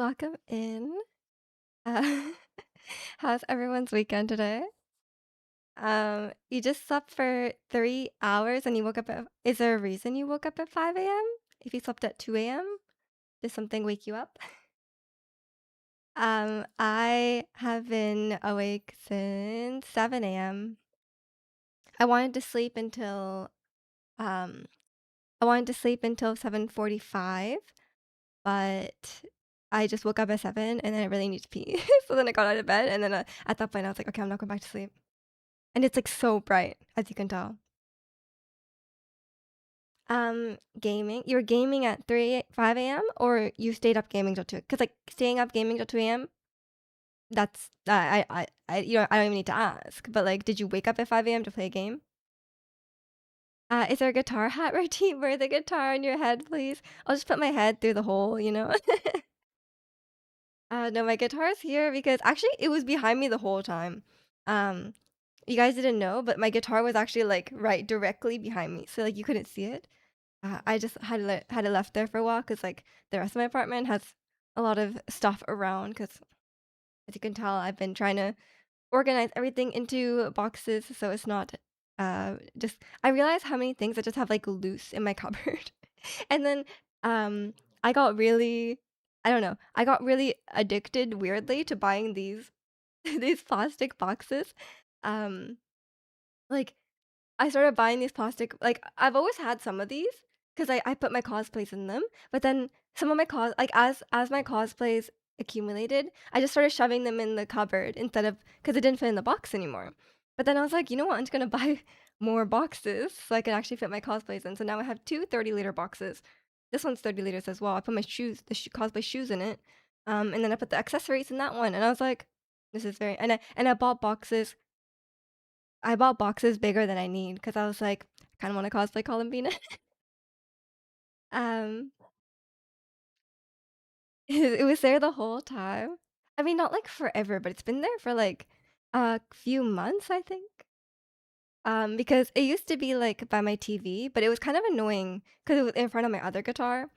welcome in. Uh, how's everyone's weekend today? You just slept for 3 hours and you woke up at. Is there a reason you woke up at 5 a.m.? If you slept at 2 a.m., did something wake you up? I have been awake since 7 a.m. I wanted to sleep until um I wanted to sleep until 7:45, but I just woke up at 7 and then I really need to pee. So then I got out of bed and then at that point I was like, okay, I'm not going back to sleep. And it's like so bright, as you can tell. Gaming. You're gaming at 5 a.m. or you stayed up gaming till 2? Because like staying up gaming till 2 a.m. That's I don't even need to ask. But like, did you wake up at 5 a.m. to play a game? Is there a guitar hat routine? Wear the guitar on your head, please. I'll just put my head through the hole. No, my guitar's here because actually it was behind me the whole time. Um, you guys didn't know, but my guitar was actually like right directly behind me, so like you couldn't see it. I just had it left there for a while because like the rest of my apartment has a lot of stuff around. Because as you can tell, I've been trying to organize everything into boxes so it's not just. I realize how many things I just have like loose in my cupboard, and then um I got really. I don't know. I got really addicted weirdly to buying these these plastic boxes. Um, like I started buying these plastic like, I've always had some of these because I put my cosplays in them, but then some of my as my cosplays accumulated, I just started shoving them in the cupboard instead of because it didn't fit in the box anymore. But then I was like, "You know what? I'm just gonna buy more boxes so I can actually fit my cosplays in." So now I have 2 30-liter boxes. This one's 30 liters as well. I put my shoes, cosplay shoes in it, and then I put the accessories in that one, and I was like, "This is very." And I bought boxes bigger than I need because I was like, I kind of want to cosplay Columbina. um, it was there the whole time. I mean, not like forever, but it's been there for like a few months, I think. Because it used to be like by my TV, but it was kind of annoying because it was in front of my other guitar.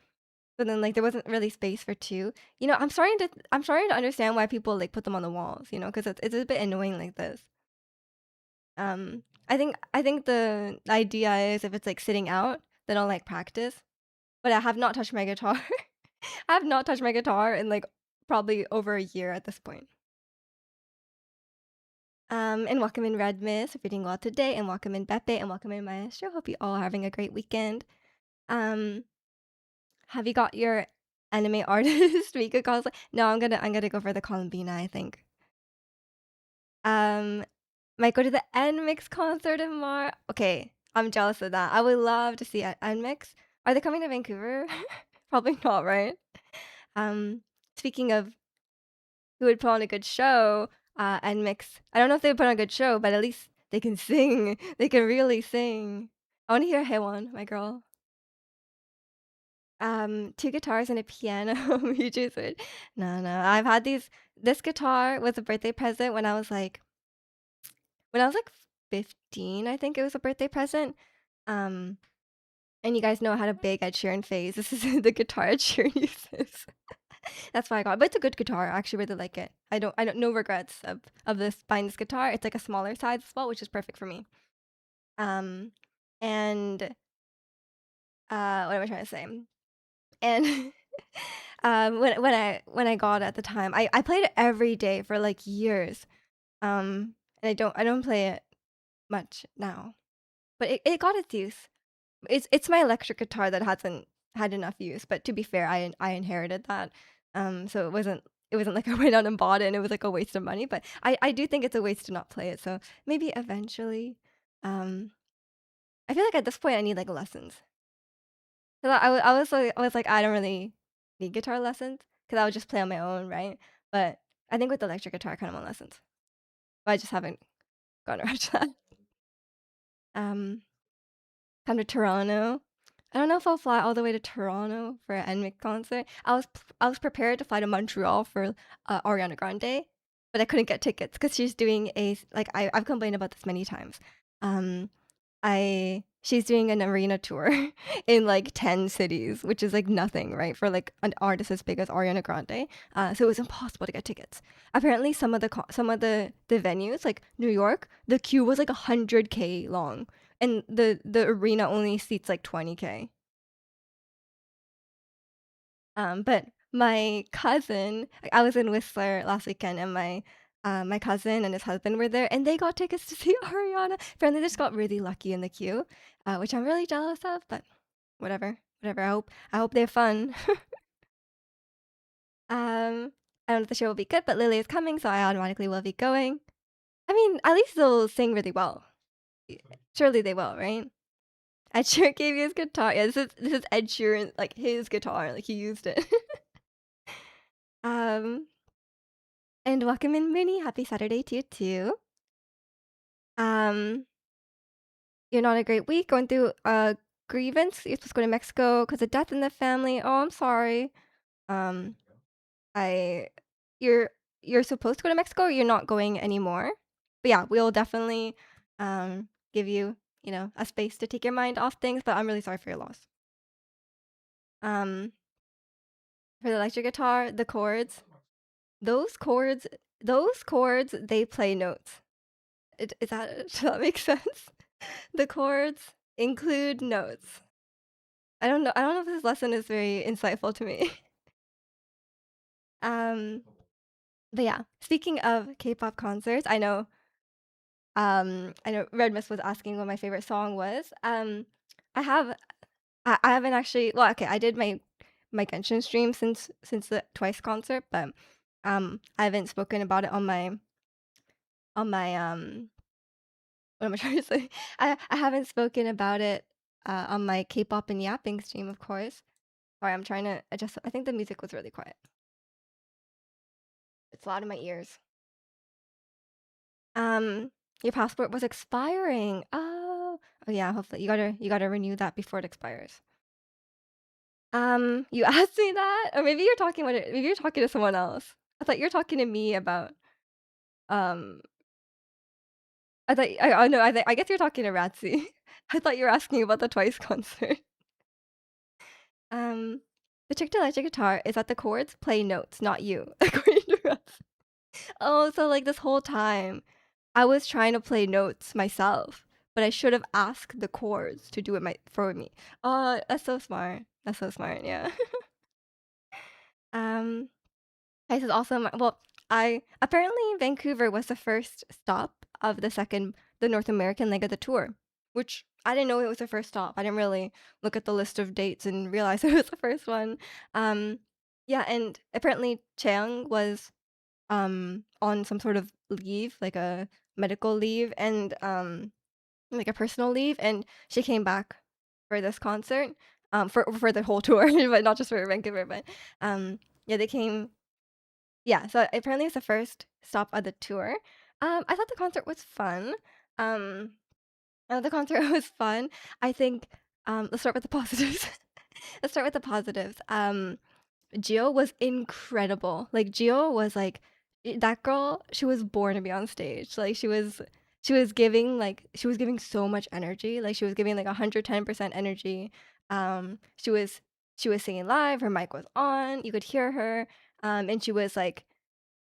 But then like there wasn't really space for two. I'm starting to understand why people like put them on the walls, because it's a bit annoying like this. I think the idea is if it's like sitting out, then I'll like practice. But I have not touched my guitar. I have not touched my guitar in like probably over a year at this point. And welcome in Red Miss, reading well today, and welcome in Beppe, and welcome in Maestro. Hope you all are having a great weekend. Um, have you got your anime artist Mika cosplay? No, I'm gonna go for the Columbina, I think. Um, might go to the NMIX concert in March. Okay, I'm jealous of that. I would love to see NMIX. Are they coming to Vancouver? Probably not, right? Um, speaking of who would put on a good show, NMIX. I don't know if they would put on a good show, but at least they can sing. They can really sing. I want to hear Haewon, my girl. Two guitars and a piano. You choose it. No, no. I've had this guitar was a birthday present when I was like 15, I think it was a birthday present. Um, and you guys know I had a big Ed Sheeran phase. This is the guitar Ed Sheeran uses. That's why I got it. But it's a good guitar. I actually really like it. I don't no regrets of this buying this guitar. It's like a smaller size as well, which is perfect for me. Um, and what am I trying to say? And when I got it at the time, I played it every day for like years. And I don't play it much now. But it got its use. It's my electric guitar that hasn't had enough use, but to be fair, I inherited that. So it wasn't like I went out and bought it and it was like a waste of money, but I do think it's a waste to not play it. So maybe eventually. Um, I feel like at this point I need like lessons. 'Cause I was like I don't really need guitar lessons because I would just play on my own, right? But I think with the electric guitar I kind of want lessons. But I just haven't gotten around to that. Um, come to Toronto. I don't know if I'll fly all the way to Toronto for an NMIC concert. I was prepared to fly to Montreal for Ariana Grande, but I couldn't get tickets because she's doing a like I've complained about this many times. Um, she's doing an arena tour in like 10 cities, which is like nothing, right? For like an artist as big as Ariana Grande. So it was impossible to get tickets. Apparently some of the venues, like New York, the queue was like 100K long, and the arena only seats like 20K. But my cousin, I was in Whistler last weekend, and my cousin and his husband were there, and they got tickets to see Ariana. Apparently, they just got really lucky in the queue, which I'm really jealous of. But whatever, whatever. I hope they're fun. I don't know if the show will be good, but Lily is coming, so I automatically will be going. I mean, at least they'll sing really well. Surely they will, right? Ed Sheeran gave you his guitar. Yeah, this is Ed Sheeran, like his guitar, like he used it. um, and welcome in, Mooney. Happy Saturday to you too. Um, you're not a great week going through a grievance. You're supposed to go to Mexico because of death in the family. Oh, I'm sorry. Um, I you're you're supposed to go to Mexico. You're not going anymore. But yeah, we'll definitely give you, you know, a space to take your mind off things. But I'm really sorry for your loss. Um, for the electric guitar, the chords, those chords, those chords, they play notes. Is that does that make sense? The chords include notes. I don't know if this lesson is very insightful to me. Um, but yeah, speaking of K-pop concerts, I know Red Mist was asking what my favorite song was. I have I haven't actually, well, okay, I did my Genshin stream since the Twice concert, but I haven't spoken about it on my what am I trying to say? I haven't spoken about it on my K-pop and yapping stream, of course. Sorry, I'm trying to adjust. I think the music was really quiet. It's loud in my ears. Um, your passport was expiring. Oh yeah. Hopefully, you gotta renew that before it expires. You asked me that, or maybe you're talking about it. Maybe you're talking to someone else. I thought you were talking to me about. Um, I thought. I no. I guess you're talking to Ratsy. I thought you were asking about the Twice concert. Um, the trick to electric guitar is that the chords play notes, not you, according to Ratsy. Oh, so like this whole time, I was trying to play notes myself, but I should have asked the chords to do it for me. Oh, that's so smart. That's so smart. Yeah. um, this is also well. I apparently Vancouver was the first stop of the North American leg of the tour, which I didn't know it was the first stop. I didn't really look at the list of dates and realize it was the first one. Um, yeah, and apparently Chang was on some sort of leave, like a medical leave and like a personal leave, and she came back for this concert, for the whole tour, but not just for Vancouver, but yeah, they came. Yeah, so apparently it's the first stop of the tour. I thought the concert was fun. Um, I thought the concert was fun. I think let's start with the positives. Let's start with the positives. Gio was incredible. Like Gio was like that girl, she was born to be on stage. Like she was giving so much energy. Like she was giving like 110% energy. She was singing live, her mic was on, you could hear her. And she was like,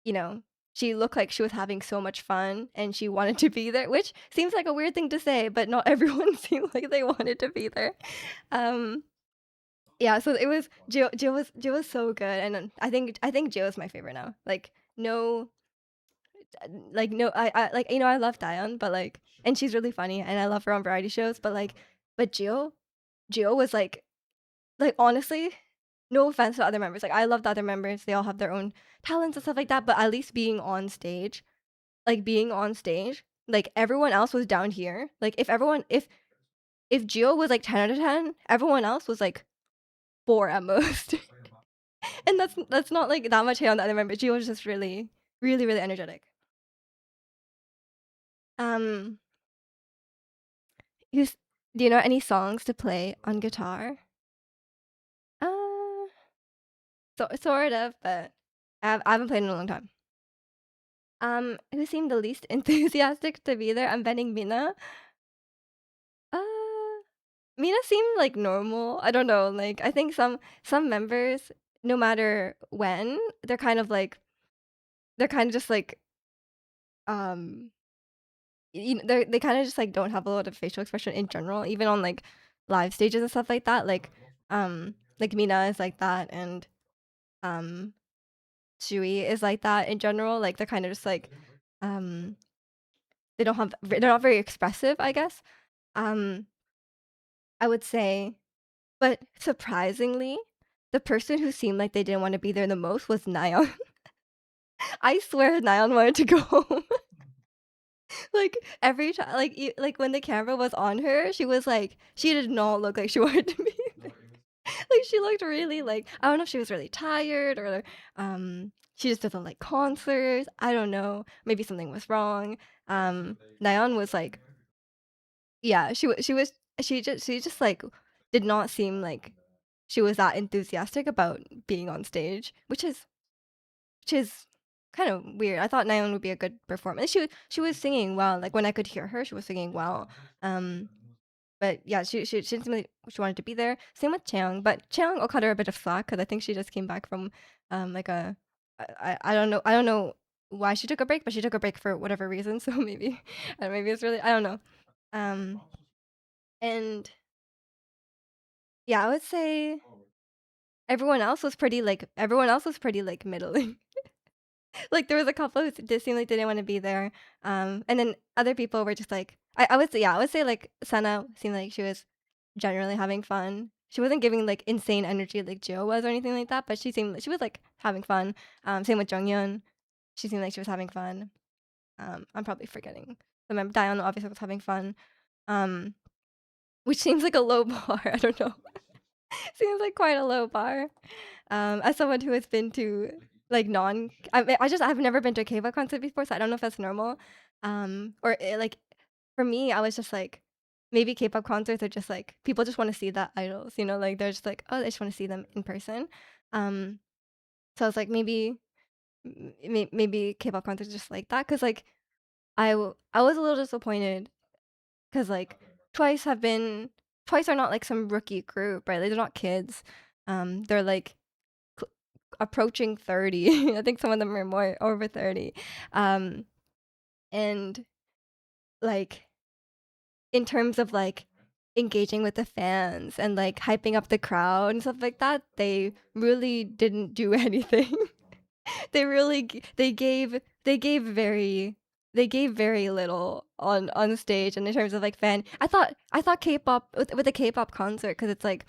you know, she looked like she was having so much fun and she wanted to be there, which seems like a weird thing to say, but not everyone seemed like they wanted to be there. Um yeah, so it was Jill was so good, and I think Jill is my favorite now. Like no, like no, I like you know I love Dion, but like and she's really funny, and I love her on variety shows, but like but Jill was like honestly, no offense to other members, like I love the other members, they all have their own talents and stuff like that, but at least being on stage, like everyone else was down here. Like if Jill was like 10 out of 10, everyone else was like 4 at most. And that's not like that much hate on the other member. She was just really, really, really energetic. Um, you, do you know any songs to play on guitar? Uh, sort of, but I haven't played in a long time. Who seemed the least enthusiastic to be there? I'm betting Mina. Mina seemed like normal. I don't know. Like I think some members, no matter when, they're kind of just like um they kind of just like don't have a lot of facial expression in general, even on like live stages and stuff like that. Like Mina is like that, and um Shui is like that in general. Like they're kind of just like um they're not very expressive, I guess. Um I would say, but surprisingly, the person who seemed like they didn't want to be there the most was Nayeon. I swear Nayeon wanted to go home. Like every time, like when the camera was on her, she was like, she did not look like she wanted to be there. Like she looked really like, I don't know if she was really tired or she just doesn't like concerts. I don't know. Maybe something was wrong. Nayeon was like, yeah, she just like did not seem like she was that enthusiastic about being on stage, which is kind of weird. I thought Nayeon would be a good performer. She was singing well. Like when I could hear her, she was singing well. Um, but yeah, she didn't seem like she wanted to be there. Same with Chaeyoung, but Chaeyoung will cut her a bit of slack because I think she just came back from like a I don't know why she took a break, but she took a break for whatever reason. So maybe maybe it's really I don't know. Um, and yeah, I would say everyone else was pretty like middling. Like there was a couple who did seem like they didn't want to be there. And then other people were just like I would say I would say like Sana seemed like she was generally having fun. She wasn't giving like insane energy like Jio was or anything like that, but she seemed like she was like having fun. Same with Jonghyun. She seemed like she was having fun. I'm probably forgetting. Remember Dion obviously was having fun. Um, which seems like a low bar. I don't know. Seems like quite a low bar. As someone who has been to like I've never been to a K-pop concert before, so I don't know if that's normal. Like for me, I was just like maybe K-pop concerts are just like people just want to see the idols, you know, like they're just like oh they just want to see them in person. Um, so I was like maybe K-pop concerts are just like that because like I was a little disappointed because like Twice have been Twice are not like some rookie group, right? Like, they're not kids. They're like cl- approaching 30. I think some of them are more over 30. Um, and like in terms of like engaging with the fans and like hyping up the crowd and stuff like that, they really didn't do anything. They really they gave very little on stage and in terms of like fan. I thought K-pop with the K-pop concert because it's like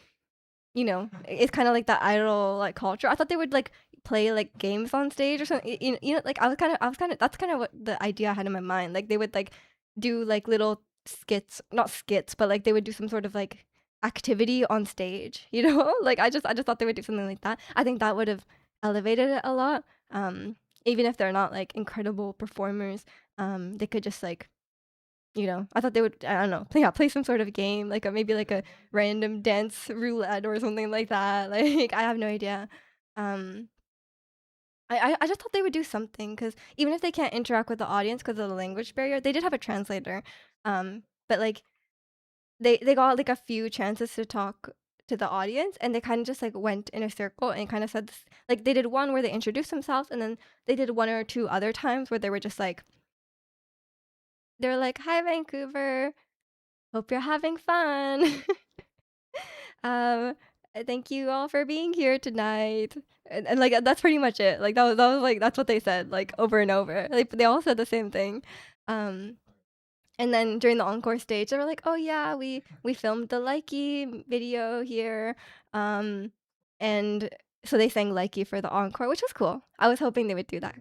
you know, it's kind of like that idol like culture. I thought they would like play like games on stage or something. You know, like I was kind of that's kind of what the idea I had in my mind. Like they would like do like little skits, not skits, but like they would do some sort of like activity on stage. You know, like I just thought they would do something like that. I think that would have elevated it a lot. Even if they're not like incredible performers, they could just like you know, I thought they would, I don't know, play some sort of game, like maybe like a random dance roulette or something like that. Like I have no idea. Um, I just thought they would do something because even if they can't interact with the audience because of the language barrier, they did have a translator. But like they got like a few chances to talk to the audience and they kind of just like went in a circle and kind of said this, like they did one where they introduced themselves and then they did one or two other times where they were just like they're like hi Vancouver, hope you're having fun. um thank you all for being here tonight and like that's pretty much it like that was like that's what they said like over and over like they all said the same thing um and then during the encore stage they were like oh yeah we filmed the likey video here and so they sang likey for the encore which was cool. I was hoping they would do that.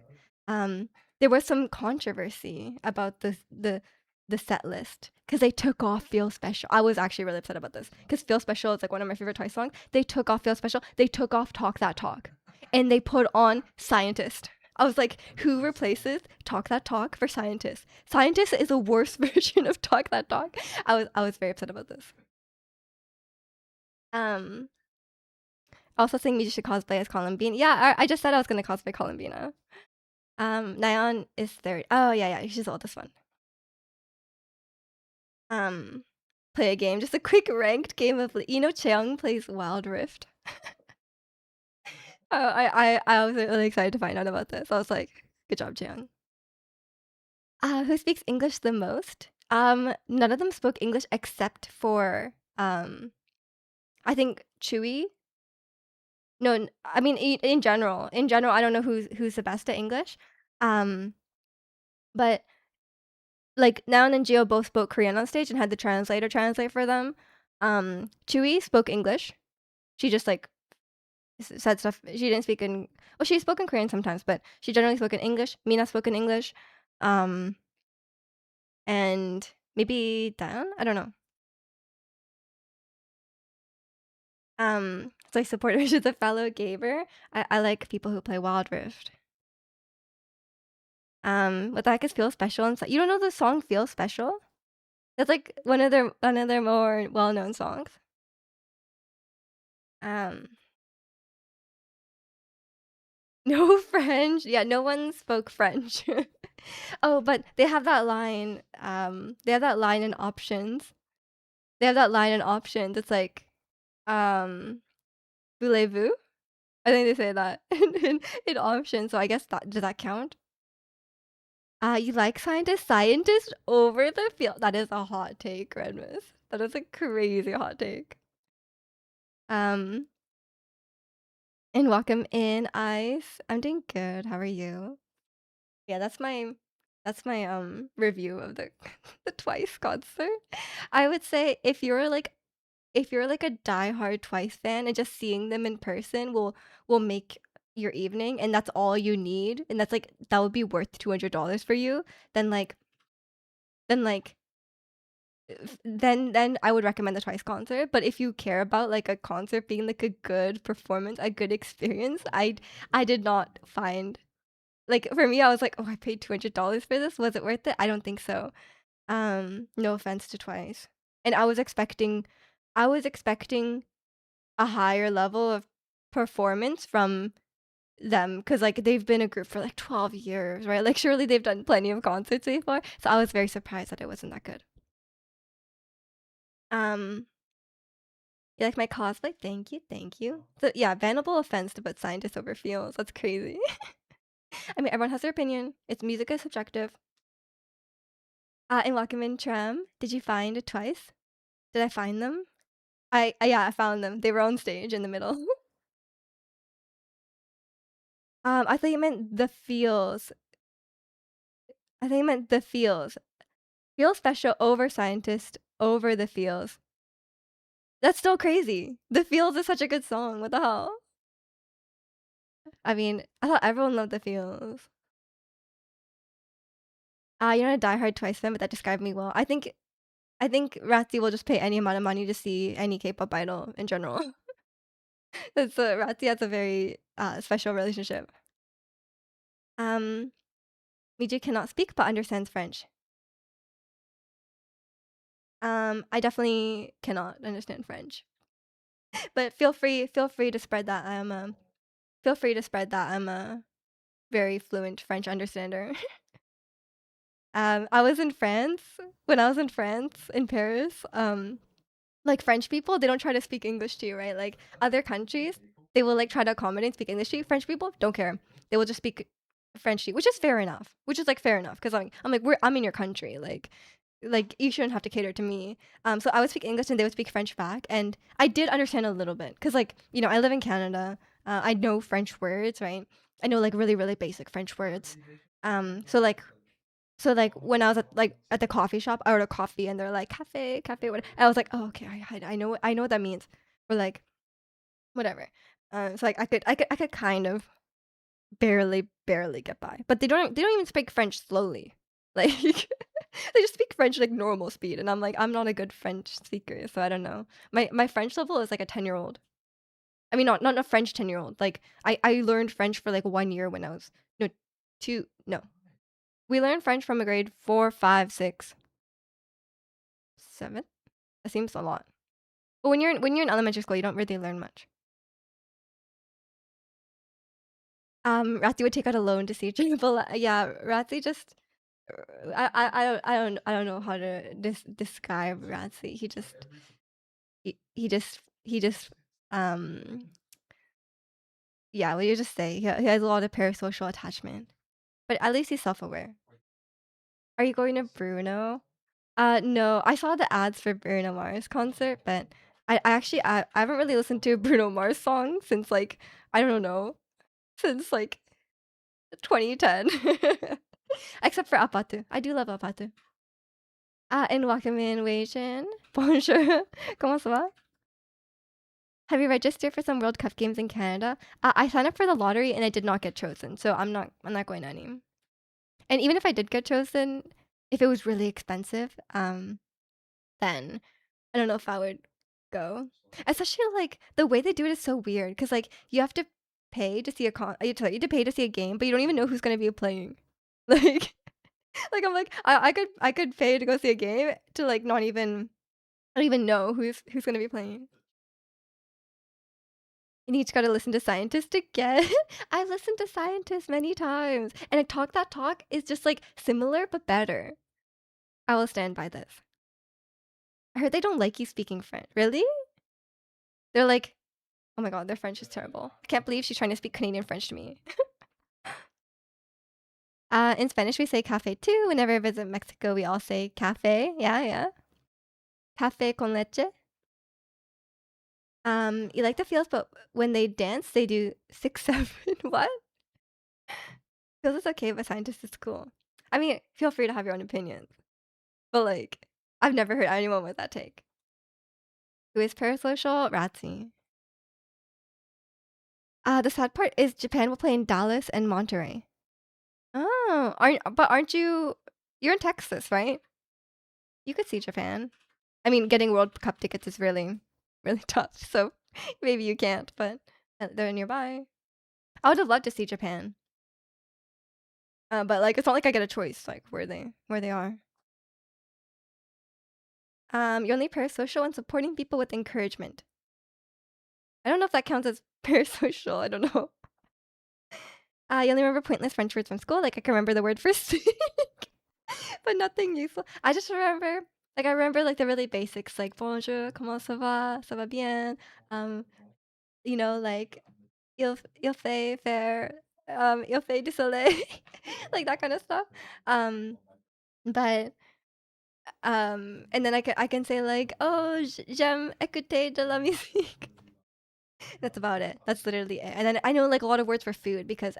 um there was some controversy about the set list because they took off Feel Special. I was actually really upset about this because Feel Special is like one of my favorite Twice songs. They took off Feel Special, they took off Talk That Talk, and they put on Scientist. I was like, who replaces Talk That Talk for Scientist? Scientist is a worse version of Talk That Talk. I was very upset about this. Um, also saying Misha should cosplay as Columbine. Yeah, I just said I was gonna cosplay Columbina. Nyan is third. Oh yeah, yeah, she's the oldest one. Um, play a game, just a quick ranked game of Cheong plays Wild Rift. I was really excited to find out about this. I was like, good job, Cheong. Who speaks English the most? None of them spoke English except for I think Chewy. No, I mean in general. In general, I don't know who's the best at English. Um, but like Naon and Gio both spoke Korean on stage and had the translator translate for them. Chewy spoke English. She just like said stuff. She didn't speak in. Well, she spoke in Korean sometimes, but she generally spoke in English. Mina spoke in English. Um, and maybe Daeon. I don't know. So I support her. She's a fellow gamer. I like people who play Wild Rift. What the heck is Feel Special? And you don't know the song Feel Special? That's like one of their more well-known songs. Um, no French. Yeah, no one spoke French. Oh, but they have that line. They have that line in options. They have that line in options. It's like, voulez-vous? I think they say that in options. So I guess does that count? You like scientist over the field. That is a hot take, Redmus. That is a crazy hot take. And welcome in, Ice. I'm doing good. How are you? Yeah, that's my review of the the Twice concert. I would say if you're like a diehard Twice fan and just seeing them in person will make your evening and that's all you need and that's like that would be worth $200 for you, then like then I would recommend the Twice concert. But if you care about like a concert being like a good performance, a good experience, I did not find like for me I was like, oh, I paid $200 for this. Was it worth it? I don't think so. No offense to Twice. And I was expecting a higher level of performance from them because like they've been a group for like 12 years, right? Like surely they've done plenty of concerts before. So I was very surprised that it wasn't that good. Um, you like my cosplay? Thank you, thank you. So yeah, bannable offense to put scientists over feels. That's crazy. I mean, everyone has their opinion. It's music is subjective. In Wakamin Tram, did you find it twice? Did I find them? Yeah, I found them. They were on stage in the middle. I thought you meant the feels. I think you meant the feels. Feel special over scientist over the feels. That's still crazy. The feels is such a good song. What the hell? I mean, I thought everyone loved the feels. You're not a diehard Twice fan, but that described me well. I think Ratzi will just pay any amount of money to see any K-pop idol in general. Ratzi has a very special relationship. Miju cannot speak but understands French. I definitely cannot understand French. But feel free to spread that. Feel free to spread that I'm a very fluent French understander. I was in France when I was in France in Paris. Like French people, they don't try to speak English to you, right? Like other countries, they will like try to accommodate speak English to you. French people don't care. They will just speak French to you, which is fair enough. Which is like fair enough because I'm in your country, like you shouldn't have to cater to me. So I would speak English and they would speak French back, and I did understand a little bit because like I live in Canada. I know French words, right? I know like really really basic French words. So like when I was at the coffee shop, I ordered coffee and they're like cafe, cafe, what? I was like, oh okay, I know what that means. Or like whatever. So like I could kind of barely get by. But they don't even speak French slowly. Like they just speak French like normal speed, and I'm like I'm not a good French speaker, so I don't know. My French level is like a 10-year-old. I mean not a French 10-year-old. Like I learned French for like 1 year when I was no 2 no. We learned French from a grade 4, 5, 6, 7. That seems a lot. But when you're in elementary school, you don't really learn much. Ratzi would take out a loan to see Triple. Yeah, Ratzi just I don't know how to describe Ratsy. He just yeah, what do you just say? He has a lot of parasocial attachment, but at least he's self-aware. Are you going to Bruno? No, I saw the ads for Bruno Mars concert, but I haven't really listened to a Bruno Mars song since like I don't know since like 2010, except for Apatu. I do love Apatu. And welcome in, Wei Jin. Bonjour. Comment ça va? Have you registered for some World Cup games in Canada? I signed up for the lottery and I did not get chosen, so I'm not going to any. And even if I did get chosen, if it was really expensive, then I don't know if I would go. Especially like the way they do it is so weird because like you have to pay to see you have to pay to see a game, but you don't even know who's gonna be playing. Like like I'm like I could pay to go see a game to like not even I don't even know who's gonna be playing. And you just gotta listen to scientists again. I listened to scientists many times, and a talk that talk is just like similar but better. I will stand by this. I heard they don't like you speaking French. Really? They're like, oh my god, their French is terrible. I can't believe she's trying to speak Canadian French to me. In Spanish we say cafe too. Whenever I visit Mexico, we all say cafe. Yeah, yeah. Cafe con leche. You like the feels, but when they dance, they do 6-7. What? Feels is okay, but scientist is cool. I mean, feel free to have your own opinions, but like, I've never heard anyone with that take. Who is parasocial? Ratsy. The sad part is Japan will play in Dallas and Monterey. Oh, aren't you? You're in Texas, right? You could see Japan. I mean, getting World Cup tickets is really, really tough. So maybe you can't, but they're nearby. I would have loved to see Japan. But like, it's not like I get a choice, like where they are. You're only parasocial and supporting people with encouragement. I don't know if that counts as parasocial. I don't know. You only remember pointless French words from school. Like I can remember the word for stick, but nothing useful. I just remember, like I remember like the really basics, like bonjour, comment ça va bien. Um, like il fait faire, il fait du soleil, like that kind of stuff. Um, but and then I can say like, oh, j'aime écouter de la musique. That's about it. That's literally it. And then I know like a lot of words for food because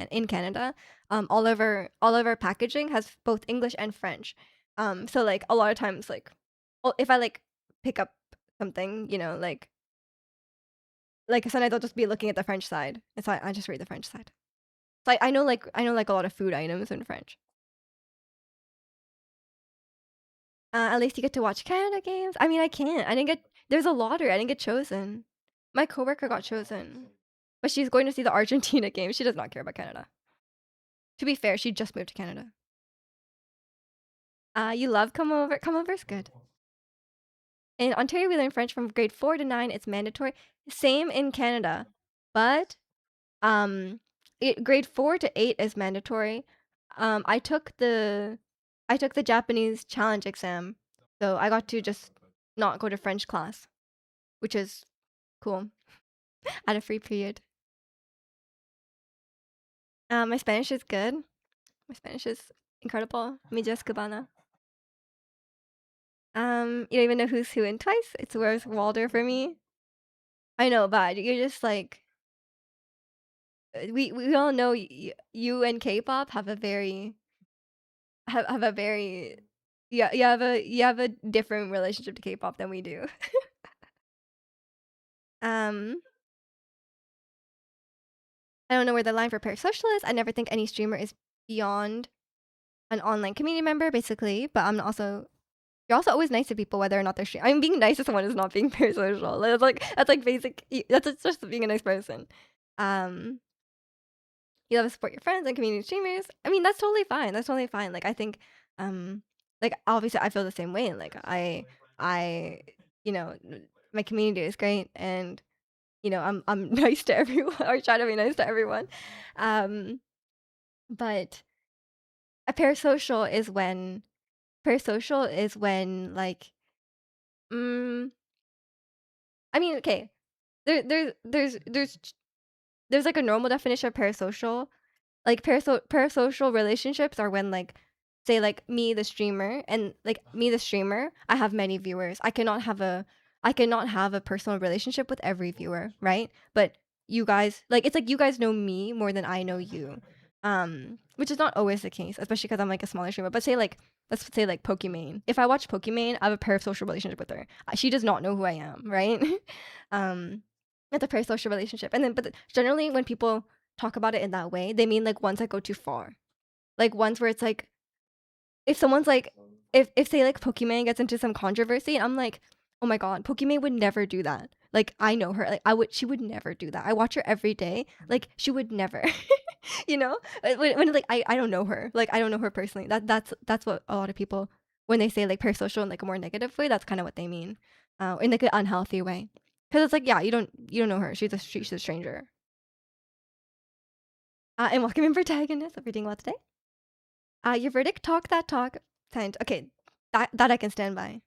in Canada, all of our packaging has both English and French. So like a lot of times like, if I like pick up something, like sometimes I'll just be looking at the French side, and so I just read the French side. So I know like a lot of food items in French. At least you get to watch Canada games. I mean, I can't. I didn't get. There's a lottery. I didn't get chosen. My coworker got chosen, but she's going to see the Argentina game. She does not care about Canada. To be fair, she just moved to Canada. You love come over. Come over is good. In Ontario, we learn French from grade 4 to 9. It's mandatory. Same in Canada, but um, grade 4 to 8 is mandatory. I took the Japanese challenge exam, so I got to just not go to French class, which is cool. At a free period. My Spanish is good. My Spanish is incredible. Mi just cubana. You don't even know who's who in Twice. It's Where's Walder for me. I know, but you're just like we all know you and K-pop have a very yeah you have a different relationship to K-pop than we do. um, I don't know where the line for parasocial is. I never think any streamer is beyond an online community member, basically. But you're also always nice to people whether or not they're streaming. I mean, being nice to someone is not being parasocial. That's like basic. That's just being a nice person. Um, you love to support your friends and community streamers. I mean, that's totally fine. That's totally fine. Like I think, um, like obviously I feel the same way. Like I, you know, my community is great, and I'm nice to everyone or try to be nice to everyone. Um, but a parasocial is when parasocial is when like mm, I mean, okay. There's like a normal definition of parasocial. Like parasocial relationships are when like say like me the streamer and like me the streamer, I have many viewers. I cannot have a personal relationship with every viewer, right? But you guys like it's like you guys know me more than I know you. Which is not always the case, especially because I'm like a smaller streamer. But say like let's say like Pokimane. If I watch Pokimane, I have a parasocial relationship with her. She does not know who I am, right? um it's a parasocial relationship. And then but generally when people talk about it in that way, they mean like ones that go too far. Like ones where it's like if someone's like if say like Pokimane gets into some controversy, I'm like, oh my god, Pokimane would never do that. Like I know her. Like she would never do that. I watch her every day. Like she would never. you know? When like I don't know her. Like I don't know her personally. That's what a lot of people when they say like parasocial in like a more negative way, that's kind of what they mean. In like an unhealthy way. Cuz it's like yeah, you don't know her. She's a stranger. And welcome in protagonist. What we're doing well today. Your verdict, talk that talk. Kind. Okay, that I can stand by.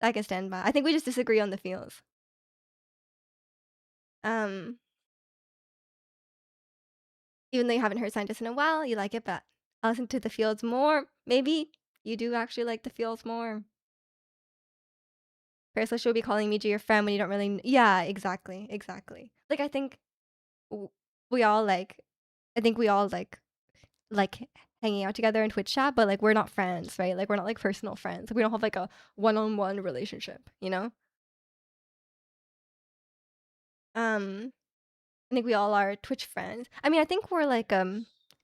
I can stand by. I think we just disagree on the feels. Um, Even though you haven't heard scientists in a while, you like it, but I listen to the fields more. Maybe you do actually like the fields more. Parasocial will be calling me to your friend when you don't really. Yeah, exactly, exactly. Like I think w- we all like. I think we all like hanging out together in Twitch chat, but like we're not friends, right? Like we're not like personal friends. We don't have like a one-on-one relationship, you know? Um, I think we all are Twitch friends. I mean, I think we're like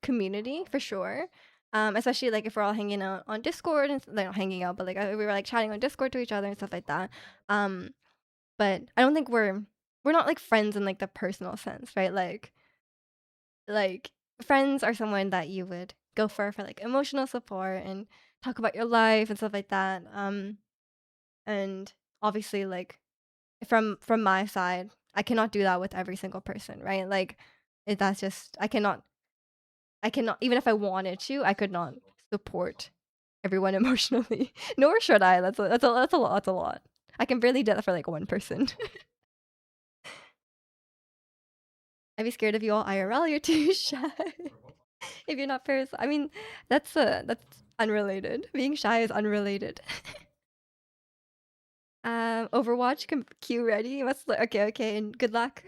community for sure. Especially like if we're all hanging out on Discord and like not hanging out, but like we were like chatting on Discord to each other and stuff like that. Um, but I don't think we're not like friends in like the personal sense, right? Like friends are someone that you would go for like emotional support and talk about your life and stuff like that. And obviously like from my side, I cannot do that with every single person, right? Like that's just I cannot even if I wanted to, I could not support everyone emotionally. Nor should I. That's a lot. I can barely do that for like one person. I'd be scared of you all IRL. You're too shy. If you're not Paris, I mean, that's unrelated. Being shy is unrelated. Overwatch, queue ready. Okay, and good luck.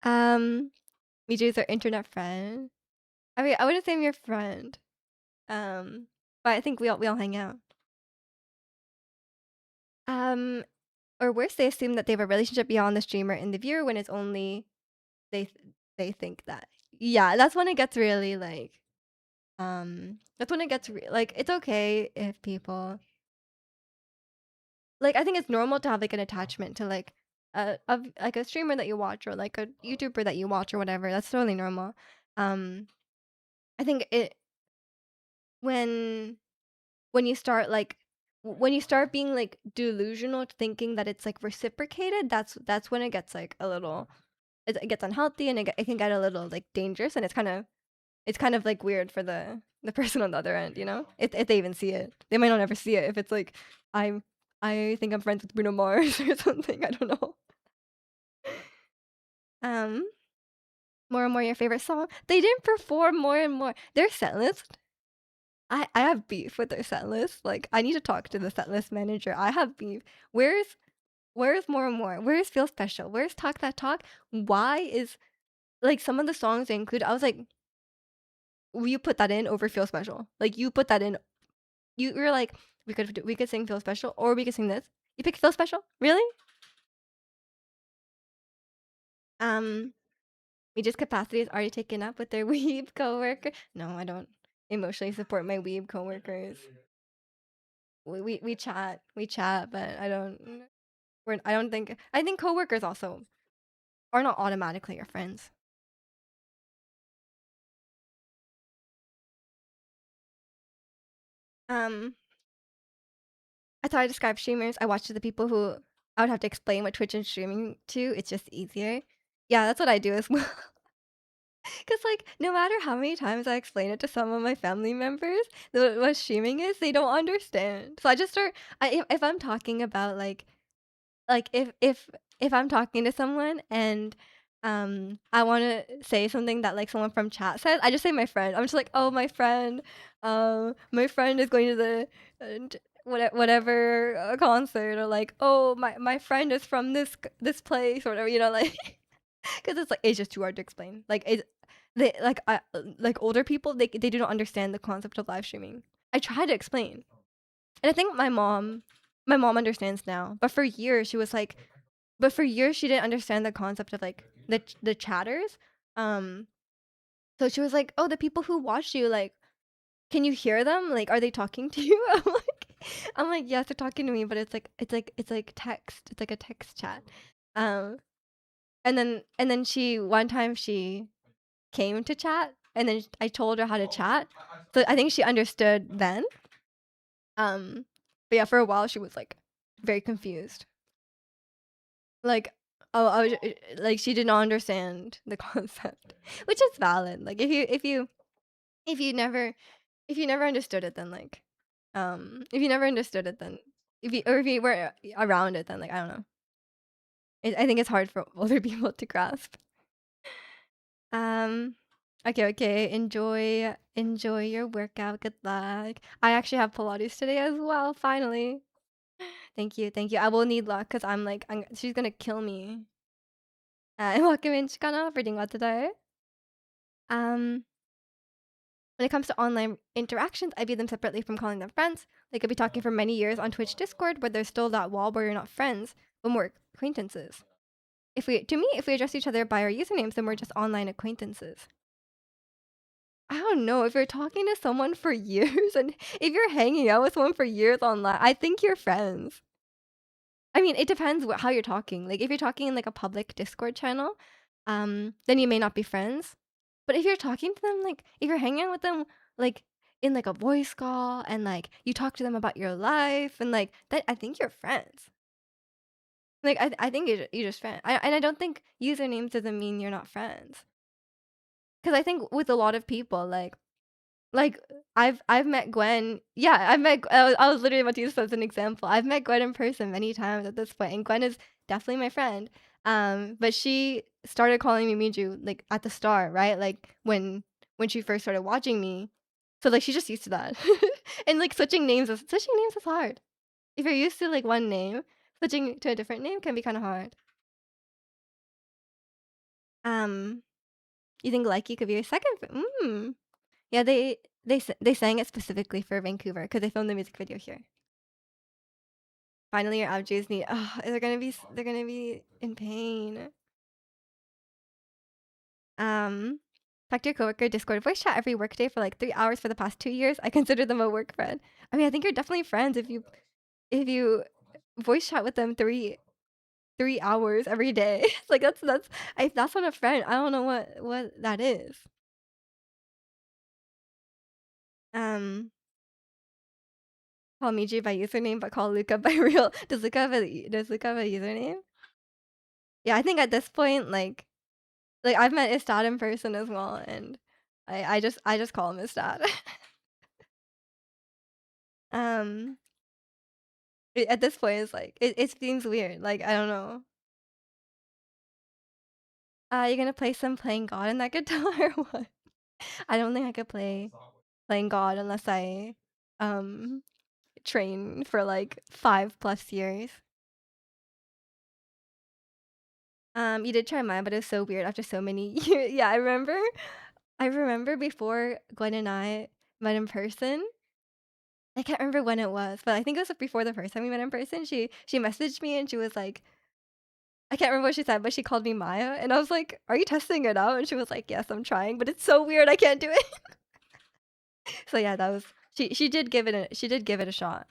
Um, Miju's our internet friend. I mean, I wouldn't say I'm your friend. Um, but I think we all hang out. Um, or worse, they assume that they have a relationship beyond the streamer and the viewer when it's only they they think that. Yeah, that's when it gets really like that's when it gets like it's okay if people like I think it's normal to have like an attachment to like like a streamer that you watch or like a YouTuber that you watch or whatever. That's totally normal. Um, I think it when when you start like when you start being like delusional thinking that it's like reciprocated, that's when it gets like a little it gets unhealthy and it can get a little like dangerous and it's kind of like weird for the person on the other end, you know? If they even see it. They might not ever see it if it's like I'm I think I'm friends with Bruno Mars or something. I don't know. Um, More and More your favorite song. They didn't perform More and More. Their set list. I have beef with their set list. Like I need to talk to the set list manager. I have beef. Where's More and More? Where's Feel Special? Where's Talk That Talk? Why is like some of the songs they include? I was like, will you put that in over Feel Special? Like you put that in. You were like, we could sing Feel Special or we could sing this. You pick Feel Special? Really? Um, Just capacity is already taken up with their weeb coworker. No, I don't emotionally support my weeb coworkers. We chat, but I don't think I think coworkers also are not automatically your friends. Um, that's how I describe streamers. I watch the people who I would have to explain what Twitch and streaming to. It's just easier. Yeah, that's what I do as well. Cause like no matter how many times I explain it to some of my family members, what streaming is, they don't understand. So I just start. If I'm talking about like if I'm talking to someone and I want to say something that like someone from chat says, I just say my friend. I'm just like, oh, my friend is going to the whatever concert, or like, oh, my friend is from this place or whatever, like because it's just too hard to explain. Like they like older people, they do not understand the concept of live streaming. I try to explain, and I think my mom understands now, but for years she was like, but for years she didn't understand the concept of like the chatters. Um, so she was like, "Oh, the people who watch you, like, can you hear them? Like, are they talking to you?" I'm like, "Yes, they're talking to me, but it's like text. It's like a text chat." Um, and then she one time she came to chat, and then I told her how to chat. So I think she understood then. Um, but yeah, for a while she was like very confused. Like, oh, like she did not understand the concept, which is valid. Like if you never if you never understood it, then like, if you never understood it, then if you were around it, then like I don't know. I think it's hard for older people to grasp. Um, okay, okay. Enjoy your workout. Good luck. I actually have Pilates today as well. Finally. Thank you, thank you. I will need luck because she's gonna kill me. ワークベンチかな for doing what today? Um, when it comes to online interactions, I view them separately from calling them friends. They could be talking for many years on Twitch Discord, but there's still that wall where you're not friends, but more acquaintances. If we address each other by our usernames, then we're just online acquaintances. I don't know. If you're talking to someone for years and if you're hanging out with someone for years online, I think you're friends. I mean, it depends how you're talking. Like if you're talking in like a public Discord channel, then you may not be friends. But if you're talking to them, like if you're hanging out with them, like in like a voice call and like you talk to them about your life and like that, I think you're friends. Like I think you're just friends. And I don't think usernames doesn't mean you're not friends. Because I think with a lot of people, like I've met Gwen. Yeah, I was literally about to use this as an example. I've met Gwen in person many times at this point, and Gwen is definitely my friend. But she started calling me Miju like at the start, right? Like when she first started watching me. So like she's just used to that. And like switching names is hard. If you're used to like one name, switching to a different name can be kind of hard. Um, you think Likey could be your second? Yeah, they sang it specifically for Vancouver because they filmed the music video here. Finally, your abjus need. Oh, they're gonna be in pain. Um, talk to your coworker Discord voice chat every workday for like 3 hours for the past 2 years. I consider them a work friend. I mean, I think you're definitely friends if you voice chat with them three hours every day. Like that's not a friend. I don't know what that is. Um, call Miji by username, but call Luca by real. Does Luca have a username? Yeah, I think at this point, like I've met Istad in person as well, and I just call him Istad. um, at this point, it's like it seems weird. Like I don't know. You're gonna play some playing God in that guitar or what? I don't think I could play playing God unless I um train for like 5+ years. You did try mine, but it was so weird after so many years. Yeah, I remember before Gwen and I met in person. I can't remember when it was, but I think it was before the first time we met in person. She messaged me and she was like, I can't remember what she said, but she called me Maya, and I was like, "Are you testing it out?" And she was like, "Yes, I'm trying, but it's so weird. I can't do it." So yeah, that was she did give it a shot.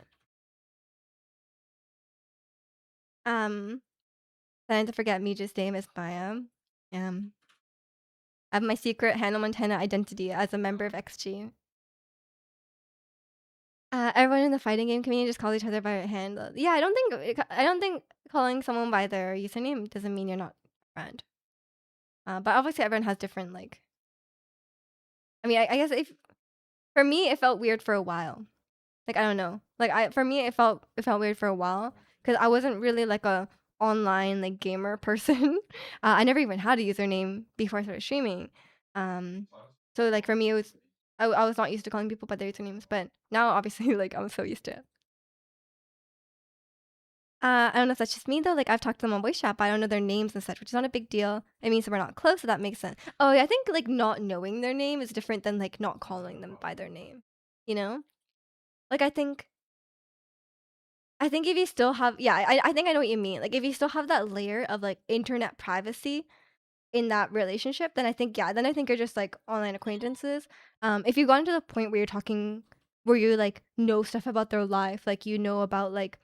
Um, Planning to forget me just name is Maya. I have my secret Hannah Montana identity as a member of XG. Everyone in the fighting game community just calls each other by their handle. Yeah, I don't think calling someone by their username doesn't mean you're not a friend. But obviously everyone has different like I mean, I guess if for me it felt weird for a while. Like I don't know. Like I for me it felt weird for a while because I wasn't really like a online like gamer person. I never even had a username before I started streaming. Um, so like for me it was I was not used to calling people by their usernames, but now obviously like I'm so used to it. I don't know if that's just me though. Like I've talked to them on voice chat, but I don't know their names and such, which is not a big deal. It means that we're not close, so that makes sense. Oh, yeah, I think like not knowing their name is different than like not calling them by their name. You know? Like I think if you still have yeah, I think I know what you mean. Like if you still have that layer of like internet privacy in that relationship, then I think yeah, then I think you're just like online acquaintances. If you got to the point where you're talking where you like know stuff about their life, like you know about like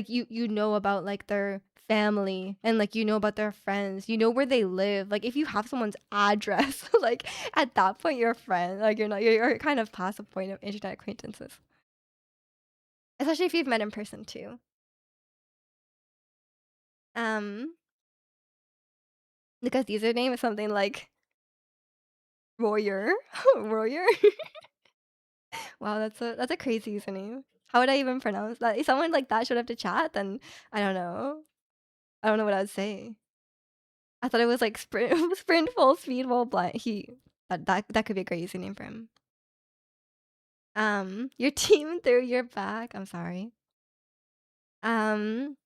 you know about like their family and like you know about their friends, you know where they live. Like if you have someone's address, like at that point you're a friend. Like you're kind of past the point of internet acquaintances. Especially if you've met in person too. Um because username is something like Royer. Royer. Wow, that's a crazy username. How would I even pronounce that? If someone like that showed up to chat, then I don't know. I don't know what I would say. I thought it was like sprint, sprint full speed while blind. That could be a great username for him. Your team threw your back. I'm sorry. Um,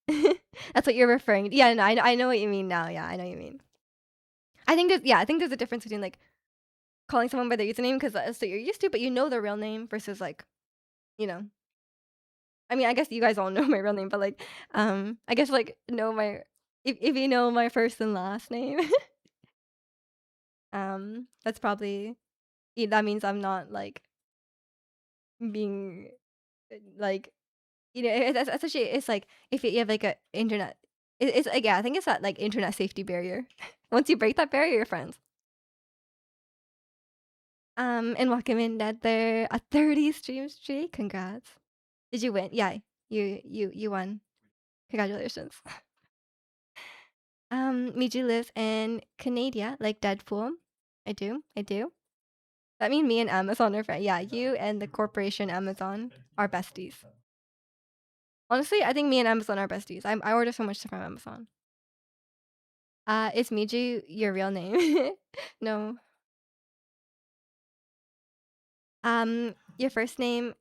that's what you're referring to. Yeah, no, I know what you mean now. Yeah, I know what you mean. I think there's a difference between like calling someone by their username because that's what you're used to, but you know their real name versus like, you know. I mean, I guess you guys all know my real name, but like, I guess like know my if you know my first and last name, that's probably that means I'm not like being like especially it's like if you have like a internet, it's like yeah, I think it's that like internet safety barrier. Once you break that barrier, you're friends. And welcome in that there a 30 stream streak. Congrats. Did you win? Yeah, you won. Congratulations. Miju lives in Canada, like Deadpool. I do. That means me and Amazon are friends. Yeah, you and the corporation Amazon are besties. Honestly, I think me and Amazon are besties. I order so much stuff from Amazon. Is Miju your real name? No. Your first name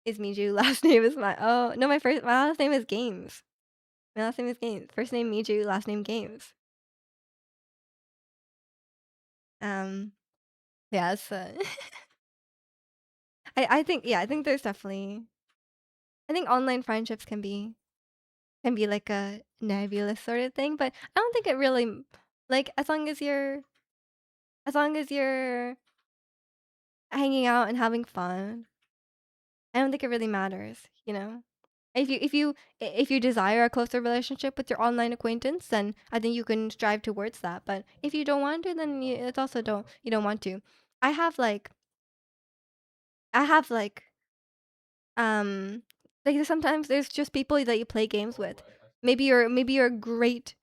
is Miju. Last name is my last name is Games. My last name is Games. First name Miju. Last name Games. Um, yeah. It's, I think yeah. I think there's definitely. I think online friendships can be like a nebulous sort of thing, but I don't think it really like as long as you're hanging out and having fun, I don't think it really matters, you know? If you desire a closer relationship with your online acquaintance, then I think you can strive towards that. But if you don't want to, then it's also you don't want to. I have like I have um sometimes there's just people that you play games with. Maybe you're a great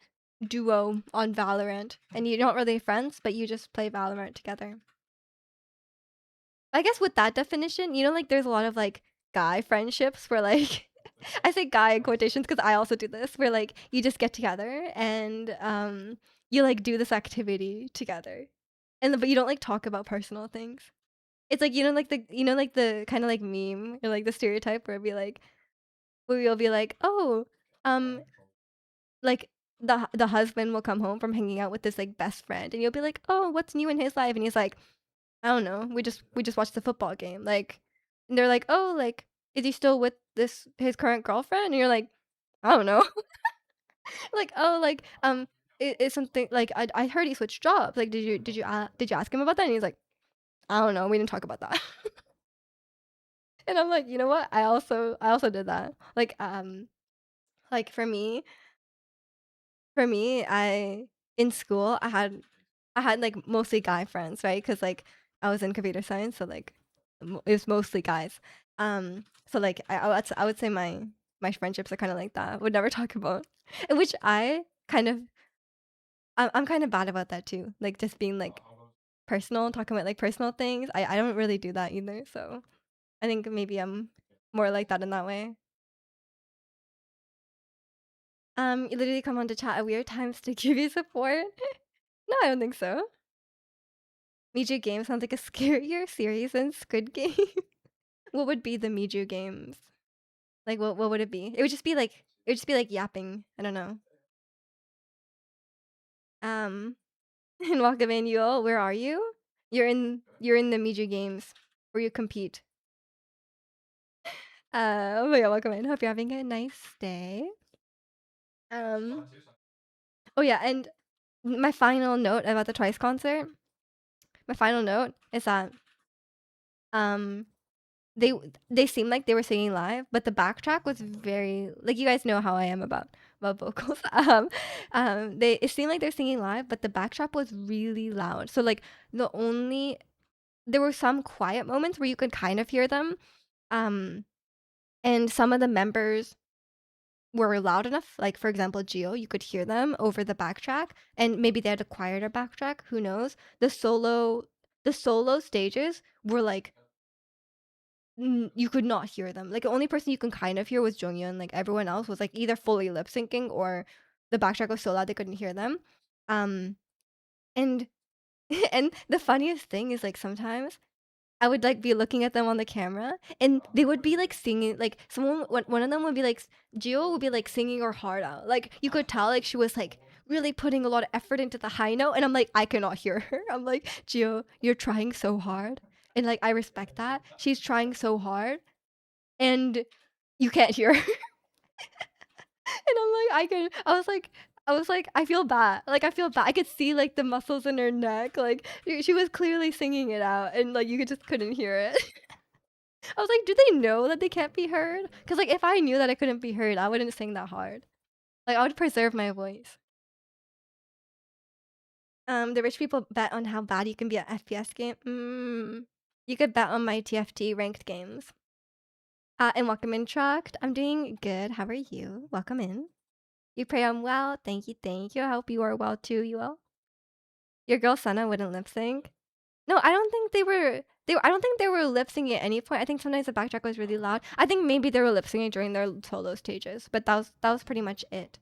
duo on Valorant and you're not really friends, but you just play Valorant together. I guess with that definition, like there's a lot of like guy friendships where like I say guy in quotations because I also do this, where like you just get together and you like do this activity together. But you don't like talk about personal things. It's like like the kind of like meme or like the stereotype where it'd be like where you'll be like, "Oh, um like the husband will come home from hanging out with this like best friend and you'll be like, "Oh, what's new in his life?" And he's like, "I don't know. We just watched the football game." Like and they're like, "Oh, like is he still with this his current girlfriend?" And you're like, "I don't know." Like, "Oh, like is something like I heard he switched jobs. Like did you ask him about that?" And he's like, "I don't know. We didn't talk about that." And I'm like, "You know what? I also did that." Like for me, I in school, I had like mostly guy friends, right? Because like I was in computer science, so like it was mostly guys. So like I would say my friendships are kind of like that. Would never talk about, which I'm kind of bad about that too. Like just being like personal, talking about like personal things. I don't really do that either. So I think maybe I'm more like that in that way. You literally come on to chat at weird times to give you support. No, I don't think so. Miju game sounds like a scarier series than Squid Game. What would be the Miju games? Like what would it be? It would just be like yapping. I don't know. Um in Wakaman Yule, where are you? You're in the Miju games where you compete. Oh my god, welcome in. Hope you're having a nice day. Um oh yeah, and my final note about the Twice concert. My final note is that um they they seemed like they were singing live, but the backtrack was very like you guys know how I am about vocals. They it seemed like they're singing live, but the backtrack was really loud. So like the only there were some quiet moments where you could kind of hear them. Um, and some of the members were loud enough. Like for example, Geo, you could hear them over the backtrack, and maybe they had a quieter backtrack. Who knows? The solo stages were like you could not hear them. Like the only person you can kind of hear was Jonghyun. Like everyone else was like either fully lip syncing or the backtrack was so loud they couldn't hear them. And and the funniest thing is like sometimes I would like be looking at them on the camera and they would be like singing like one of them would be like Gio would be like singing her heart out. Like you could tell like she was like really putting a lot of effort into the high note and I'm like I cannot hear her. I'm like Gio, you're trying so hard. And like I respect that. She's trying so hard and you can't hear her. And I'm like I was like I feel bad. Like I feel bad. I could see like the muscles in her neck. Like she was clearly singing it out and like you could just couldn't hear it. I was like, do they know that they can't be heard? Because like if I knew that I couldn't be heard, I wouldn't sing that hard. Like I would preserve my voice. The rich people bet on how bad you can be at FPS game. You could bet on my TFT ranked games. And welcome in, Tract. I'm doing good. How are you? Welcome in. You pray I'm well. Thank you, thank you. I hope you are well too, you well. Your girl Sana wouldn't lip sync. No, I don't think they were. I don't think they were lip syncing at any point. I think sometimes the backtrack was really loud. I think maybe they were lip syncing during their solo stages, but that was pretty much it.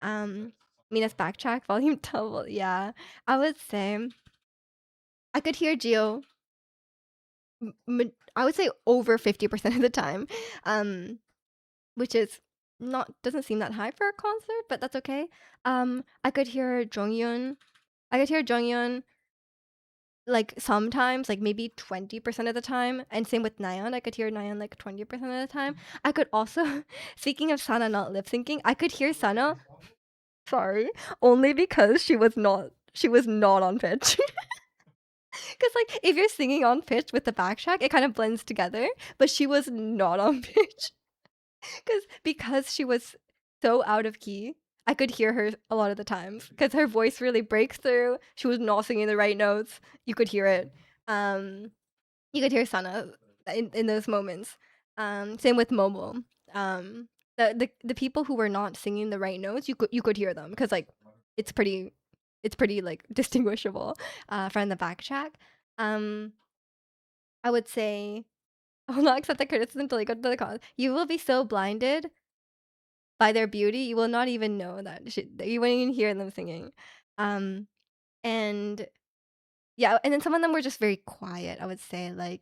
Mina's backtrack volume double. Yeah, I would say I could hear Geo. I would say over 50% of the time, which is not doesn't seem that high for a concert, but that's okay. I could hear Jonghyun. I could hear Jonghyun like sometimes, like maybe 20% of the time, and same with Nayeon. I could hear Nayeon like 20% of the time. I could also, speaking of Sana not lip syncing, I could hear Sana. Sorry, only because she was not on pitch. Because like if you're singing on pitch with the backtrack, it kind of blends together. But she was not on pitch because she was so out of key. I could hear her a lot of the times because her voice really breaks through. She was not singing the right notes. You could hear it. You could hear Sana in those moments. Same with Momo. The people who were not singing the right notes, you could hear them because like it's pretty like distinguishable from the backtrack. Um, I would say I will not accept the criticism until you go to the con. You will be so blinded by their beauty, you will not even know that you won't even hear them singing. Um, and yeah, and then some of them were just very quiet, I would say, I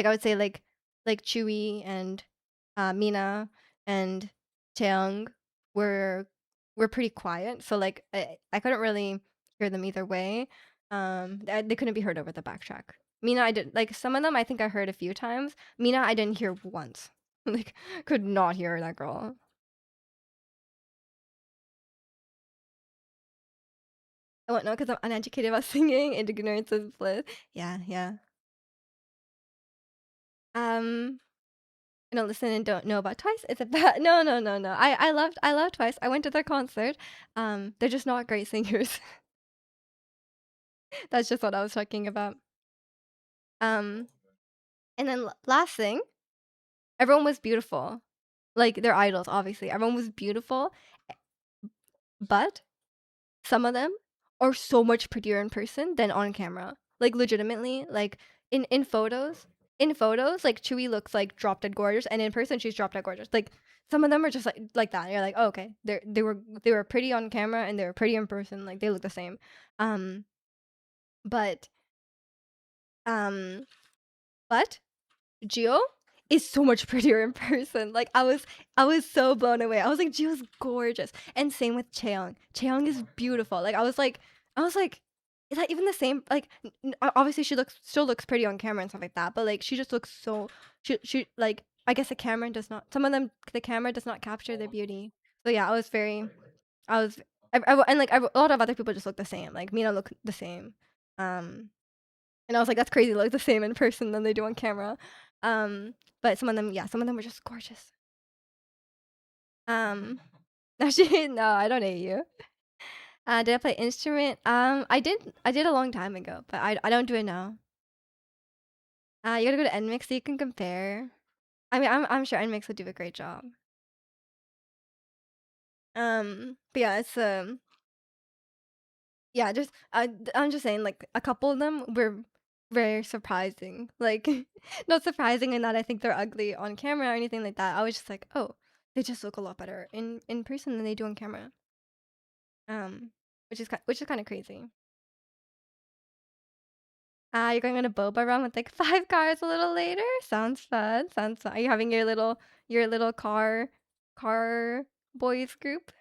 would say, like Chewy and, Mina and Chaeyoung were were pretty quiet, so, like, I couldn't really hear them either way. They couldn't be heard over the backtrack. Mina, I did like, some of them I think I heard a few times. Mina, I didn't hear once. Like, could not hear that girl. I won't know because 'cause I'm uneducated about singing, and ignorance is bliss. Yeah, yeah. Um I don't listen and don't know about Twice. It's a bad no, no, no, no. I love Twice. I went to their concert. They're just not great singers. That's just what I was talking about. Um, and then last thing, everyone was beautiful. Like they're idols, obviously. Everyone was beautiful, but some of them are so much prettier in person than on camera. like legitimately, like in photos. In photos, like Chewie looks like drop dead gorgeous, and in person she's drop dead gorgeous. Like some of them are just like that. You're like, oh, okay, they were pretty on camera and they were pretty in person. Like they look the same. Um, but um, but Gio is so much prettier in person. Like I was so blown away. I was like, Gio's gorgeous. And same with Cheong. Cheong is beautiful. Like I was like, is that even the same? Like obviously she still looks pretty on camera and stuff like that, but like she just looks so she like I guess the camera does not some of them the camera does not capture their beauty. So yeah, I was and like a lot of other people just look the same. Like Mina look the same. Um and I was like, that's crazy. They look the same in person than they do on camera. Um, but some of them, yeah, some of them were just gorgeous. Um, actually, no, I don't hate you. Did I play instrument? I did a long time ago, but I don't do it now. You gotta go to NMix so you can compare. I mean, I'm sure NMix would do a great job. But yeah, it's yeah, just I'm just saying, like a couple of them were very surprising. Like, not surprising in that I think they're ugly on camera or anything like that. I was just like, oh, they just look a lot better in person than they do on camera. Which is kind of crazy. You're going on a boba run with like 5 cars a little later. Sounds fun. Sounds fun. Are you having your little car boys group?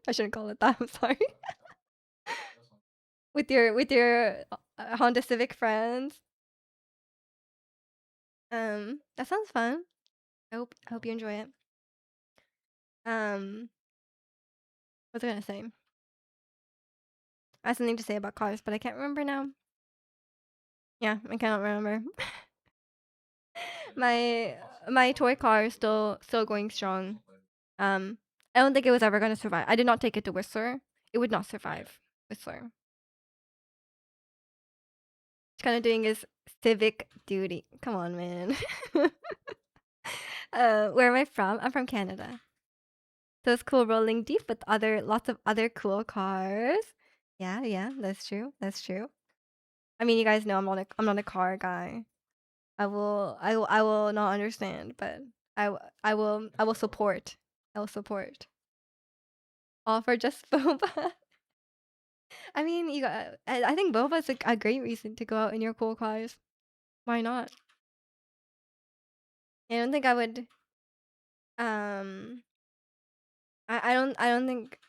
I shouldn't call it that. I'm sorry. With your Honda Civic friends. That sounds fun. I hope you enjoy it. Um, what was I gonna say? I have something to say about cars, but I can't remember now. Yeah, I cannot remember. my my toy car is still going strong. Um, I don't think it was ever gonna survive. I did not take it to Whistler. It would not survive Whistler. It's kind of doing his civic duty. Come on, man. Where am I from? I'm from Canada. So it's cool rolling deep with lots of other cool cars. Yeah, yeah, that's true. That's true. I mean, you guys know I'm not a car guy. I will not understand, but I will support. I will support. All for just boba. I mean, I think boba is a great reason to go out in your cool cars. Why not? I don't think I would. Um, I don't think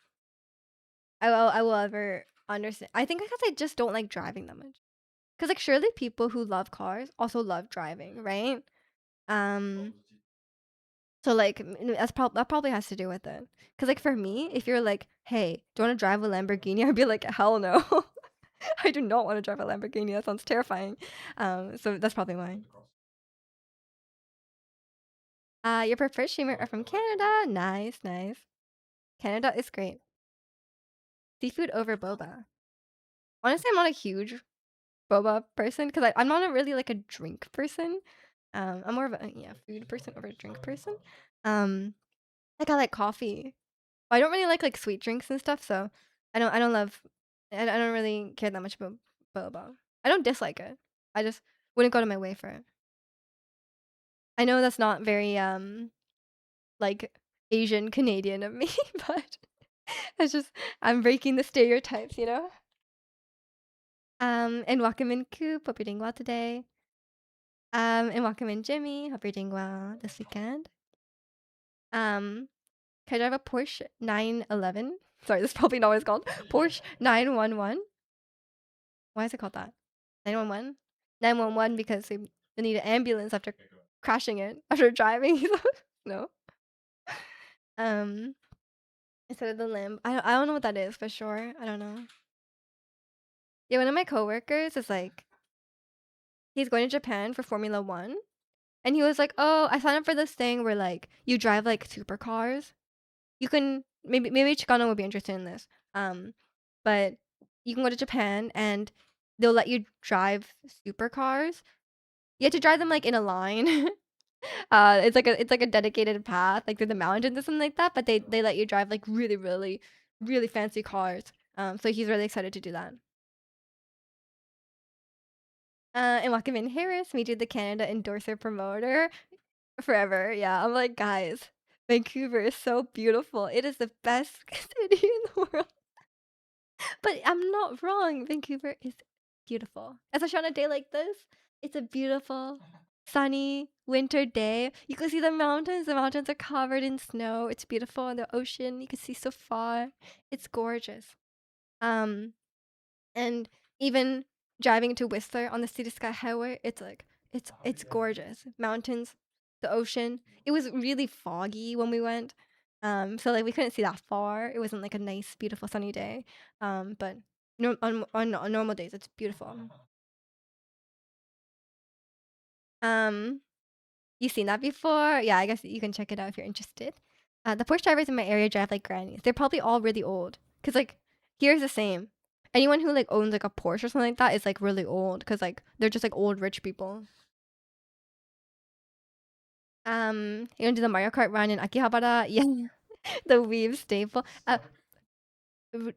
I will ever understand. I think because I just don't like driving that much. Because like surely people who love cars also love driving, right? Um, so like that probably has to do with it. Because like for me, if you're like, hey, do you want to drive a Lamborghini? I'd be like, hell no. I do not want to drive a Lamborghini. That sounds terrifying. So that's probably why. Your preferred streamer are from Canada. Nice, nice. Canada is great. Seafood over boba. Honestly, I'm not a huge boba person because I'm not a really like a drink person. I'm more of a yeah food person over a drink person. Um, like I like coffee. But I don't really like sweet drinks and stuff. So I don't love. I don't really care that much about boba. I don't dislike it. I just wouldn't go to my way for it. I know that's not very like Asian Canadian of me, but it's just I'm breaking the stereotypes, you know. And welcome in Coop. Hope you're doing well today. And welcome in Jimmy. Hope you're doing well this weekend. Can I drive a Porsche 911? Sorry, this is probably not what it's called. Porsche 911. Why is it called that? 911? 911 because they need an ambulance after crashing it after driving. No. Um, instead of the limb. I don't know what that is for sure. I don't know. Yeah, one of my coworkers is like he's going to Japan for Formula One. And he was like, "Oh, I signed up for this thing where like you drive like supercars. You can maybe Chicano would be interested in this. But you can go to Japan and they'll let you drive supercars. You have to drive them like in a line. It's like a dedicated path like through the mountains or something like that. But they let you drive like really really really fancy cars. So he's really excited to do that. And welcome in Harris. We did the Canada endorser promoter forever. Yeah, I'm like, guys, Vancouver is so beautiful. It is the best city in the world. But I'm not wrong. Vancouver is beautiful. Especially on a day like this. It's a beautiful, sunny winter day. You can see the mountains. The mountains are covered in snow. It's beautiful. And the ocean, you can see so far. It's gorgeous. Um, and even driving to Whistler on the City Sky Highway, it's like it's gorgeous. Mountains, the ocean. It was really foggy when we went. So like we couldn't see that far. It wasn't like a nice, beautiful sunny day. But on normal days, it's beautiful. Um, you seen that before? Yeah, I guess you can check it out if you're interested. The Porsche drivers in my area drive like grannies. They're probably all really old. Cause like here's the same. Anyone who like owns like a Porsche or something like that is like really old. Cause like they're just like old rich people. You gonna do the Mario Kart run in Akihabara? Yeah, the weave staple.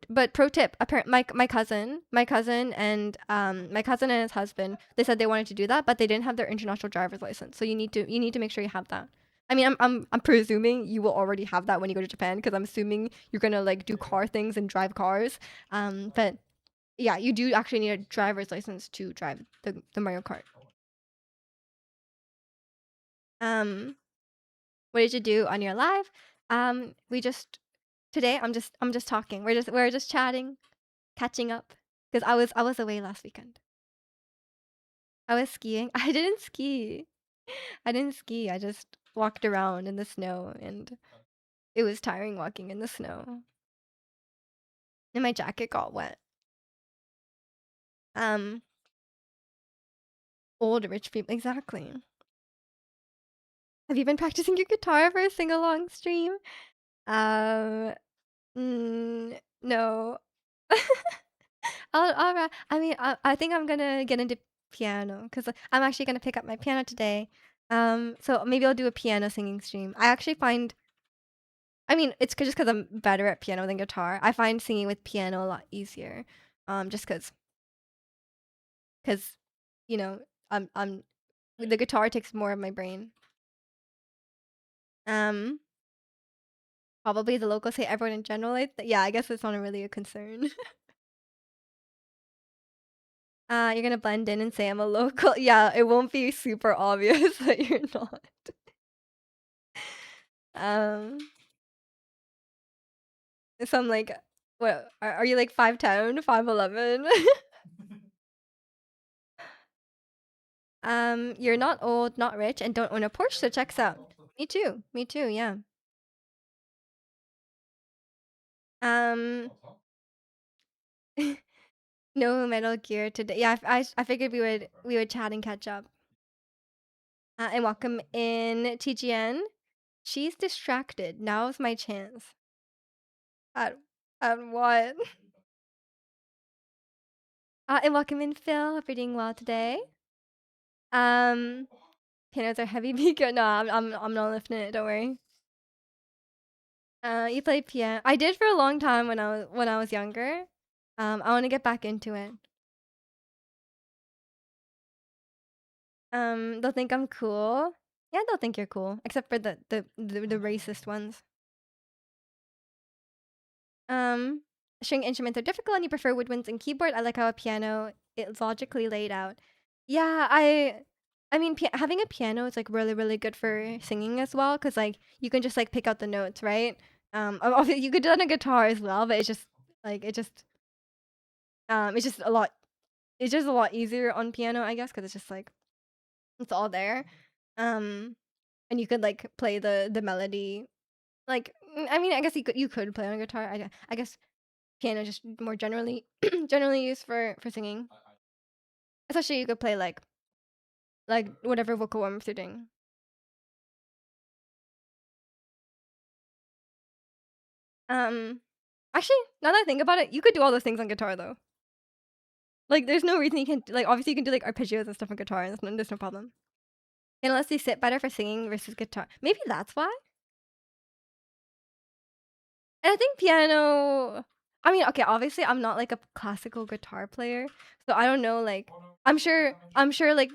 But pro tip, apparent my cousin and his husband, they said they wanted to do that, but they didn't have their international driver's license. So you need to make sure you have that. I mean, I'm presuming you will already have that when you go to Japan because I'm assuming you're gonna like do car things and drive cars. But yeah, you do actually need a driver's license to drive the Mario Kart. Um, what did you do on your live? We just today I'm just talking. We're just chatting, catching up because I was away last weekend. I was skiing. I didn't ski. I didn't ski. I just walked around in the snow and it was tiring walking in the snow. And my jacket got wet. Um, old rich people exactly. Have you been practicing your guitar for a sing-along stream? Um, no. I mean, I think I'm gonna get into piano because I'm actually gonna pick up my piano today. So maybe I'll do a piano singing stream. I actually find, I mean, it's just because I'm better at piano than guitar. I find singing with piano a lot easier. Just because, you know, I'm the guitar takes more of my brain. Um, Probably the locals hate everyone in general. Yeah, I guess it's not really a concern. You're gonna blend in and say I'm a local. Yeah, it won't be super obvious that you're not. Um, so I'm like, what? Are you like 5'10", 5'11"? You're not old, not rich, and don't own a Porsche, so checks out. Me too. Me too. Yeah. Um, no Metal Gear today. Yeah, I figured we would chat and catch up. And welcome in TGN. She's distracted. Now's my chance. At at what? And welcome in Phil. Hope you're doing well today. Um, Pianos are heavy because no, I'm not lifting it. Don't worry. You play piano. I did for a long time when I was younger. I want to get back into it. They'll think I'm cool. Yeah, they'll think you're cool, except for the racist ones. Um, String instruments are difficult, and you prefer woodwinds and keyboard. I like how a piano is logically laid out. Yeah, I mean, having a piano is like really really good for singing as well, cause like you can just like pick out the notes, right? Obviously you could do it on a guitar as well, but it's just like it's just a lot. It's just a lot easier on piano, I guess, cause it's just like it's all there. Um, and you could like play the melody. Like, I mean, I guess you could play on a guitar. I guess piano is just more generally generally used for singing. Especially you could play like whatever vocal warm-ups you're doing. Um, Actually, now that I think about it, you could do all those things on guitar though. Like, there's no reason you can't. Like, obviously you can do like arpeggios and stuff on guitar, and there's no problem. And unless they sit better for singing versus guitar, maybe that's why. And I think piano. I mean, okay, obviously I'm not like a classical guitar player, so I don't know. Like, I'm sure like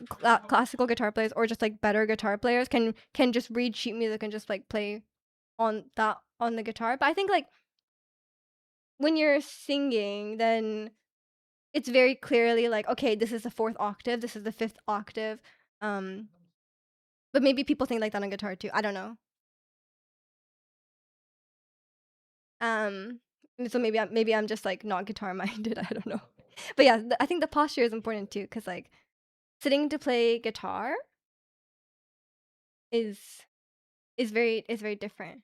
classical guitar players or just like better guitar players can just read sheet music and just like play on the guitar. But I think like when you're singing, then it's very clearly like, okay, this is the fourth octave, this is the fifth octave. Um, but maybe people think like that on guitar too. I don't know. Um, so maybe I'm just like not guitar minded. I don't know. But yeah, I think the posture is important too, because like sitting to play guitar is is very different.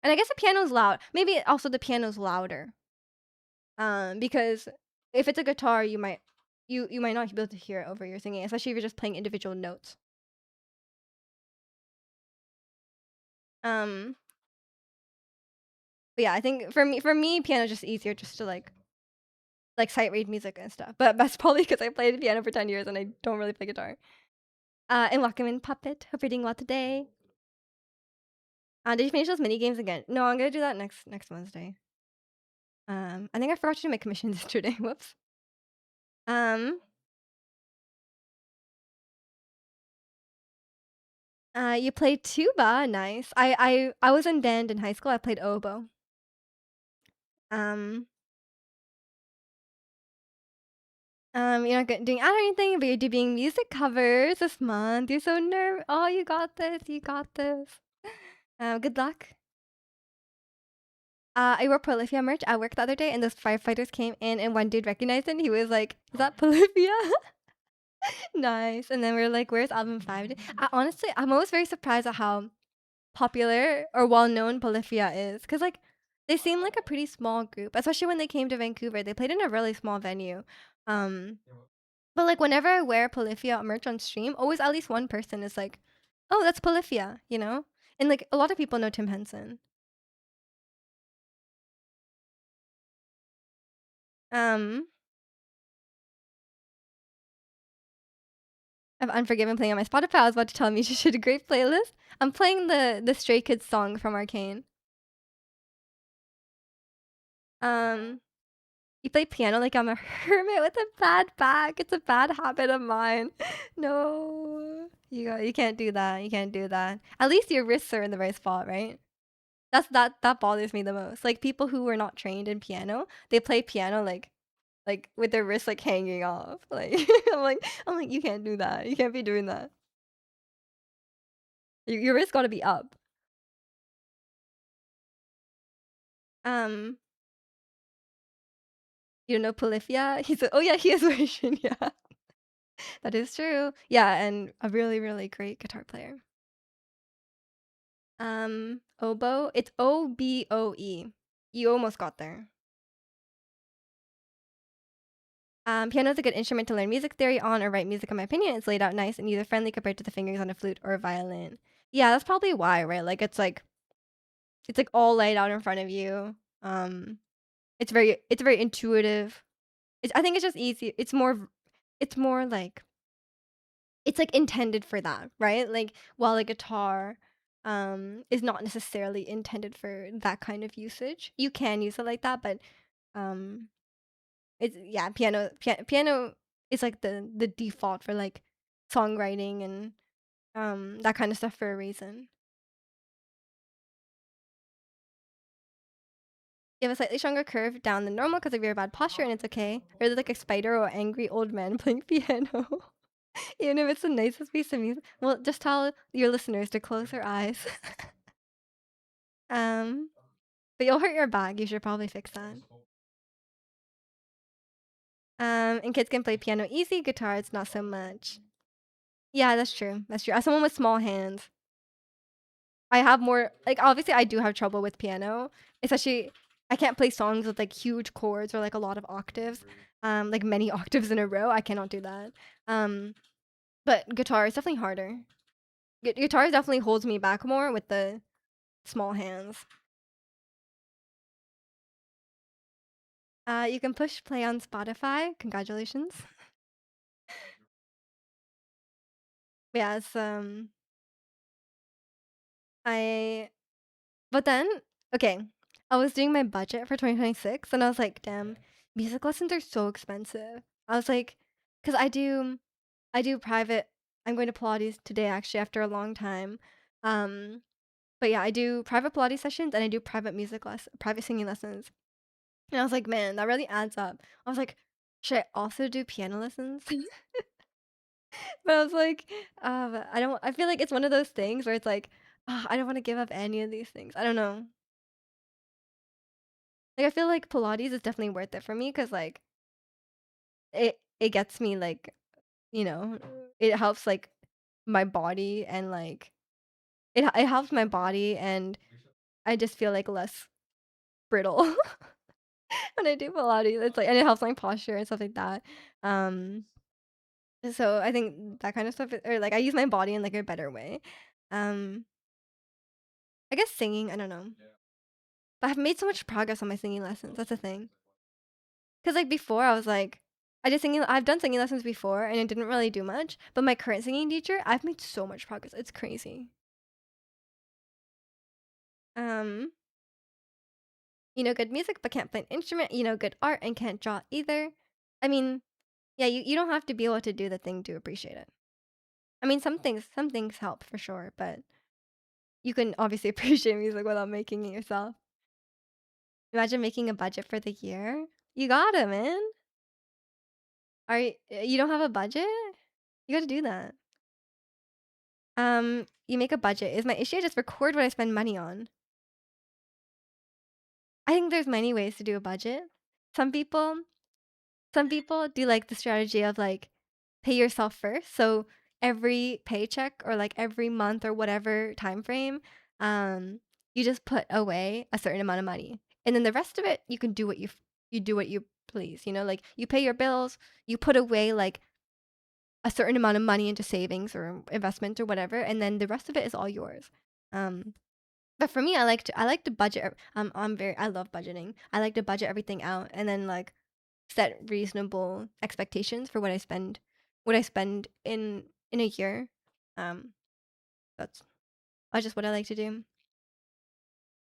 And I guess the piano's loud. Maybe also the piano's louder. Because if it's a guitar, you might not be able to hear it over your singing, especially if you're just playing individual notes. Um, but yeah, I think for me, piano's just easier just to like sight read music and stuff. But that's probably because I played piano for 10 years and I don't really play guitar. And welcome in Puppet. Hope you're doing well today. Did you finish those mini games again? No, I'm gonna do that next Wednesday. I think I forgot to do my commissions yesterday. Whoops. Um, you played tuba. Nice. I was in band in high school. I played oboe. Um, you're not doing ad or anything, but you're doing music covers this month. You're so nervous. Oh, you got this. You got this. Good luck. I wore Polyphia merch at work the other day, and those firefighters came in, and one dude recognized it. And he was like, "Is that Polyphia?" Nice. And then we are like, "Where's album 5?" Honestly, I'm always very surprised at how popular or well-known Polyphia is, because like they seem like a pretty small group, especially when they came to Vancouver. They played in a really small venue. Um, but like whenever I wear Polyphia merch on stream, always at least one person is like, "Oh, that's Polyphia," you know? And like a lot of people know Tim Henson. Um, I have Unforgiven playing on my Spotify. I was about to tell me you should a great playlist. I'm playing the Stray Kids song from Arcane. Um, you play piano like I'm a hermit with a bad back. It's a bad habit of mine. No, you can't do that. You can't do that. At least your wrists are in the right spot, right? That bothers me the most. Like people who were not trained in piano, they play piano like with their wrists like hanging off. Like I'm like you can't do that. You can't be doing that. Your wrist got to be up. Um, you don't know Polyphia? He's oh yeah, he is Russian. Yeah, that is true. Yeah, and a really really great guitar player. Oboe. It's Oboe. You almost got there. Piano is a good instrument to learn music theory on or write music. In my opinion, it's laid out nice and user friendly compared to the fingers on a flute or a violin. Yeah, that's probably why, right? Like it's like all laid out in front of you. Um, it's very intuitive. I think it's just easy. It's more like it's like intended for that, right? Like while a guitar is not necessarily intended for that kind of usage. You can use it like that, but um it's yeah, piano is like the default for like songwriting and that kind of stuff for a reason. You have a slightly stronger curve down than normal because of your bad posture, and it's okay. You're like a spider or angry old man playing piano. Even if it's the nicest piece of music. Well, just tell your listeners to close their eyes. um, but you'll hurt your back. You should probably fix that. And kids can play piano easy, guitar it's not so much. Yeah, that's true. That's true. As someone with small hands, I have more like obviously I do have trouble with piano, especially I can't play songs with like huge chords or like a lot of octaves, like many octaves in a row. I cannot do that. Um, but guitar is definitely harder. Guitar definitely holds me back more with the small hands. You can push play on Spotify. Congratulations. Yes. I. But then, okay. I was doing my budget for 2026 and I was like, damn, music lessons are so expensive. I was like, because I do private. I'm going to Pilates today actually after a long time. Um, but yeah, I do private Pilates sessions and I do private singing lessons. And I was like, man, that really adds up. I was like, should I also do piano lessons? But I was like, but I don't. I feel like it's one of those things where it's like, I don't want to give up any of these things. I don't know. Like I feel like Pilates is definitely worth it for me because like it gets me like you know it helps like my body and like it helps my body and I just feel like less brittle when I do Pilates. It's like and it helps my posture and stuff like that. Um, so I think that kind of stuff or like I use my body in like a better way. Um, I guess singing, I don't know. But I've made so much progress on my singing lessons. That's the thing. Cause like before I was like I've done singing lessons before and it didn't really do much, but my current singing teacher, I've made so much progress. It's crazy. Um, good music but can't play an instrument, good art and can't draw either. I mean, yeah, you don't have to be able to do the thing to appreciate it. I mean, some things help for sure, but you can obviously appreciate music without making it yourself. Imagine making a budget for the year. You gotta, man. You don't have a budget? You gotta do that. You make a budget. Is my issue I just record what I spend money on? I think there's many ways to do a budget. Some people some people do like the strategy of like pay yourself first. So every paycheck or like every month or whatever time frame, you just put away a certain amount of money. And then the rest of it you can do you do what you please, like you pay your bills, you put away like a certain amount of money into savings or investment or whatever, and then the rest of it is all yours. Um, but for me, I like to budget. I love budgeting. I like to budget everything out and then like set reasonable expectations for what I spend in a year. Um, that's just what I like to do.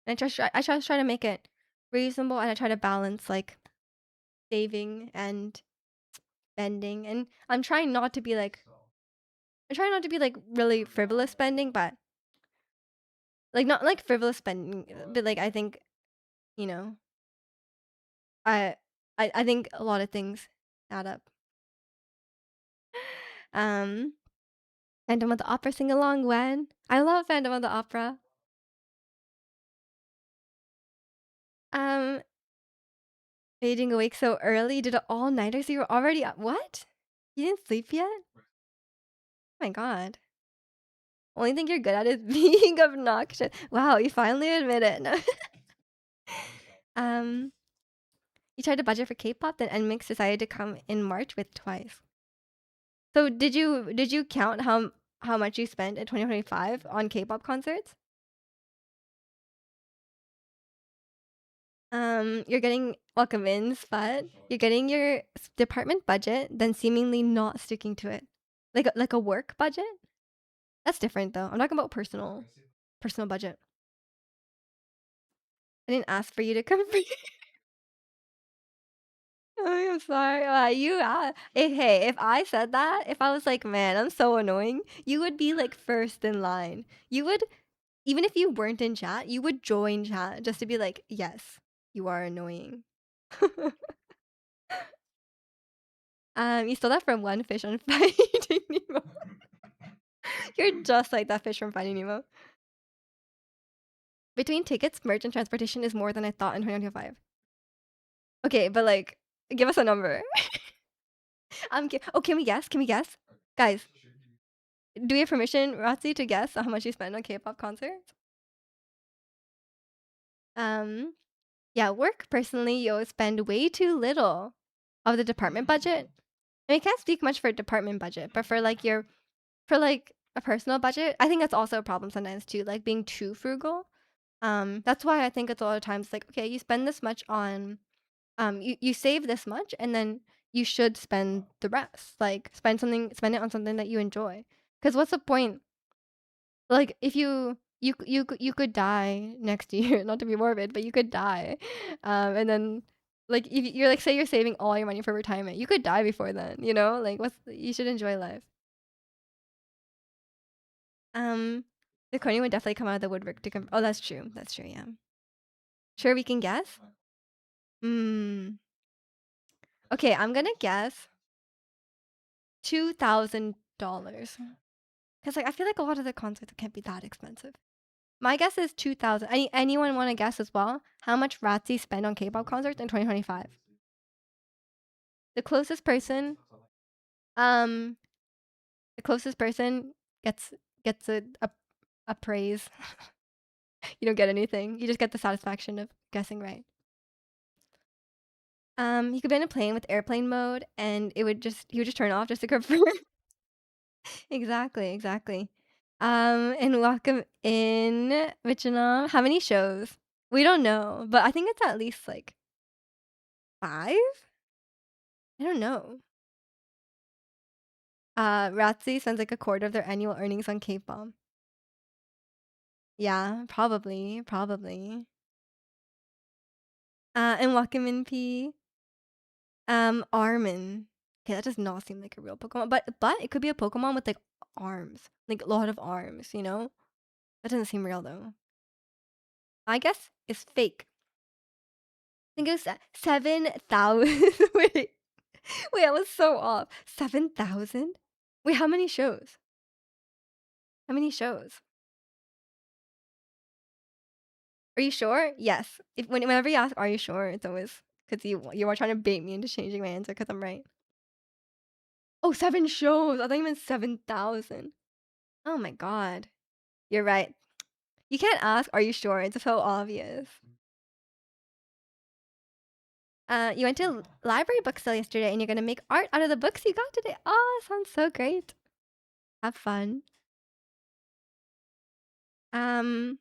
And I try to make it reasonable, and I try to balance like saving and spending. And I'm trying not to be like really frivolous spending, but like not like frivolous spending, but like I think you know I I think a lot of things add up. Um, Phantom of the Opera sing along when? I love Phantom of the Opera. Um, Fading awake so early, did an all-nighter, so you were already up. What? You didn't sleep yet? Oh my god. Only thing you're good at is being obnoxious. Wow, you finally admit it. um, you tried to budget for K-pop, then NMIX decided to come in March with Twice. So did you count how much you spent in 2025 on K-pop concerts? You're getting welcome in, but you're getting your department budget, then seemingly not sticking to it, like a work budget. That's different though. I'm talking about personal budget. I didn't ask for you to come for. I'm sorry. Hey, if I said that, if I was like, man, I'm so annoying, you would be like first in line. You would, even if you weren't in chat, you would join chat just to be like, yes, you are annoying. You stole that from one fish on Finding Nemo. You're just like that fish from Finding Nemo. Between tickets, merch, and transportation is more than I thought in 2025. Okay, but like, give us a number. Can we guess? Can we guess? Guys, do we have permission, Ratzi, to guess how much you spend on K-pop concerts? Um, yeah, work personally, you spend way too little of the department budget. I mean, I can't speak much for department budget, but for like a personal budget, I think that's also a problem sometimes too, like being too frugal. That's why I think it's a lot of times like, okay, you spend this much on, you save this much, and then you should spend the rest. Like spend it on something that you enjoy. Because what's the point? Like if you you could die next year. Not to be morbid, but you could die, and then like if you're like say you're saving all your money for retirement, you could die before then. You know, like you should enjoy life. Um, the Coney would definitely come out of the woodwork to come. Oh, that's true. That's true. Yeah. Sure, we can guess. Hmm. Okay, I'm gonna guess $2,000. Cause like I feel like a lot of the concerts can't be that expensive. My guess is 2,000. Anyone want to guess as well? How much Ratzi spent on K-pop concerts in 2025? The closest person, um, the closest person gets gets a praise. You don't get anything. You just get the satisfaction of guessing right. He could be in a plane with airplane mode, and he would just turn off just to confirm. Exactly, exactly. And welcome in, Vietnam. How many shows? We don't know, but I think it's at least like five. I don't know. Ratzi spends like a quarter of their annual earnings on K-pop. Yeah, probably, probably. And welcome in P. Armin. Okay, that does not seem like a real Pokemon, but it could be a Pokemon with like arms, like a lot of arms. You know, that doesn't seem real though. I guess it's fake. I think it was 7,000. Wait, I was so off. 7,000? Wait, how many shows? How many shows? Are you sure? Yes. Whenever you ask, "Are you sure?" It's always because you are trying to bait me into changing my answer because I'm right. Oh, 7 shows. I thought you meant 7,000. Oh my god. You're right. You can't ask, "Are you sure?" It's so obvious. You went to library book sale yesterday and you're gonna make art out of the books you got today. Oh, sounds so great. Have fun. Um,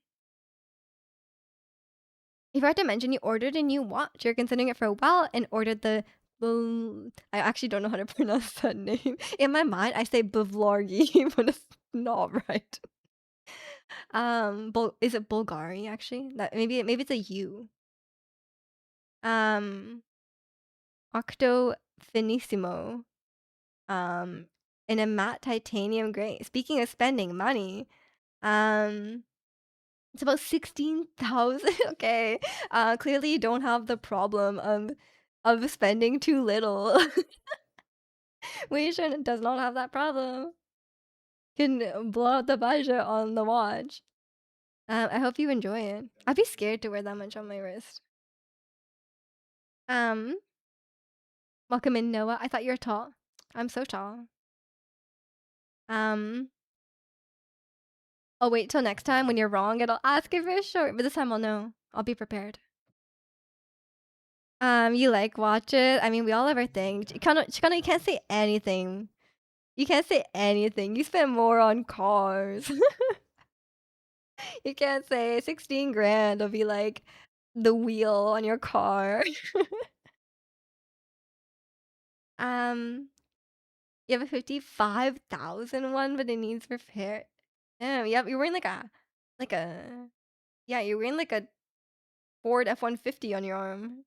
you forgot to mention you ordered a new watch. You're considering it for a while and ordered the I actually don't know how to pronounce that name. In my mind, I say Bavlorgi, but it's not right. Is it Bulgari actually? That maybe it's a U. Um, Octo Finissimo. Um, in a matte titanium gray. Speaking of spending money, um, it's about 16,000. Okay. Clearly you don't have the problem of spending too little. Wei Shen does not have that problem. Can blow out the budget on the watch. I hope you enjoy it. I'd be scared to wear that much on my wrist. Um, welcome in, Noah. I thought you were tall. I'm so tall. Um, I'll wait till next time when you're wrong and I'll ask if you're short, but this time I'll know. I'll be prepared. You like watch it? I mean, we all have our thing. Chicano, you can't say anything. You can't say anything. You spend more on cars. You can't say 16 grand will be like the wheel on your car. um, you have a 55,000 one, but it needs repair. Damn, yep, you're wearing like a, yeah, you're wearing like a Ford F-150 on your arm.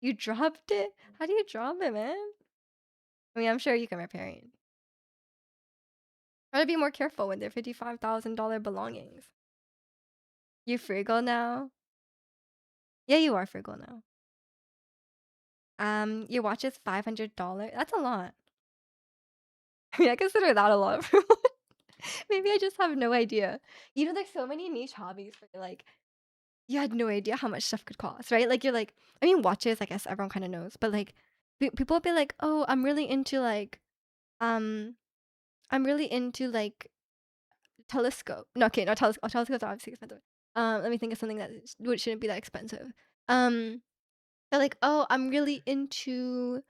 You dropped it? How do you drop it, man? I mean, I'm sure you can repair it. Try to be more careful with their $55,000 belongings. You frugal now? Yeah, you are frugal now. Your watch is $500. That's a lot. I mean, I consider that a lot for one. Maybe I just have no idea. You know, there's so many niche hobbies where like you had no idea how much stuff could cost, right? Like you're like, I mean, watches. I guess everyone kind of knows, but like people will be like, oh, um, I'm really into like telescope. No, okay, not telescope. Oh, telescopes are obviously expensive. Let me think of something that shouldn't be that expensive. Um, they're like, oh, I'm really into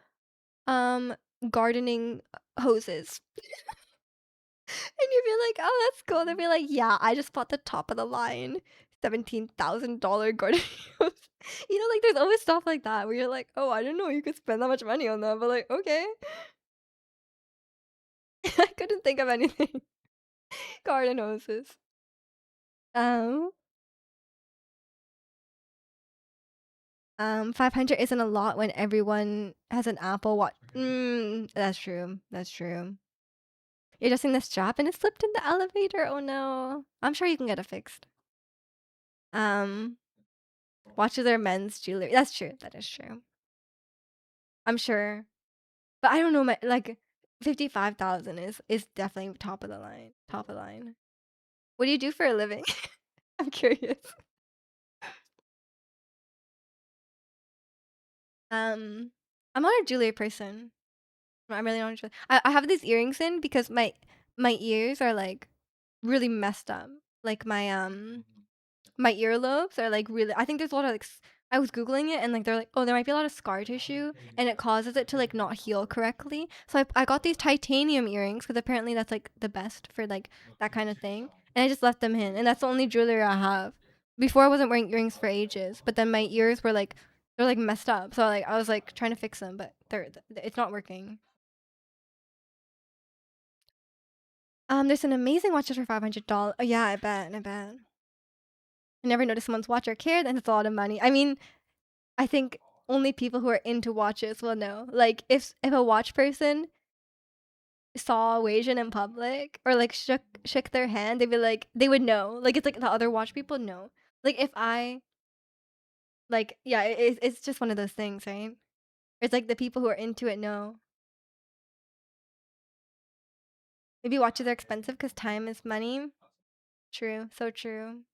um gardening hoses. And you'd be like, oh, that's cool. They'd be like, yeah, I just bought the top of the line $17,000 gardening hose. You know, like there's always stuff like that where you're like, oh, I didn't know you could spend that much money on that, but like, okay. I couldn't think of anything. Garden hoses. Um, 500 isn't a lot when everyone has an Apple Watch. That's true. That's true. You're adjusting the strap and it slipped in the elevator. Oh no. I'm sure you can get it fixed. Um, Watches are men's jewelry. That's true. That is true. I'm sure. But I don't know, my like 55,000 is definitely top of the line. Top of the line. What do you do for a living? I'm curious. Um, I'm not a jewelry person. I'm really not. I have these earrings in because my ears are like really messed up. Like my earlobes are like really. I think there's a lot of like. I was googling it and like they're like, oh, there might be a lot of scar tissue and it causes it to like not heal correctly. So I got these titanium earrings because apparently that's like the best for like that kind of thing. And I just left them in, and that's the only jewelry I have. Before I wasn't wearing earrings for ages, but then my ears were like they're like messed up. So like I was like trying to fix them, but it's not working. There's an amazing watches for $500. Oh, yeah, I bet. I bet. I never noticed someone's watch or care. Then it's a lot of money. I mean, I think only people who are into watches will know. Like, if a watch person saw a Asian in public or like shook their hand, they'd be like, they would know. Like, it's like the other watch people know. Like, if I like, yeah, it's just one of those things, right? It's like the people who are into it know. Maybe watches are expensive because time is money. True, so true.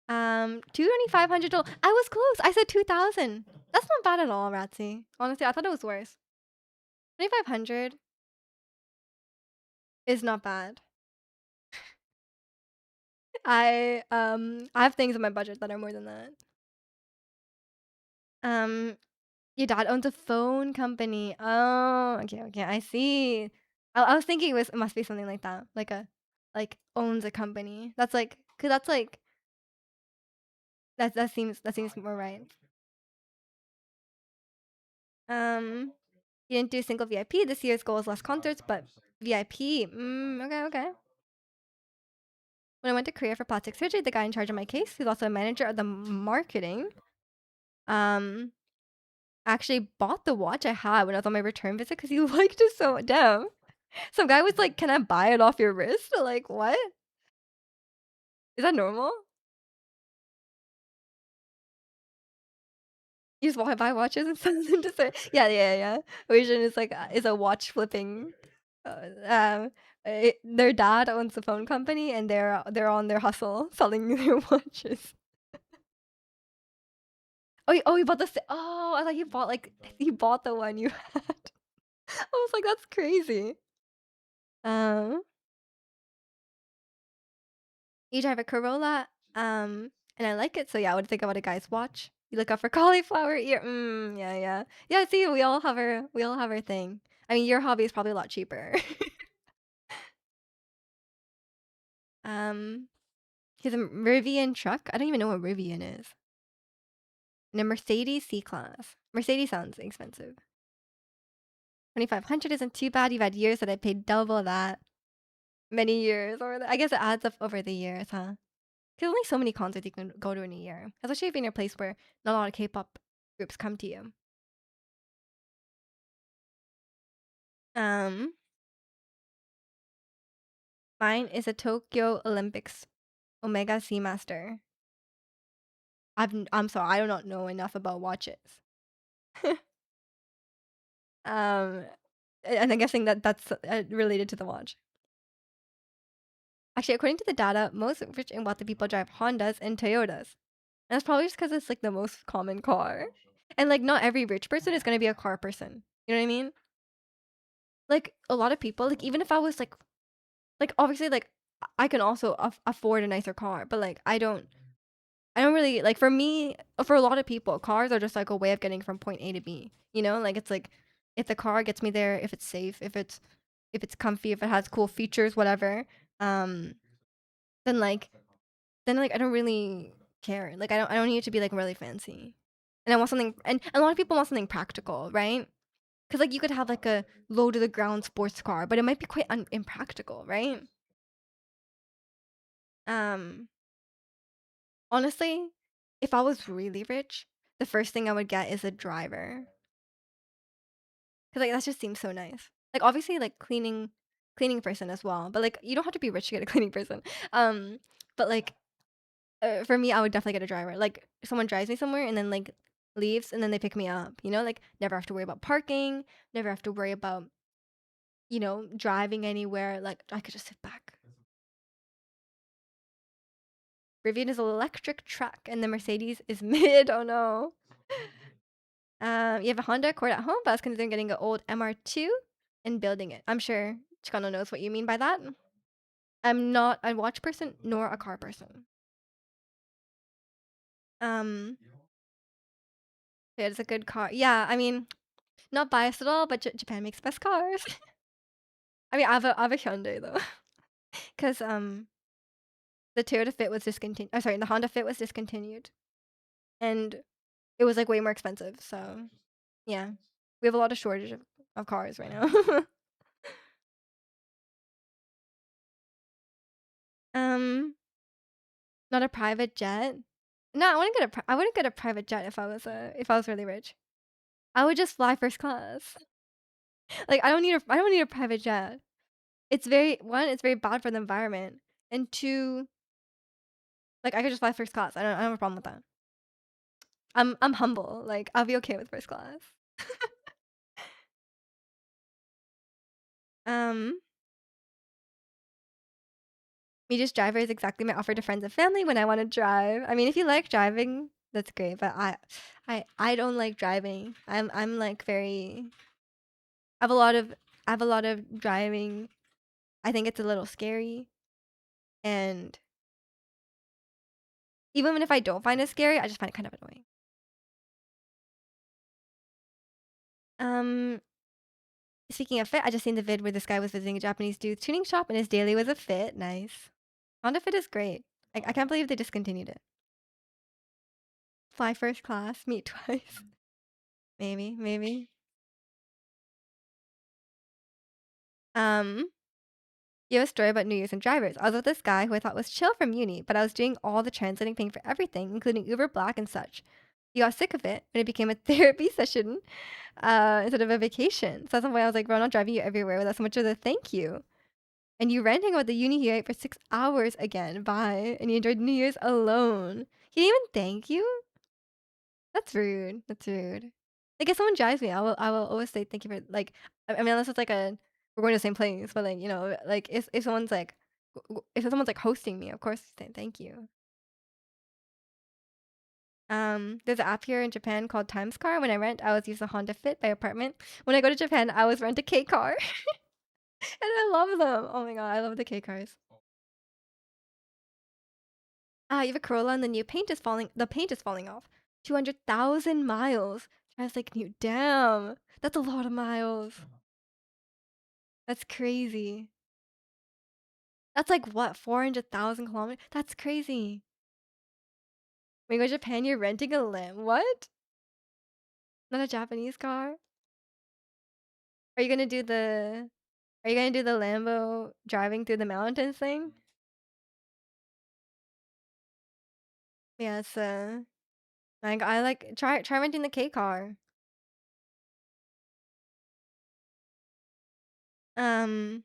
2,500. I was close. I said 2,000. That's not bad at all, Ratsy. Honestly, I thought it was worse. 2,500 is not bad. I have things in my budget that are more than that. Um, your dad owns a phone company. Oh, okay, okay. I see. I was thinking it must be something like that, like owns a company. That's like, cause that's like that seems more right. Um, you didn't do single VIP. This year's goal is less concerts, but VIP. Okay, okay. When I went to Korea for plastic surgery, the guy in charge of my case, who's also a manager of the marketing, um, actually bought the watch I had when I was on my return visit because he liked it so damn. Some guy was like, "Can I buy it off your wrist?" Like, what? Is that normal? You just buy watches and send them to say, yeah, yeah, yeah. Asian is a watch flipping. Uh, um, their dad owns a phone company and they're on their hustle selling their watches. Oh, you bought oh, I thought you bought the one you had. I was like, that's crazy. Um, you drive a Corolla, and I like it. So yeah, I would think about a guy's watch. You look up for cauliflower ear. Yeah, yeah, yeah. See, we all have our thing. I mean, your hobby is probably a lot cheaper. um, he's a Rivian truck. I don't even know what Rivian is. And a Mercedes C-Class. Mercedes sounds expensive. 2,500 isn't too bad. You've had years that I paid double that. Many years, or I guess it adds up over the years, huh? There's only so many concerts you can go to in a year, especially if you're in a place where not a lot of K-pop groups come to you. Um, Mine is a Tokyo Olympics Omega Seamaster. I'm sorry, I do not know enough about watches. um, and I'm guessing that's related to the watch. Actually, according to the data, most rich and wealthy people drive Hondas and Toyotas. And that's probably just because it's like the most common car. And like, not every rich person is gonna be a car person. You know what I mean? Like a lot of people, like even if I was like obviously like I can also afford a nicer car, but like I don't really like for me for a lot of people, cars are just like a way of getting from point A to B. You know, like it's like if the car gets me there, if it's safe, if it's comfy, if it has cool features, whatever, um, then like I don't really care. Like I don't need it to be like really fancy. And I want something and a lot of people want something practical, right? Because like you could have like a low to the ground sports car, but it might be quite impractical, right? Um, honestly, if I was really rich, the first thing I would get is a driver. 'Cause, like, that just seems so nice. Like, obviously, like, cleaning person as well, but, like, you don't have to be rich to get a cleaning person. Um, but, like, for me, I would definitely get a driver. Like, someone drives me somewhere and then, like, leaves and then they pick me up, you know? Like, never have to worry about parking, never have to worry about, driving anywhere. Like, I could just sit back. Rivian is an electric truck and the Mercedes is mid. Oh no. You have a Honda Accord at home, but I was considering getting an old MR2 and building it. I'm sure Chikano knows what you mean by that. I'm not a watch person nor a car person. Um, yeah, it's a good car. Yeah, I mean, not biased at all, but Japan makes best cars. I mean, I have a Hyundai though, because the Toyota Fit was discontinued. Oh, sorry, the Honda Fit was discontinued, and it was like way more expensive. So yeah, we have a lot of shortage of cars right now. um, Not a private jet. No, I wouldn't get a private jet if I was really rich. I would just fly first class. Like I don't need a private jet. It's very bad for the environment. And two, like I could just fly first class. I don't have a problem with that. I'm humble. Like I'll be okay with first class. Um, Me just driver is exactly my offer to friends and family when I want to drive. I mean, if you like driving, that's great. But I don't like driving. I'm like very. I have a lot of I have a lot of driving. I think it's a little scary, and even if I don't find it scary, I just find it kind of annoying. Um, Speaking of fit, I just seen the vid where this guy was visiting a Japanese dude's tuning shop and his daily was a Fit. Nice. Honda Fit is great. I can't believe they discontinued it. Fly first class, meet twice. Maybe, maybe. Um, you have a story about New Year's and drivers. I was with this guy who I thought was chill from uni, but I was doing all the translating, paying for everything, including Uber Black and such. He got sick of it, and it became a therapy session instead of a vacation. So at some point, I was like, bro, I'm not driving you everywhere without so much of a thank you. And you ranting about the uni he ate for 6 hours again. Bye. And you enjoyed New Year's alone. He didn't even thank you? That's rude. That's rude. Like if someone drives me, I will always say thank you for like I mean unless it's like a we're going to the same place, but like, like if someone's like if someone's like hosting me, of course say thank you. There's an app here in Japan called Times Car. When I rent, I always use the Honda Fit by apartment. When I go to Japan, I always rent a K car. And I love them. Oh my god, I love the K cars. You have a Corolla and the paint is falling off. 200,000 miles. I was like, damn, that's a lot of miles. That's crazy. That's like what, 400,000 kilometers? That's crazy. When you go to Japan, you're renting a limb. What? Not a Japanese car? Are you gonna do the Are you gonna do the Lambo driving through the mountains thing? Yeah, it's like I like try renting the K car. Um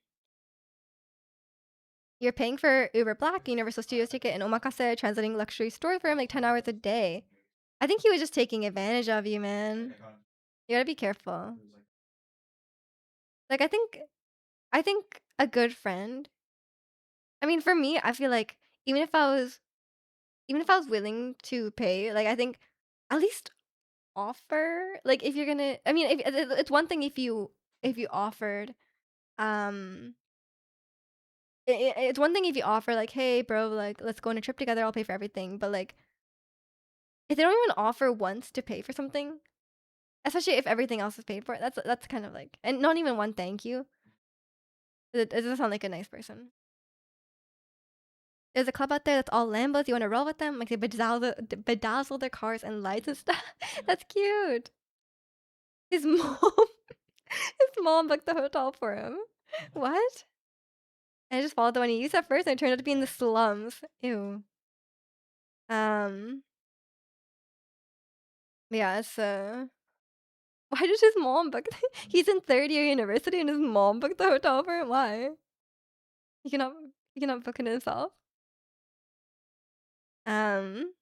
You're paying for Uber Black, Universal Studios ticket, and omakase, translating luxury story for him like 10 hours a day. I think he was just taking advantage of you, man. You gotta be careful. Like I think a good friend. I mean, for me, I feel like even if I was even if I was willing to pay, like I think at least offer. Like if you're gonna, I mean, if it's one thing if you offered, um, it's one thing if you offer like, hey, bro, like let's go on a trip together. I'll pay for everything. But like if they don't even offer once to pay for something, especially if everything else is paid for, that's kind of like, and not even one thank you. It doesn't sound like a nice person. There's a club out there that's all Lambos. You want to roll with them? Like they bedazzle their cars and lights and stuff. That's cute. His mom, his mom booked the hotel for him. What? And I just followed the one he used at first, and it turned out to be in the slums. Ew. Um, yeah, so why did his mom book he's in 3rd year university and his mom booked the hotel for him? Why? He cannot he cannot book it himself? Um,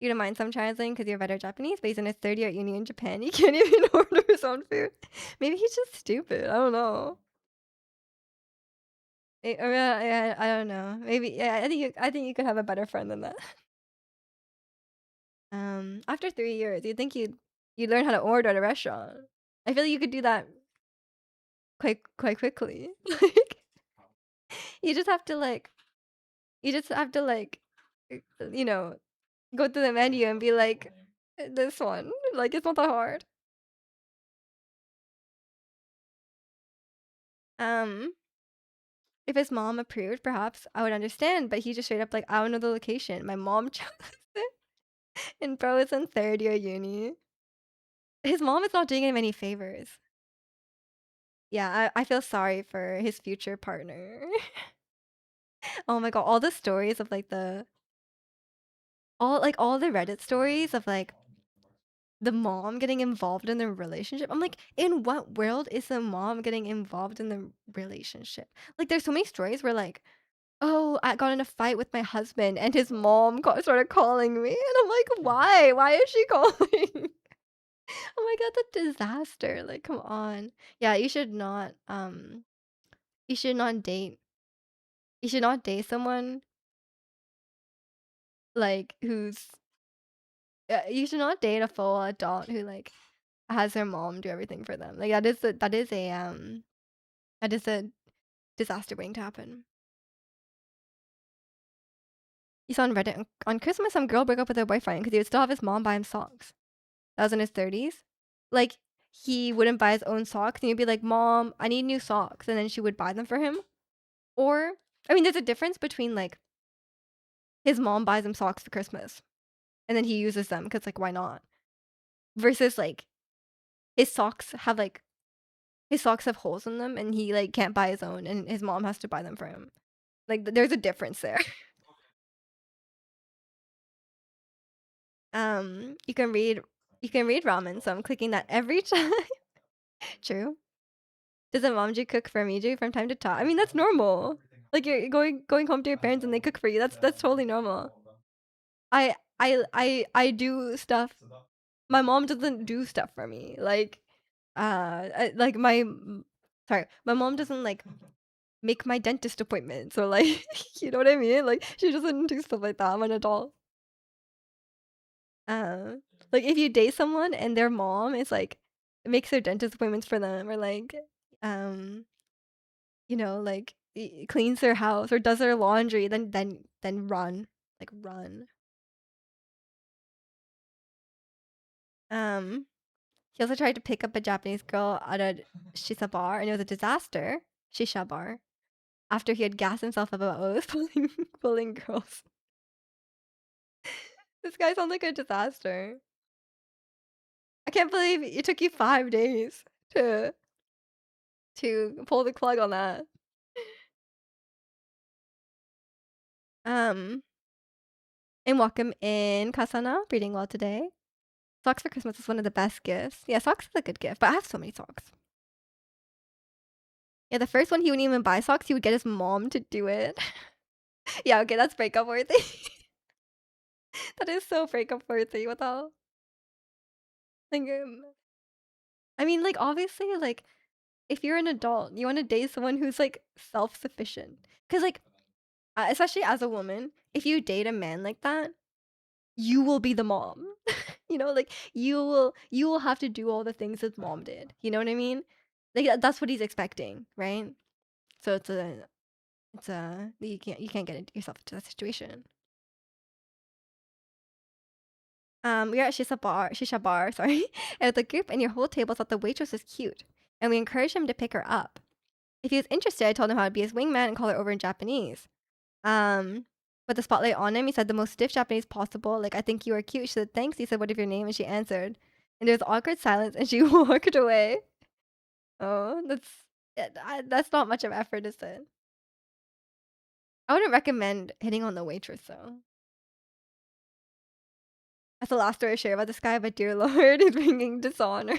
you don't mind some translating because you're better Japanese, but he's in his 3rd year at uni in Japan. He can't even order his own food. Maybe he's just stupid. I don't know. Or, yeah, I don't know. Maybe yeah, I think you could have a better friend than that. After 3 years, you'd think you'd learn how to order at a restaurant. I feel like you could do that quite quickly. Like, you just have to, like you just have to, like, you know, go to the menu and be like, "This one." Like, it's not that hard. Um, if his mom approved, perhaps I would understand, but he just straight up like, "I don't know the location. My mom chose it." And bro is in 3rd year uni. His mom is not doing him any favors. Yeah, I feel sorry for his future partner. Oh my god, all the stories of, like, all the Reddit stories of, like, the mom getting involved in the relationship. I'm like, in what world is the mom getting involved in the relationship? Like, there's so many stories where, like, "Oh, I got in a fight with my husband, and his mom started calling me," and I'm like, "Why? Why is she calling?" Oh my god, the disaster, like, come on. Yeah, you should not date you should not date someone, like, who's you should not date a full adult who, like, has their mom do everything for them. Like, that is a disaster waiting to happen. You saw on Reddit, on Christmas, some girl broke up with her boyfriend because he would still have his mom buy him socks. That was in his 30s. Like, he wouldn't buy his own socks, and he'd be like, "Mom, I need new socks," and then she would buy them for him. Or I mean, there's a difference between, like, his mom buys him socks for Christmas, and then he uses them because, like, why not? Versus, like, his socks have, like his socks have holes in them, and he, like, can't buy his own, and his mom has to buy them for him. Like, there's a difference there. You can read ramen, so I'm clicking that every time. True. Does a momji cook for Miju from time to time? I mean, that's normal. Like, you're going home to your parents and they cook for you. That's totally normal. I do stuff. My mom doesn't do stuff for me. Like, like sorry, my mom doesn't like make my dentist appointment. So like, you know what I mean? Like, she doesn't do stuff like that. I'm an adult. Uh, like if you date someone and their mom is like makes their dentist appointments for them, or like, um, like cleans their house or does their laundry, then run, like run. Um, he also tried to pick up a Japanese girl at a shisha bar, and it was a disaster. Shisha bar. After he had gassed himself up about always pulling girls. This guy sounds like a disaster. I can't believe it took you 5 days to pull the plug on that. Um, and welcome in, Kasana. Reading well today. Socks for Christmas is one of the best gifts. Yeah, socks is a good gift, but I have so many socks. Yeah, the first one he wouldn't even buy socks. He would get his mom to do it. Yeah, okay, that's breakup worthy. That is so breakup worthy. What the hell? Like, I mean, like, obviously, like, if you're an adult, you want to date someone who's like self-sufficient. Because, like, especially as a woman, if you date a man like that, you will be the mom. Like you will have to do all the things his mom did. You know what I mean? Like that's what he's expecting, right? So it's a you can't get yourself into that situation. We are at shisha bar, sorry, at the group, and your whole table thought the waitress was cute, and we encouraged him to pick her up. If he was interested, I told him how to be his wingman and call her over in Japanese. Um, Put the spotlight on him. He said the most stiff Japanese possible. Like, "I think you are cute." She said, "Thanks." He said, "What is your name?" And she answered. And there was awkward silence, and she walked away. Oh, that's not much of effort, is it? I wouldn't recommend hitting on the waitress though. That's the last story I share about this guy, but dear lord, he's bringing dishonor.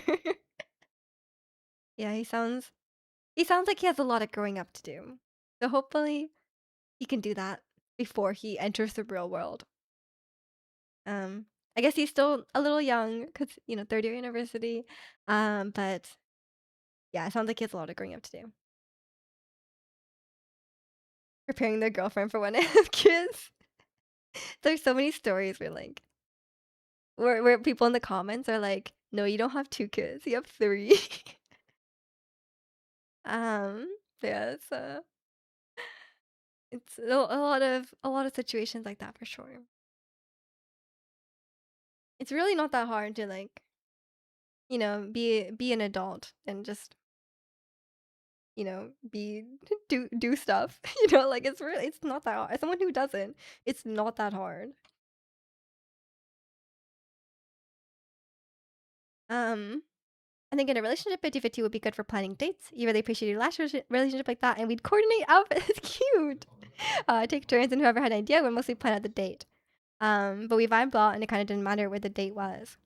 Yeah, he sounds like he has a lot of growing up to do. So hopefully he can do that before he enters the real world. Um, I guess he's still a little young because, third year university. But yeah, it sounds like he has a lot of growing up to do. Preparing their girlfriend for when they have kids. There's so many stories where people in the comments are like, "No, you don't have two kids. You have three." um, yeah, it's a lot of situations like that for sure. It's really not that hard to be an adult and just be do stuff. It's not that hard. As someone who doesn't, it's not that hard. Um, I think in a relationship, 50-50 would be good for planning dates. You really appreciate your last relationship like that, and we'd coordinate outfits. It's cute. Take turns, and whoever had an idea would mostly plan out the date. But we vibed well, and it kind of didn't matter where the date was.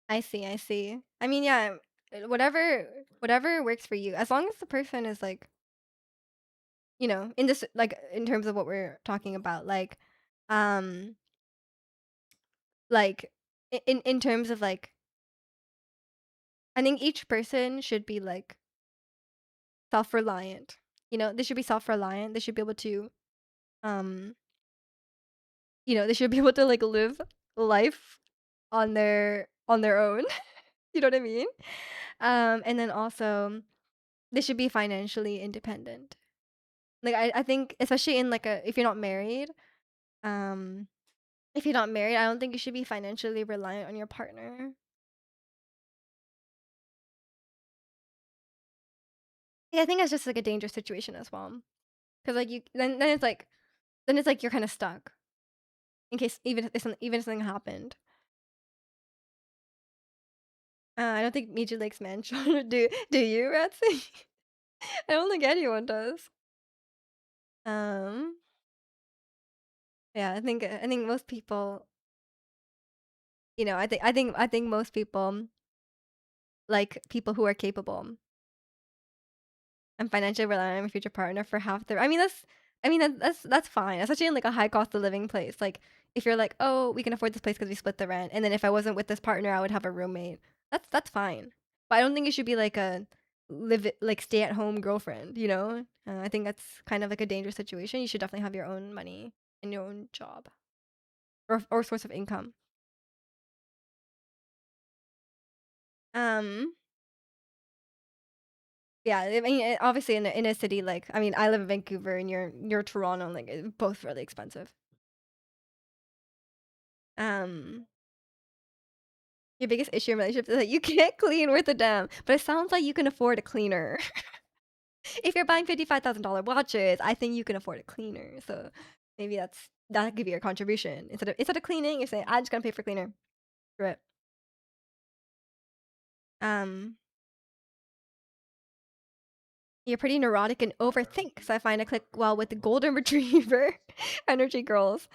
I see, I see. I mean, yeah, whatever works for you, as long as the person is in this in terms of what we're talking about, um, like in terms of I think each person should be self-reliant. They should be self-reliant. They should be able to um they should be able to live life on their own. You know what I mean? And then also they should be financially independent. I think especially in if you're not married, um if you're not married, I don't think you should be financially reliant on your partner. Yeah, I think that's just a dangerous situation as well. Cause you then it's like you're kind of stuck in case even if something happened. I don't think Miju likes men. Do you, Ratsy? I don't think anyone does. Um, yeah, I think most people, I think most people like people who are capable and financially reliant on a future partner for half their. I mean that's fine, especially in a high cost of living place. If you're like, oh, we can afford this place because we split the rent, and then if I wasn't with this partner, I would have a roommate. That's fine, but I don't think it should be a stay at home girlfriend. I think that's kind of a dangerous situation. You should definitely have your own money and your own job or source of income. Um, yeah, I mean, obviously in a city I live in Vancouver and you're Toronto, both really expensive. Um, your biggest issue in relationships is that you can't clean worth a damn, but it sounds like you can afford a cleaner. If you're buying $55,000 watches, I think you can afford a cleaner. So maybe that'll give you your contribution instead of cleaning. You're saying I'm just gonna pay for cleaner. Screw it. Um, you're pretty neurotic and overthink, so I find I click well with the golden retriever energy girls.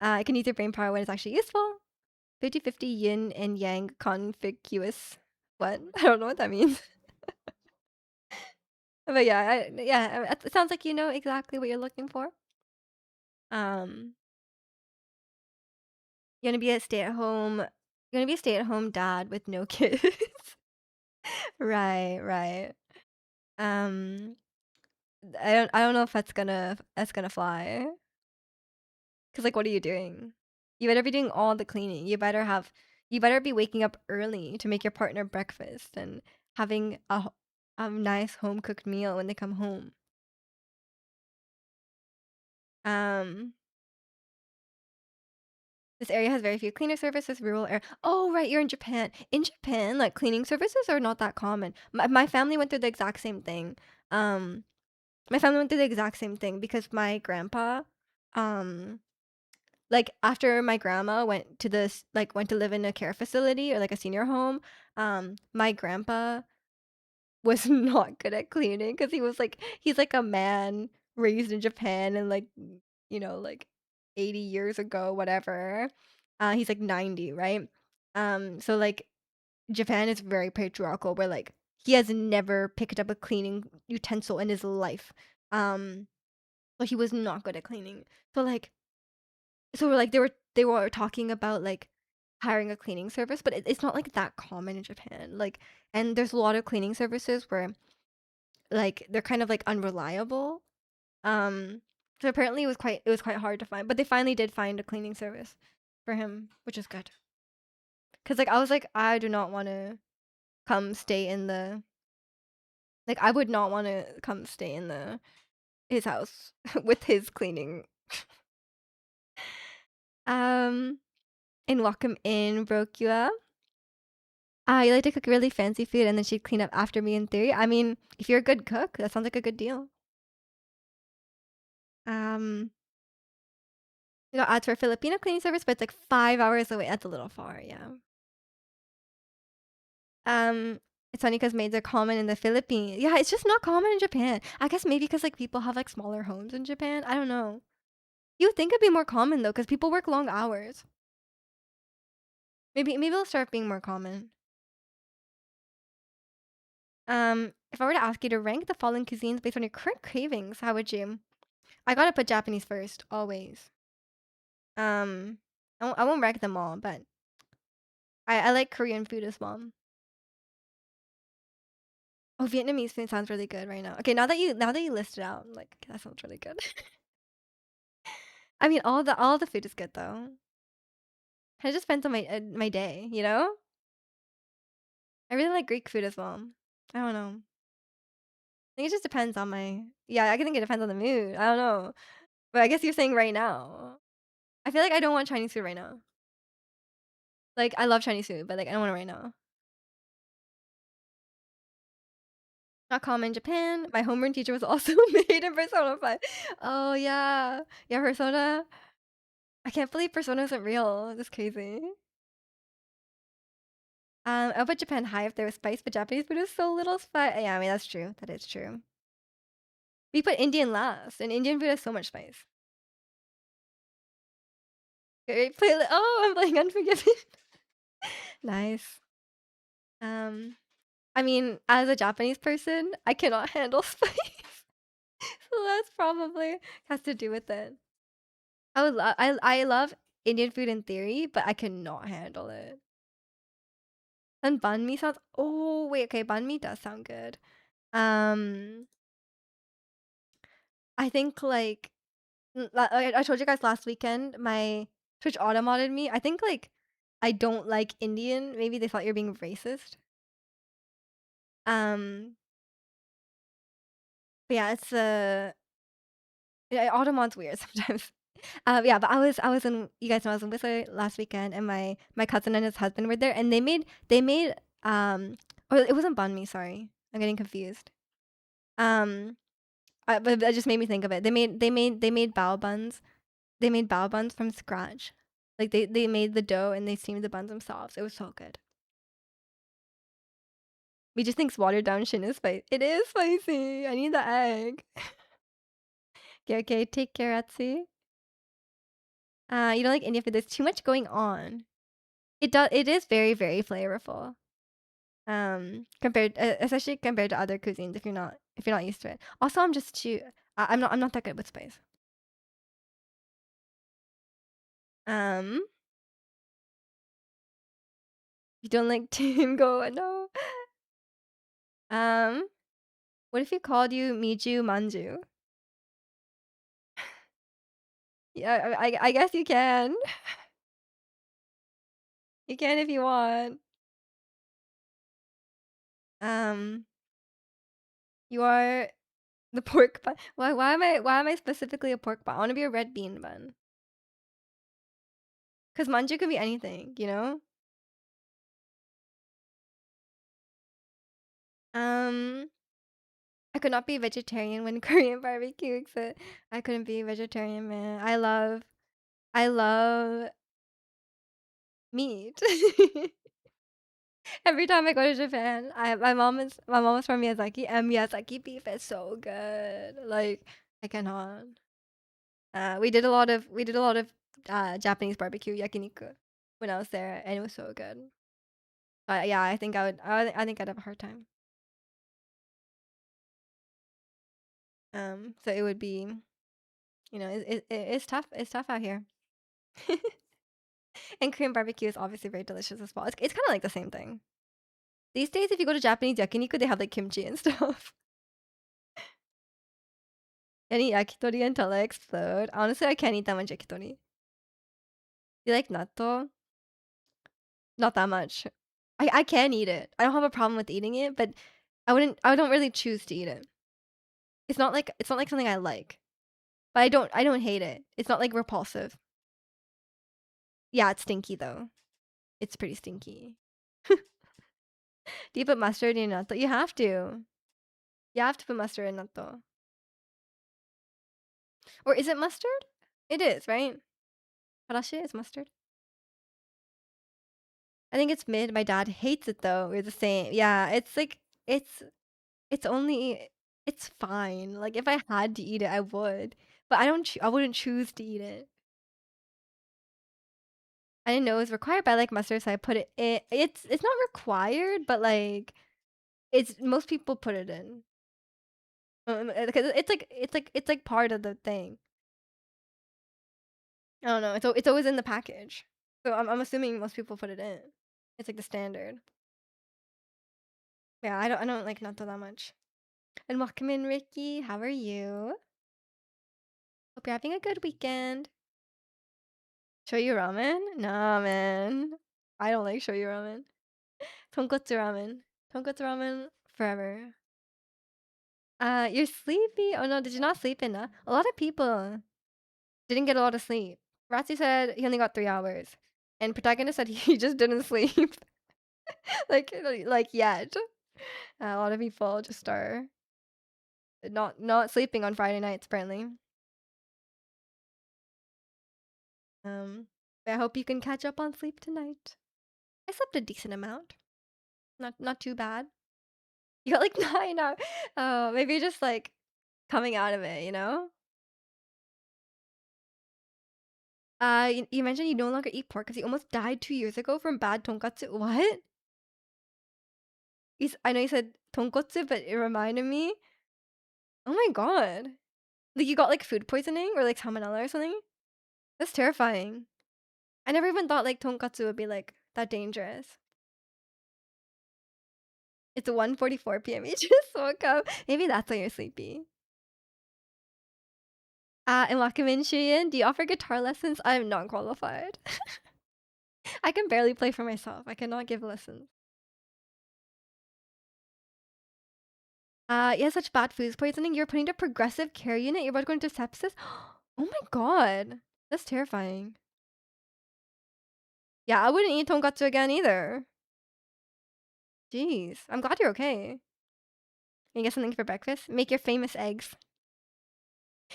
I can use your brain power when it's actually useful. 50-50 yin and yang conspicuous. What? I don't know what that means. But yeah, it sounds like you know exactly what you're looking for. Um, you're gonna be a stay-at-home. You're gonna be a stay-at-home dad with no kids. Right, right. Um, I don't know if that's gonna fly. Cause what are you doing? You better be doing all the cleaning. You better be waking up early to make your partner breakfast and having a nice home cooked meal when they come home. Um, this area has very few cleaner services, rural area. Oh, right, you're in Japan. In Japan, cleaning services are not that common. My family went through the exact same thing. Um, my family went through the exact same thing because my grandpa, um, after my grandma went to live in a care facility or a senior home, my grandpa was not good at cleaning because he's like a man raised in Japan and like like 80 years ago, whatever. He's like 90, right? So like Japan is very patriarchal where like he has never picked up a cleaning utensil in his life. Um, but he was not good at cleaning. So like they were talking about like hiring a cleaning service, but it's not like that common in Japan. Like, and there's a lot of cleaning services where like they're kind of like unreliable. Um, so apparently it was quite hard to find, but they finally did find a cleaning service for him, which is good. Cause like I was like I do not want to come stay in the like I would not want to come stay in the his house with his cleaning. Um, and welcome in, Brokua. You like to cook really fancy food and then she'd clean up after me in theory. I mean, if you're a good cook, that sounds like a good deal. Um, we got ads for a Filipino cleaning service, but it's like 5 hours away. That's a little far, yeah. Um, it's funny because maids are common in the Philippines. Yeah, it's just not common in Japan. I guess maybe because like people have like smaller homes in Japan. I don't know. You would think it'd be more common though, because people work long hours. Maybe it'll start being more common. If I were to ask you to rank the following cuisines based on your current cravings, how would you? I gotta put Japanese first, always. Um, I won't rank them all, but I like Korean food as well. Oh, Vietnamese food sounds really good right now. Okay, now that you list it out, I'm like, okay, that sounds really good. I mean, all the food is good though. It just depends on my day, you know? I really like Greek food as well. I don't know. I think it just depends on my yeah, I think it depends on the mood. I don't know. But I guess you're saying right now. I feel like I don't want Chinese food right now. Like I love Chinese food, but like I don't want it right now. Not common in Japan. My homeroom teacher was also made in Persona 5. Oh yeah. Yeah, Persona. I can't believe Persona isn't real. That's crazy. I'll put Japan high if there was spice, but Japanese food is so little spice. Yeah, I mean that's true. That is true. We put Indian last, and Indian food has so much spice. Great playlist. Oh, I'm playing Unforgiven. Nice. Um, I mean, as a Japanese person, I cannot handle spice, so that's probably has to do with it. I love Indian food in theory, but I cannot handle it. And banh mi sounds. Oh wait, okay, banh mi does sound good. Um, I think like I told you guys last weekend, my Twitch auto modded me. I think like I don't like Indian. Maybe they thought you're being racist. Um, but yeah, it's yeah, auto mod's weird sometimes. Yeah, but I was in you guys know I was in Whistler last weekend, and my cousin and his husband were there, and they made or it wasn't banh mi. Sorry, I'm getting confused. Um, but that just made me think of it. They made bao buns. They made bao buns from scratch. Like they made the dough and they steamed the buns themselves. It was so good. We just think watered down shin is spicy. It is spicy. I need the egg. Okay, okay. Take care, Etsy. You don't like Indian food. There's too much going on. It is very, very flavorful. Especially compared to other cuisines if you're not used to it. Also, I'm just too I'm not that good with spice. Um, you don't like Team Go, no. Um, what if he called you Miju Manju? Yeah, I guess you can. You can if you want. Um, you are the pork bun. Why am I specifically a pork bun? I want to be a red bean bun. Cause manju could be anything, you know? Um, I could not be vegetarian when Korean barbecue exist. I couldn't be vegetarian, man. I love meat. Every time I go to Japan, my mom is from Miyazaki, and Miyazaki beef is so good. Like I cannot. We did a lot of Japanese barbecue yakiniku when I was there, and it was so good. Yeah, I think I would. I think I'd have a hard time. So it would be, it's tough. It's tough out here. And Korean barbecue is obviously very delicious as well. It's kind of like the same thing. These days, if you go to Japanese yakiniku, they have like kimchi and stuff. Any yakitori until I explode. Honestly, I can't eat that much yakitori. You like natto? Not that much. I can eat it. I don't have a problem with eating it, but I don't really choose to eat it. It's not like something I like. But I don't hate it. It's not like repulsive. Yeah, it's stinky though. It's pretty stinky. Do you put mustard in natto? You have to. You have to put mustard in natto. Or is it mustard? It is, right? Karashi is mustard. I think it's mid. My dad hates it though. We're the same. Yeah, it's like it's it's only it's fine. Like if I had to eat it, I would. But I wouldn't choose to eat it. I didn't know it was required, but I like mustard, so I put it in. It's not required, but like it's most people put it in. Because it's like part of the thing. I don't know. It's always in the package. So I'm assuming most people put it in. It's like the standard. Yeah, I don't like natto that much. And welcome in, Ricky. How are you? Hope you're having a good weekend. Shoyu ramen? Nah, man. I don't like shoyu ramen. Tonkotsu ramen. Tonkotsu ramen forever. You're sleepy? Oh no, did you not sleep enough? A lot of people didn't get a lot of sleep. Ratsu said he only got 3 hours. And protagonist said he just didn't sleep. like yet. A lot of people just are not sleeping on Friday nights apparently. But I hope you can catch up on sleep tonight. I slept a decent amount. Not too bad. You got like 9 hours. Oh, maybe just like coming out of it, you know? You mentioned you no longer eat pork because you almost died 2 years ago from bad tonkatsu. What? I know you said tonkotsu, but it reminded me. Oh my god. Like you got like food poisoning or like salmonella or something? That's terrifying. I never even thought like tonkatsu would be like that dangerous. It's 1:44 p.m. You just woke up. Maybe that's why you're sleepy. And Wakamin Shuyin, do you offer guitar lessons? I'm not qualified. I can barely play for myself. I cannot give lessons. You have such bad food poisoning. You're putting to progressive care unit. You're about to go into sepsis. Oh my god, that's terrifying. Yeah, I wouldn't eat tonkatsu again either. Jeez, I'm glad you're okay. Can you get something for breakfast? Make your famous eggs.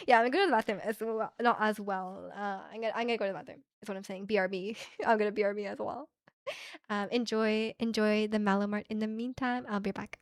Yeah, I'm gonna go to the bathroom as well. Not as well. I'm gonna go to the bathroom. Is what I'm saying. BRB. I'm gonna BRB as well. Enjoy the Malamart. In the meantime, I'll be back.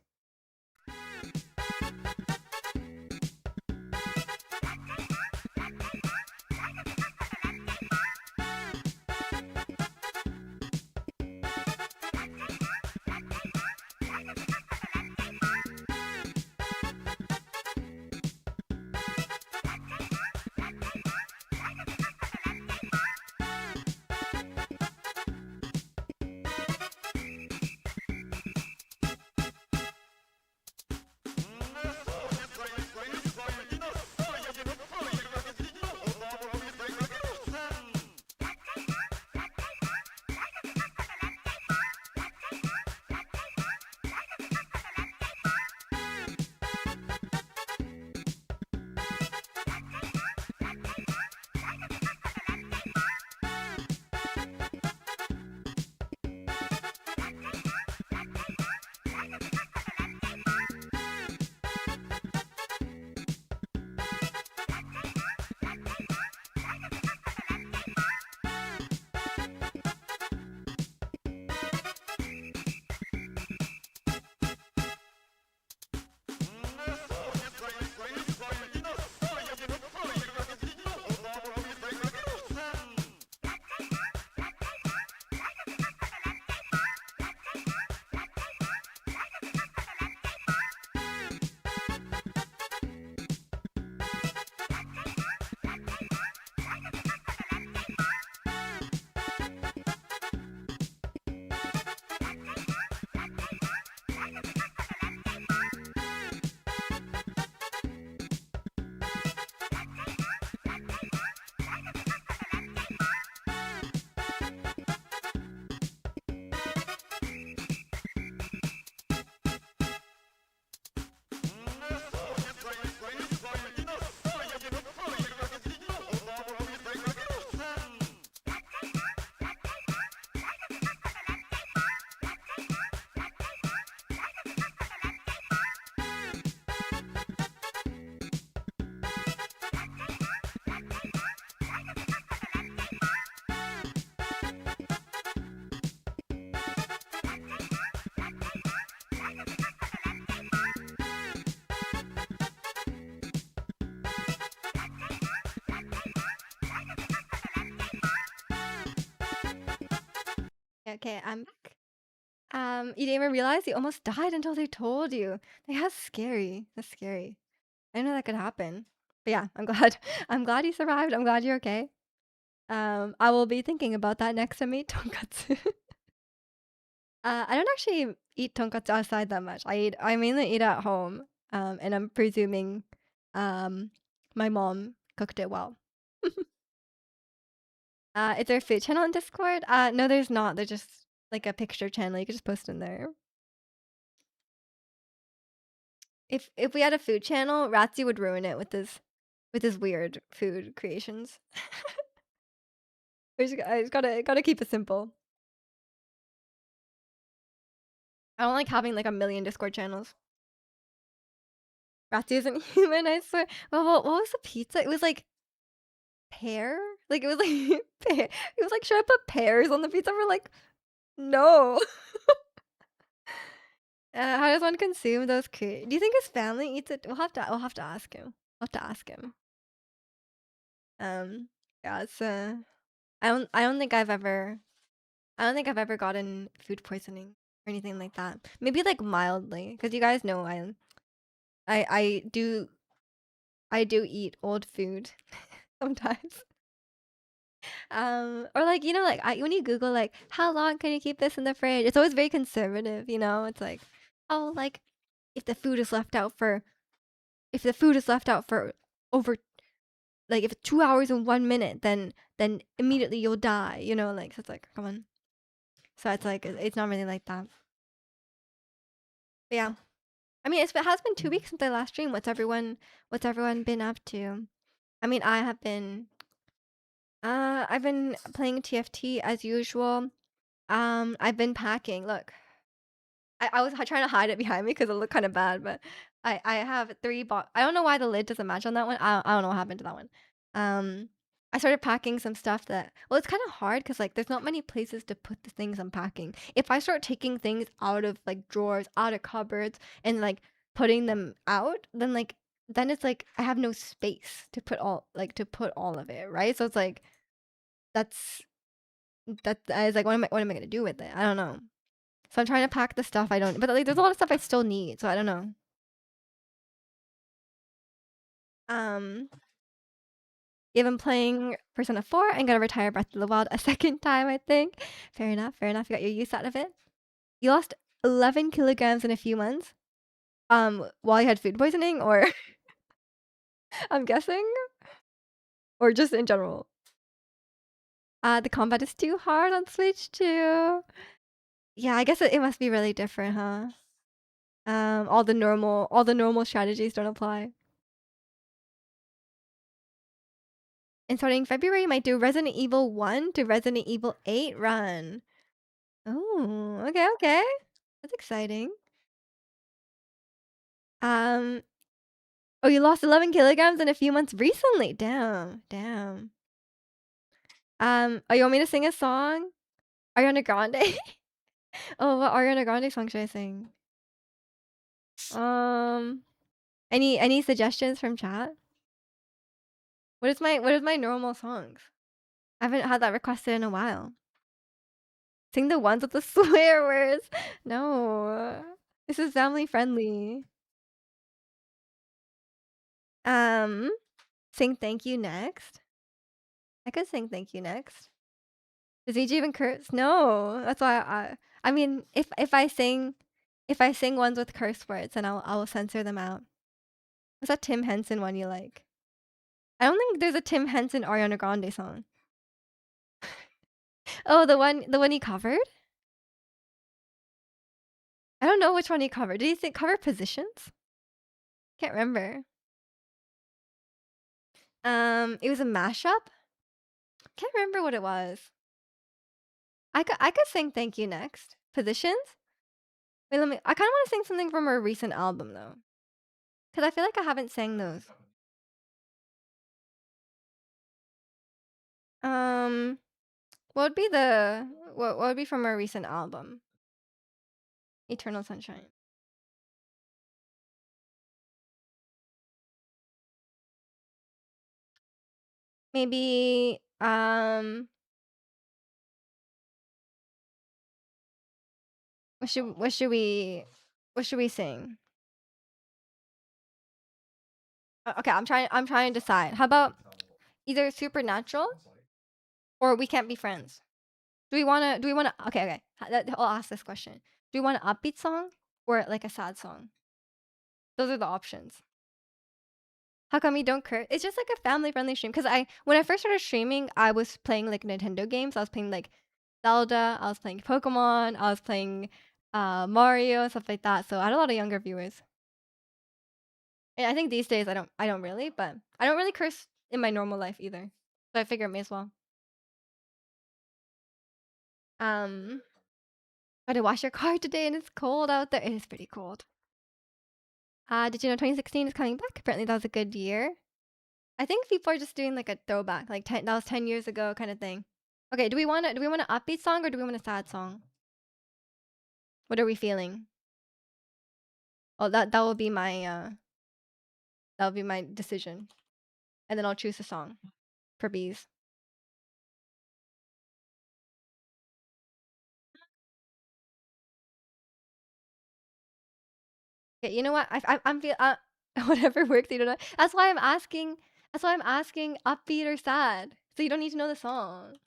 Okay, I'm back. You didn't even realize you almost died until they told you. Like, that's scary. That's scary. I didn't know that could happen. But yeah, I'm glad. I'm glad you survived. I'm glad you're okay. I will be thinking about that next time I eat tonkatsu. I don't actually eat tonkatsu outside that much. I mainly eat at home. And I'm presuming, um, my mom cooked it well. Is there a food channel on Discord? No, there's not. There's just like a picture channel. You can just post in there. If we had a food channel, Ratzi would ruin it with his weird food creations. I just gotta keep it simple. I don't like having like a million Discord channels. Ratzi isn't human, I swear. Well, what was the pizza? It was like pear. Like it was like pear. It was like, should I put pears on the pizza? We're like, no. How does one consume those do you think his family eats it? We'll have to ask him. We'll have to ask him. Um, yeah, it's I don't think I've ever gotten food poisoning or anything like that. Maybe like mildly, because you guys know I I do I do eat old food sometimes. Or like like when you Google like how long can you keep this in the fridge, it's always very conservative. It's like, oh, like if the food is left out for if the food is left out for over like if it's 2 hours and 1 minute, then immediately you'll die. Like so it's like come on. So it's like it's not really like that. But yeah. I mean, it has been 2 weeks since I last streamed. What's everyone been up to? I mean, I've been playing TFT as usual. I've been packing. Look, I was trying to hide it behind me because it looked kind of bad, but I have I don't know why the lid doesn't match on that one. I don't know what happened to that one. Um, I started packing some stuff well, it's kind of hard because like there's not many places to put the things I'm packing. If I start taking things out of like drawers, out of cupboards, and like putting them out, then it's like I have no space to put all of it, right? So it's like that's I was like, what am I gonna do with it? I don't know. So I'm trying to pack the stuff I don't, but like, there's a lot of stuff I still need, so I don't know. Um, you've been playing Persona 4 and gonna retire Breath of the Wild a second time, I think. Fair enough, fair enough. You got your use out of it. You lost 11 kilograms in a few months. While you had food poisoning, or I'm guessing, or just in general. The combat is too hard on Switch too. Yeah, I guess it must be really different, huh? All the normal strategies don't apply. And starting February, you might do Resident Evil 1 to Resident Evil 8 run. Oh, okay, okay. That's exciting. Um, oh, you lost 11 kilograms in a few months recently. Damn, damn. Oh, you want me to sing a song? Ariana Grande? Oh, what Ariana Grande song should I sing? Um, any suggestions from chat? What is my normal songs? I haven't had that requested in a while. Sing the ones with the swear words. No. This is family friendly. Um, sing thank you next. I could sing thank you next. Does EJ even curse? No. That's why I mean, if I sing ones with curse words, then I will censor them out. What's that Tim Henson one you like? I don't think there's a Tim Henson Ariana Grande song. Oh, the one he covered? I don't know which one he covered. Did he cover Positions? Can't remember. It was a mashup. Can't remember what it was. I could sing Thank You next. Positions? Wait, let me. I kind of want to sing something from her recent album though, because I feel like I haven't sang those. Um, what would be what would be from her recent album? Eternal Sunshine. Maybe What should we sing? Okay, I'm trying to decide. How about either Supernatural or We Can't Be Friends? Do we wanna okay. I'll ask this question. Do you want an upbeat song or like a sad song? Those are the options. How come you don't curse? It's just like a family friendly stream. Cause when I first started streaming, I was playing like Nintendo games. I was playing like Zelda, I was playing Pokemon, I was playing Mario and stuff like that. So I had a lot of younger viewers. And I think these days I don't really, but I don't really curse in my normal life either. So I figure it may as well. Um I had to wash your car today and it's cold out there. It is pretty cold. Did you know 2016 is coming back? Apparently that was a good year. I think people are just doing like a throwback, like that was 10 years ago kind of thing. Okay, do we want an upbeat song or do we want a sad song? What are we feeling? Oh, that will be my decision, and then I'll choose a song for bees. Okay, you know what? I'm feel whatever works. You don't know. That's why I'm asking. That's why I'm asking upbeat or sad. So you don't need to know the song.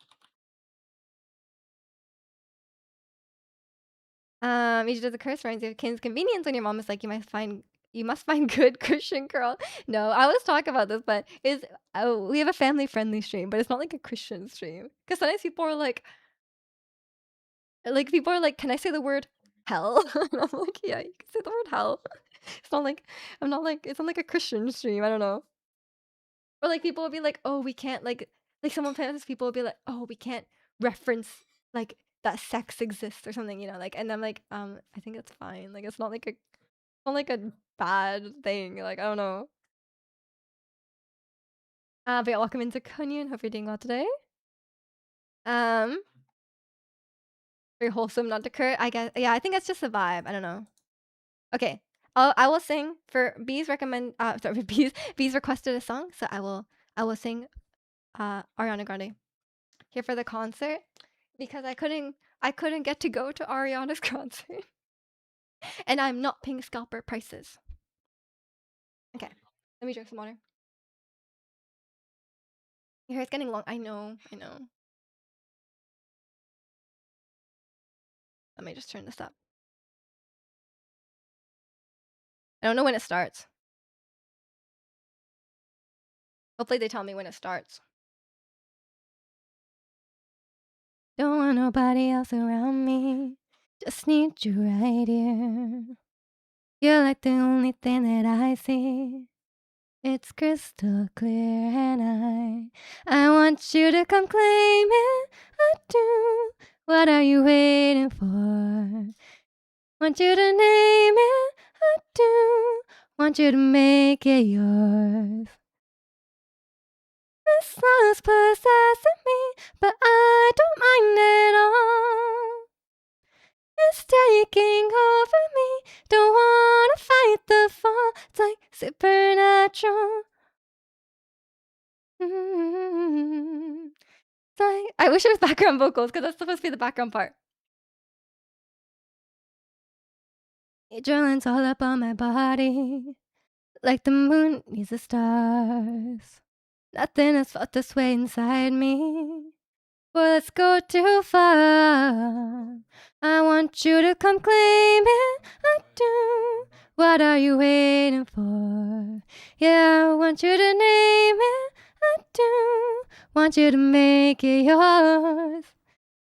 Each of the curse reminds you of King's convenience when your mom is like, you must find good Christian girl. No, I was talking about this, but we have a family friendly stream, but it's not like a Christian stream. Because sometimes people are like, can I say the word hell? And I'm like, yeah, you can say the word hell. It's not like it's not like a Christian stream. I don't know. Or like people will be like, oh, we can't like sometimes people will be like, oh, we can't reference like that sex exists or something, like, and I'm like, I think it's fine. Like it's not like a bad thing. Like I don't know. But yeah, welcome into Kunyon. Hope you're doing well today. Um, very wholesome, not to curse. I guess. Yeah, I think it's just a vibe. I don't know. Okay. I will sing for Bees recommend sorry, Bees requested a song, so I will sing Ariana Grande here for the concert because I couldn't get to go to Ariana's concert. And I'm not paying scalper prices. Okay. Let me drink some water. Your hair's getting long. I know, I know. Let me just turn this up. I don't know when it starts. Hopefully they tell me when it starts. Don't want nobody else around me. Just need you right here. You're like the only thing that I see. It's crystal clear and I want you to come claim it. I do. What are you waiting for? Want you to name it. I do. Want you to make it yours. This love's possessing me, but I don't mind it all. It's taking over me. Don't wanna fight the fall. It's like supernatural. It's like I wish it was background vocals because that's supposed to be the background part. Adrenaline's all up on my body, like the moon needs the stars. Nothing has felt this way inside me. Well, let's go too far. I want you to come claim it. I do. What are you waiting for? Yeah, I want you to name it. I do. Want you to make it yours.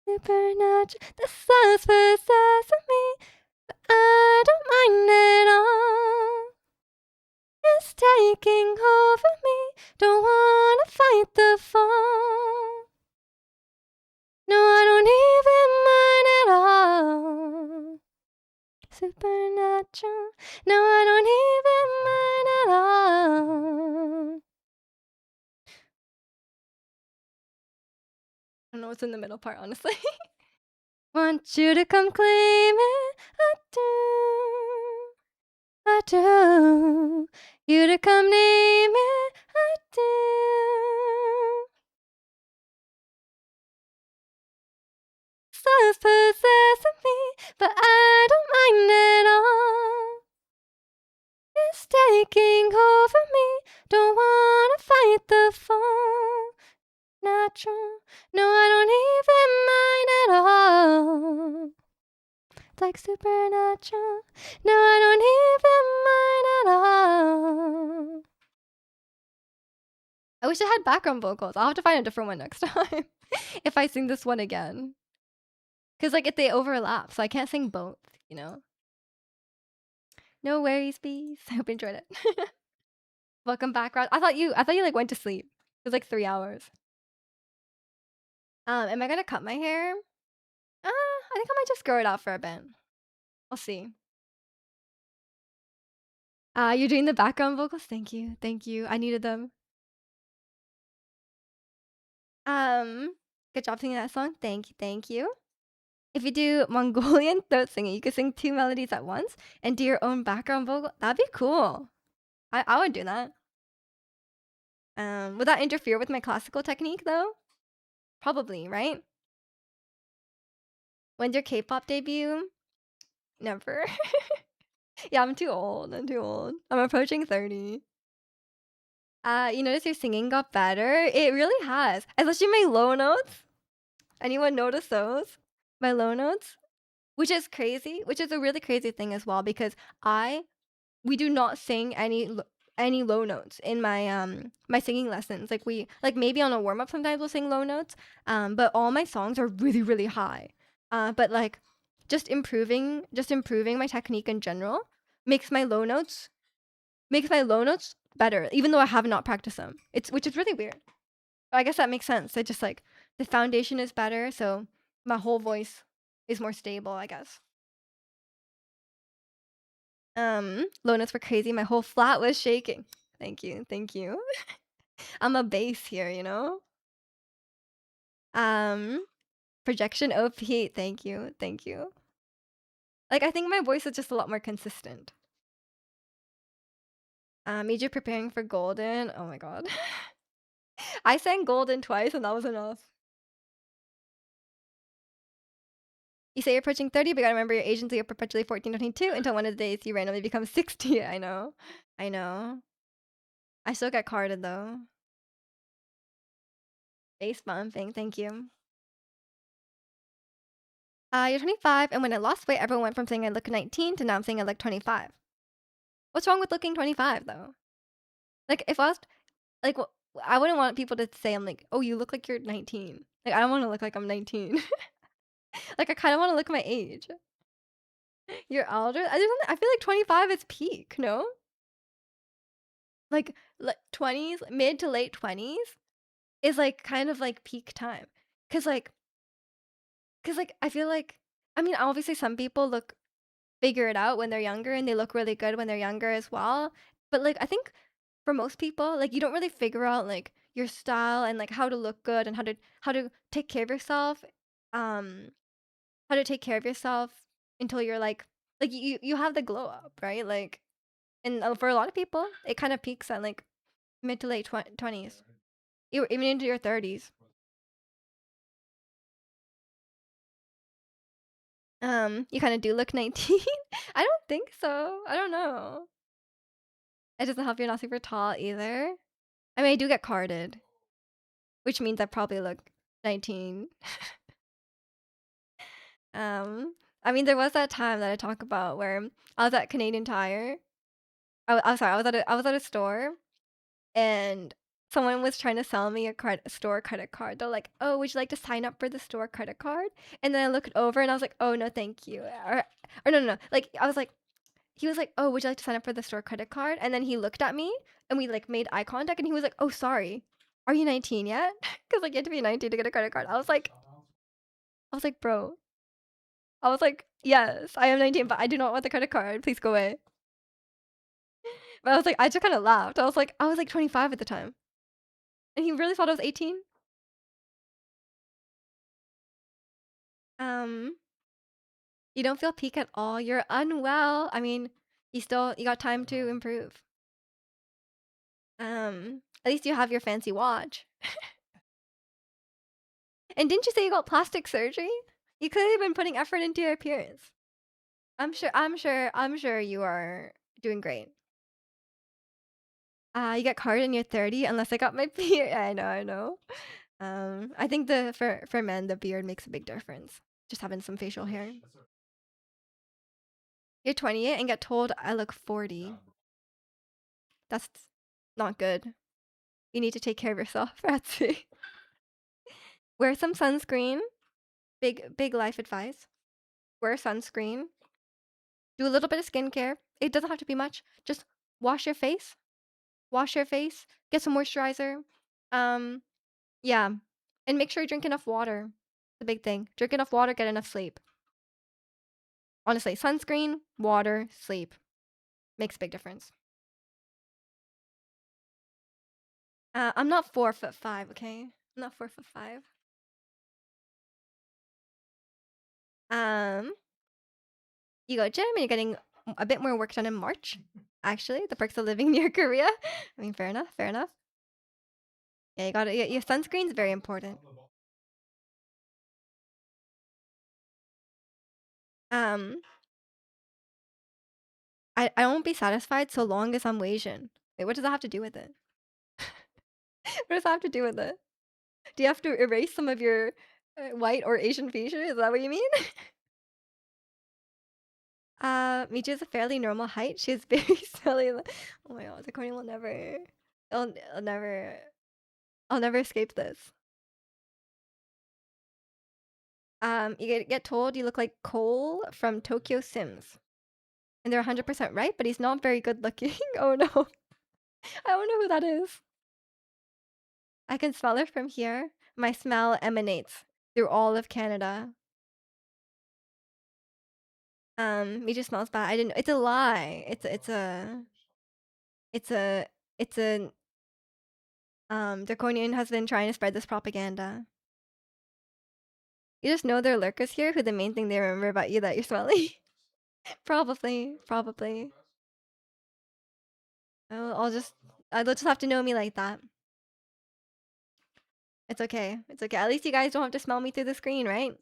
Supernatural, the sun's possessing me. But I don't mind it all. It's taking over me. Don't wanna fight the fall. No, I don't even mind at all. Supernatural. No, I don't even mind at all. I don't know what's in the middle part, honestly. Want you to come claim it. I do. I do. You to come name it. I do. Sun's possessing me, but I taking over me. Don't wanna fight the fall. Natural. No, I don't even mind at all. It's like supernatural. No, I don't even mind at all. I wish I had background vocals. I'll have to find a different one next time if I sing this one again. Because, like, if they overlap, so I can't sing both, you know? No worries, bees. I hope you enjoyed it. Welcome back, Roz. I thought you like went to sleep. It was like 3 hours. Am I gonna cut my hair? I think I might just grow it out for a bit. We'll see. You're doing the background vocals? Thank you. Thank you. I needed them. Good job singing that song. Thank you. Thank you. If you do Mongolian throat singing, you could sing 2 melodies at once and do your own background vocal. That'd be cool. I would do that. Would that interfere with my classical technique though? Probably, right? When's your K-pop debut? Never. Yeah, I'm too old. I'm too old. I'm approaching 30. You notice your singing got better? It really has. Especially my low notes. Anyone notice those? My low notes? Which is crazy, which is a really crazy thing as well because we do not sing any low notes in my singing lessons. Like maybe on a warm up sometimes we'll sing low notes. But all my songs are really really high. But like just improving my technique in general makes my low notes better, even though I have not practiced them. Which is really weird. But I guess that makes sense. It just like the foundation is better, so my whole voice is more stable, I guess. Low notes were crazy. My whole flat was shaking. Thank you. Thank you. I'm a bass here, you know? Projection OP. Thank you. Thank you. Like, I think my voice is just a lot more consistent. Made you preparing for Golden. Oh my god. I sang Golden twice and that was enough. You say you're approaching 30, but you gotta remember your age until you're perpetually 14, 22 until one of the days you randomly become 60. I know. I know. I still get carded though. Face bumping. Thank you. You're 25, and when I lost weight, everyone went from saying I look 19 to now I'm saying I look 25. What's wrong with looking 25 though? Like, if I was like, I wouldn't want people to say I'm like, oh, you look like you're 19. Like, I don't want to look like I'm 19. Like, I kind of want to look my age. You're older. I feel like 25 is peak. No, like 20s, mid to late 20s is like kind of like peak time. Cause like, I feel like, I mean, obviously some people figure it out when they're younger and they look really good when they're younger as well. But like I think for most people, like you don't really figure out like your style and like how to look good and how to take care of yourself. How to take care of yourself until you're like you have the glow up, right? Like and for a lot of people, it kind of peaks at like mid to late 20s. Even into your 30s. You kind of do look 19. I don't think so. I don't know. It doesn't help you're not super tall either. I mean, I do get carded, which means I probably look 19. I mean, there was that time that I talk about where I was at Canadian Tire. I'm sorry, I was at a store, and someone was trying to sell me a store credit card. They're like, "Oh, would you like to sign up for the store credit card?" And then I looked over and I was like, "Oh no, thank you." Or no. Like I was like, he was like, "Oh, would you like to sign up for the store credit card?" And then he looked at me and we like made eye contact and he was like, "Oh, sorry. Are you 19 yet?" Because like you have to be 19 to get a credit card. I was like, "Bro." I was like, "Yes, I am 19, but I do not want the credit card. Please go away." But I was like, I just kind of laughed. I was like 25 at the time. And he really thought I was 18. Um, you don't feel peak at all. You're unwell. I mean, you got time to improve. At least you have your fancy watch. And didn't you say you got plastic surgery? You could have been putting effort into your appearance. I'm sure you are doing great. You get carded and you're 30 unless I got my beard. I know, I know. I think the for men the beard makes a big difference. Just having some facial hair. You're 28 and get told I look 40. That's not good. You need to take care of yourself, Ratsy. Wear some sunscreen. Big life advice. Wear sunscreen. Do a little bit of skincare. It doesn't have to be much. Just wash your face. Wash your face. Get some moisturizer. Um, yeah. And make sure you drink enough water. The big thing. Drink enough water, get enough sleep. Honestly, sunscreen, water, sleep. Makes a big difference. I'm not 4'5", okay? I'm not 4'5". Um, you go gym and you're getting a bit more work done in March. Actually, the perks of living near Korea. I mean, fair enough, fair enough. Yeah, you got it. Your sunscreen's very important. Um, I won't be satisfied so long as I'm Asian. Wait, what does that have to do with it? What does that have to do with it? Do you have to erase some of your white or Asian features? Is that what you mean? Michi is a fairly normal height. She's very silly. Oh my god, the corny will never. I'll never. I'll never escape this. You get told you look like Cole from Tokyo Sims, and they're 100% right, but he's not very good looking. Oh no, I don't know who that is. I can smell it from here. My smell emanates through all of Canada. Me just smells bad. I didn't. It's a lie. It's a. It's a. Draconian has been trying to spread this propaganda. You just know there are lurkers here who the main thing they remember about you that you're smelly. Probably. Probably. They'll just have to know me like that. It's okay. It's okay. At least you guys don't have to smell me through the screen, right?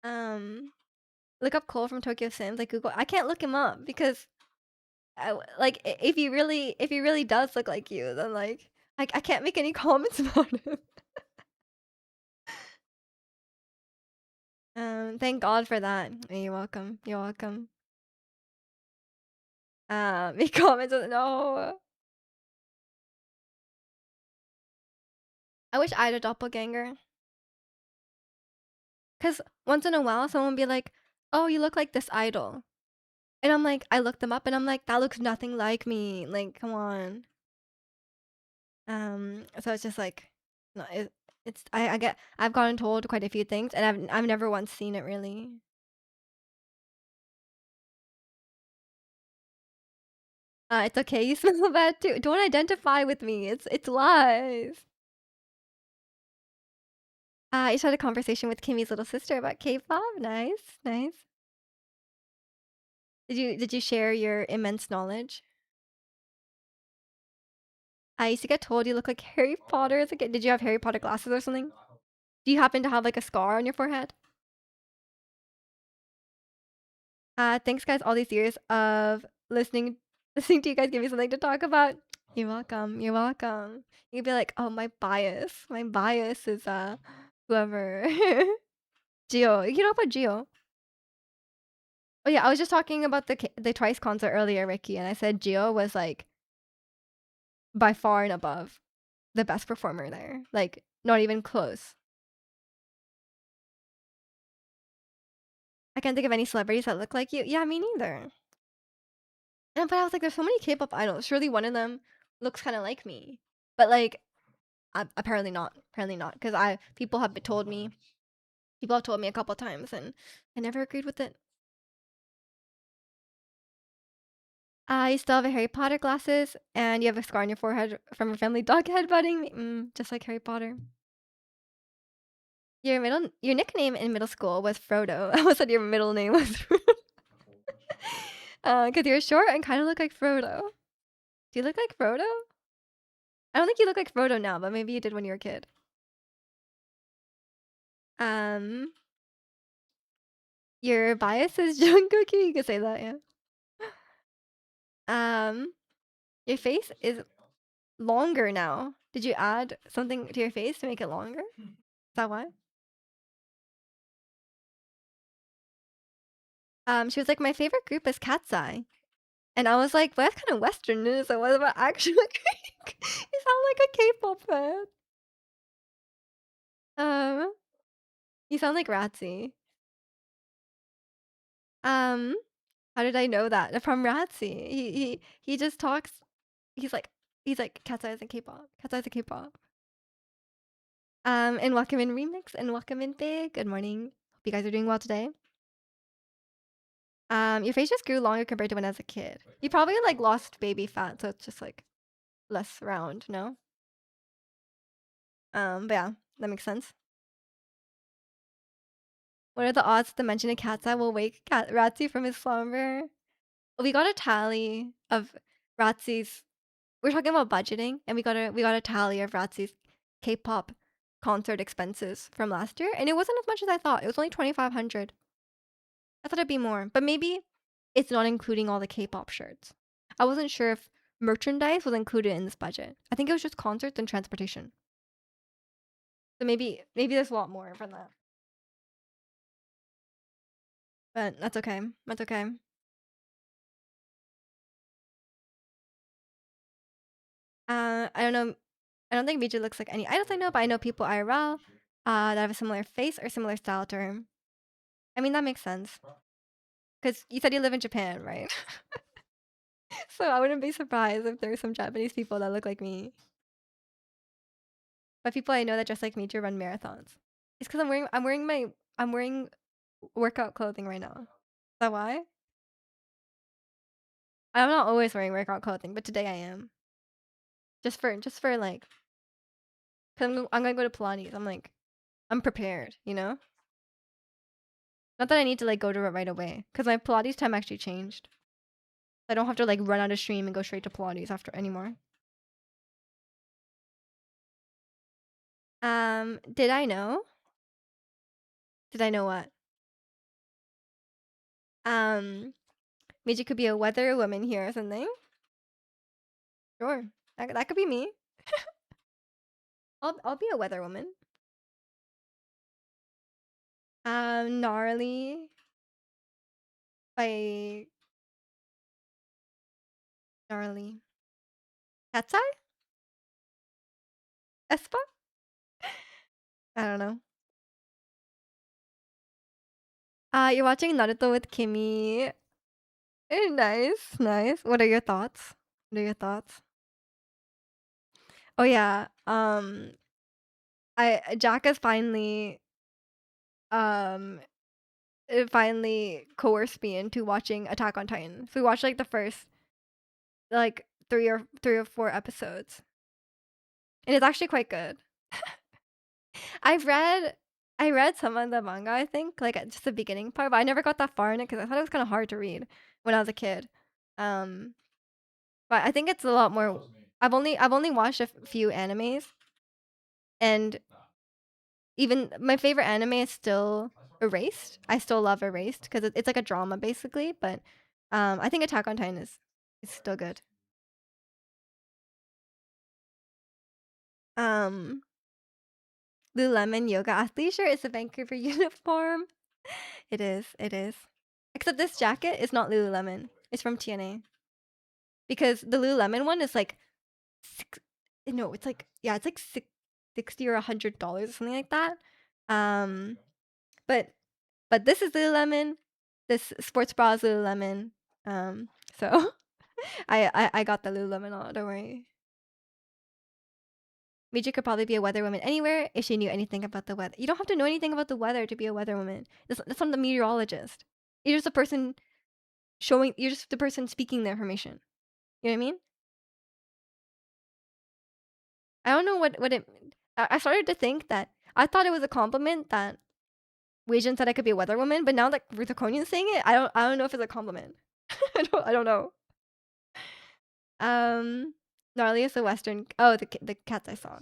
Um, look up Cole from Tokyo Sims. Like Google. I can't look him up because, if he really does look like you, then like, I can't make any comments about him. Thank God for that. You're welcome. You're welcome. Make comments. No. I wish I had a doppelganger. Cause once in a while, someone would be like, "Oh, you look like this idol," and I'm like, I look them up, and I'm like, that looks nothing like me. Like, come on. So it's just like, no, it's I've gotten told quite a few things, and I've never once seen it really. It's okay. You smell bad too. Don't identify with me. It's lies. I just had a conversation with Kimmy's little sister about K-pop. Nice, nice. Did you share your immense knowledge? I used to get told you look like Harry Potter as a kid. Did you have Harry Potter glasses or something? Do you happen to have like a scar on your forehead? Thanks guys all these years of listening to you guys give me something to talk about. You're welcome. You're welcome. You could be like, oh, my bias. My bias is whoever. Gio. You know about Gio? Oh yeah, I was just talking about the Twice concert earlier, Ricky, and I said Gio was like by far and above the best performer there. Like not even close. I can't think of any celebrities that look like you. Yeah, me neither. And but I was like, there's so many K-pop idols. Surely one of them looks kind of like me. But like, apparently not. Apparently not. Because people have told me a couple times, and I never agreed with it. You still have a Harry Potter glasses, and you have a scar on your forehead from a family dog headbutting me. Just like Harry Potter. Your nickname in middle school was Frodo. I almost said your middle name was Frodo. Because you're short and kind of look like Frodo. Do you look like Frodo? I don't think you look like Frodo now, but maybe you did when you were a kid. Um, your bias is Jungkook. You could say that, yeah. Um, your face is longer now. Did you add something to your face to make it longer? Is that why? She was like, my favorite group is Cat's Eye. And I was like, well, that's kind of Western news. So what about actual Greek? You sound like a K-pop fan. Um, you sound like Ratsy. Um, how did I know that? From Ratsy. He just talks. He's like Cat's Eye is a K-pop. Cat's Eye is a K-pop. And welcome in Remix and welcome in Big. Good morning. Hope you guys are doing well today. Your face just grew longer compared to when I was a kid. You probably like lost baby fat, so it's just like less round, no? But yeah, that makes sense. What are the odds the mention of Cat's Eye will wake Ratsy from his slumber? We got a tally of Ratsy's. We're talking about budgeting, and we got a tally of Ratsy's K-pop concert expenses from last year, and it wasn't as much as I thought. It was only 2,500. I thought it'd be more, but maybe it's not including all the K-pop shirts. I wasn't sure if merchandise was included in this budget. I think it was just concerts and transportation. So maybe there's a lot more from that. But that's okay. That's okay. I don't know. I don't think Miju looks like any idols I know, but I know people IRL that have a similar face or similar style to her. I mean, that makes sense. Because you said you live in Japan, right? So I wouldn't be surprised if there's some Japanese people that look like me. But people I know that dress like me to run marathons. It's because I'm wearing workout clothing right now. Is that why? I'm not always wearing workout clothing, but today I am. Just for like, cause I'm gonna go to Pilates. I'm prepared, you know. Not that I need to like go to it right away, cause my Pilates time actually changed. I don't have to like run out of stream and go straight to Pilates after anymore. Did I know? Did I know what? Um, Miji could be a weather woman here or something. Sure, that could be me. I'll be a weather woman. Gnarly by gnarly. Cat's eye? Espa? I don't know. You're watching Naruto with Kimmy. Nice, nice. What are your thoughts? What are your thoughts? Oh yeah. I Jack has um finally coerced me into watching Attack on Titan. So we watched like the first like three or four episodes. And it's actually quite good. I've read I read some of the manga, I think, like at just the beginning part, but I never got that far in it because I thought it was kind of hard to read when I was a kid. Um, but I think it's a lot more. I've only watched a few animes, and even my favorite anime is still Erased. I still love Erased because it's like a drama basically, but I think Attack on Titan is still good. Um, Lululemon yoga athleisure is a Vancouver uniform. It is. It is. Except this jacket is not Lululemon. It's from TNA. Because the Lululemon one is like six, no, it's like yeah, it's like 60 or $100 or something like that. Um, but this is Lululemon. This sports bra is Lululemon. So I got the Lululemon on. Don't worry. Miji could probably be a weather woman anywhere if she knew anything about the weather. You don't have to know anything about the weather to be a weather woman. That's from the meteorologist. You're just a person showing. You're just the person speaking the information. You know what I mean? I don't know what it. I started to think that I thought it was a compliment that Weijin said I could be a weather woman, but now that Rutakonian's saying it, I don't know if it's a compliment. I don't know. Gnarly is the Western. Oh, the cats I saw.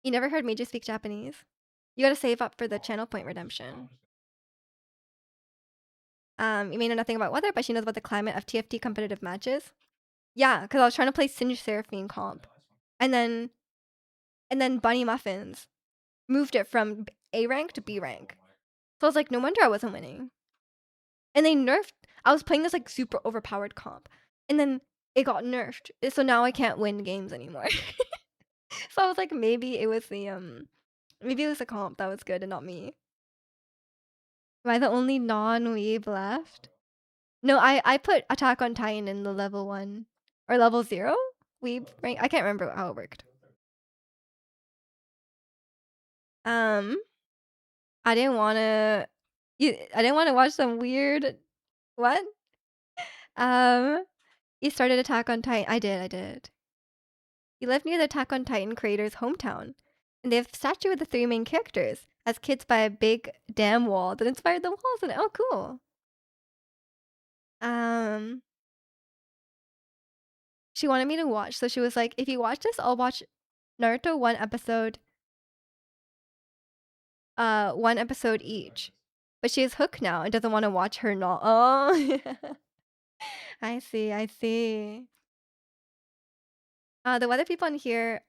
You never heard Meiji speak Japanese. You gotta save up for the channel point redemption. You may know nothing about weather, but she knows about the climate of TFT competitive matches. Yeah, because I was trying to play Singe Seraphine comp, and then Bunny Muffins moved it from A rank to B rank. So I was like, no wonder I wasn't winning. And they nerfed. I was playing this like super overpowered comp, and then it got nerfed. So now I can't win games anymore. So I was like, maybe it was the comp that was good and not me. Am I the only non-weeb left? No, I put Attack on Titan in the level 1 or level 0 weeb rank. I can't remember how it worked. Um, I didn't want to. I didn't want to watch some weird. What? You started Attack on Titan. I did. You live near the Attack on Titan creator's hometown, and they have a statue of the three main characters as kids by a big dam wall that inspired the walls. And oh, cool. Um, she wanted me to watch, so she was like, "If you watch this, I'll watch Naruto one episode each." But she is hooked now and doesn't want to watch her not. Oh, I see. I see. The weather people on here,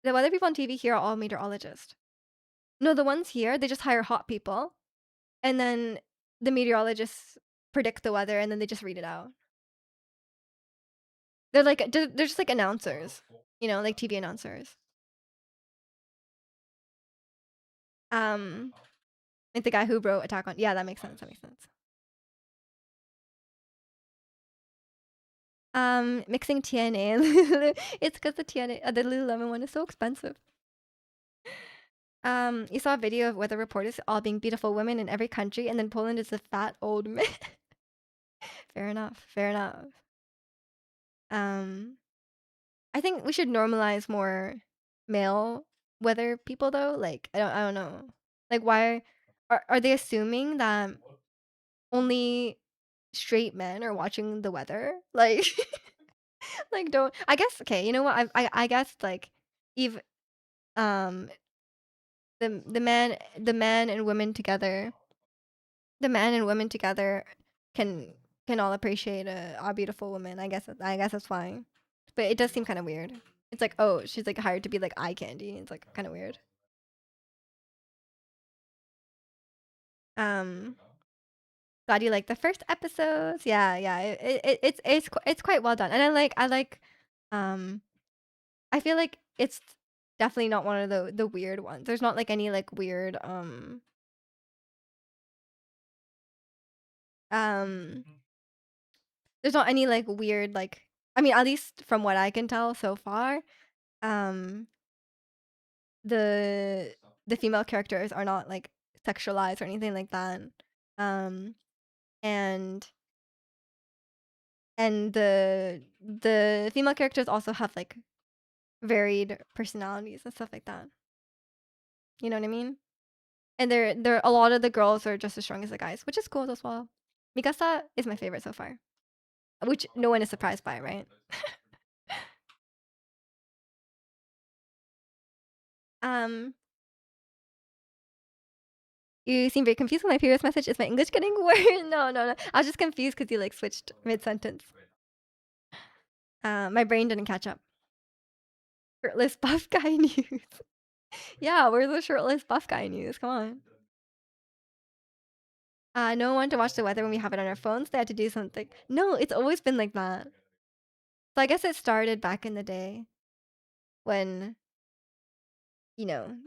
the weather people on TV here are all meteorologists. No, the ones here, they just hire hot people, and then the meteorologists predict the weather, and then they just read it out. They're just like announcers, like TV announcers. Um, like the guy who wrote Attack on. Yeah, that makes sense. That makes sense. Mixing TNA and Lulu. It's because the Lululemon one is so expensive. You saw a video of weather reporters all being beautiful women in every country, and then Poland is a fat old man. Fair enough. Fair enough. Um, I think we should normalize more male weather people though. Like I don't know. Like why are they assuming that only straight men are watching the weather? Like like don't I guess okay, you know what? I guess like even um the man and women together the man and women together can can all appreciate a beautiful woman. I guess that's fine. But it does seem kind of weird. It's like, oh, she's like hired to be like eye candy. It's like kind of weird. Um, Glad you like the first episodes. Yeah, yeah. It's quite well done, and I like. Um, I feel like it's definitely not one of the weird ones. There's not like any like weird um. There's not any like weird like. I mean, at least from what I can tell so far, um, the the female characters are not like sexualized or anything like that. Um, and the female characters also have like varied personalities and stuff like that. You know what I mean? And they're a lot of the girls are just as strong as the guys, which is cool as well. Mikasa is my favorite so far, which no one is surprised by, right? um, you seem very confused with my previous message. Is my English getting worse? No, no, no. I was just confused because you like switched mid sentence. My brain didn't catch up. Shirtless buff guy news. Yeah, where's the shirtless buff guy news? Come on. No one to watch the weather when we have it on our phones. They had to do something. No, it's always been like that. So I guess it started back in the day when,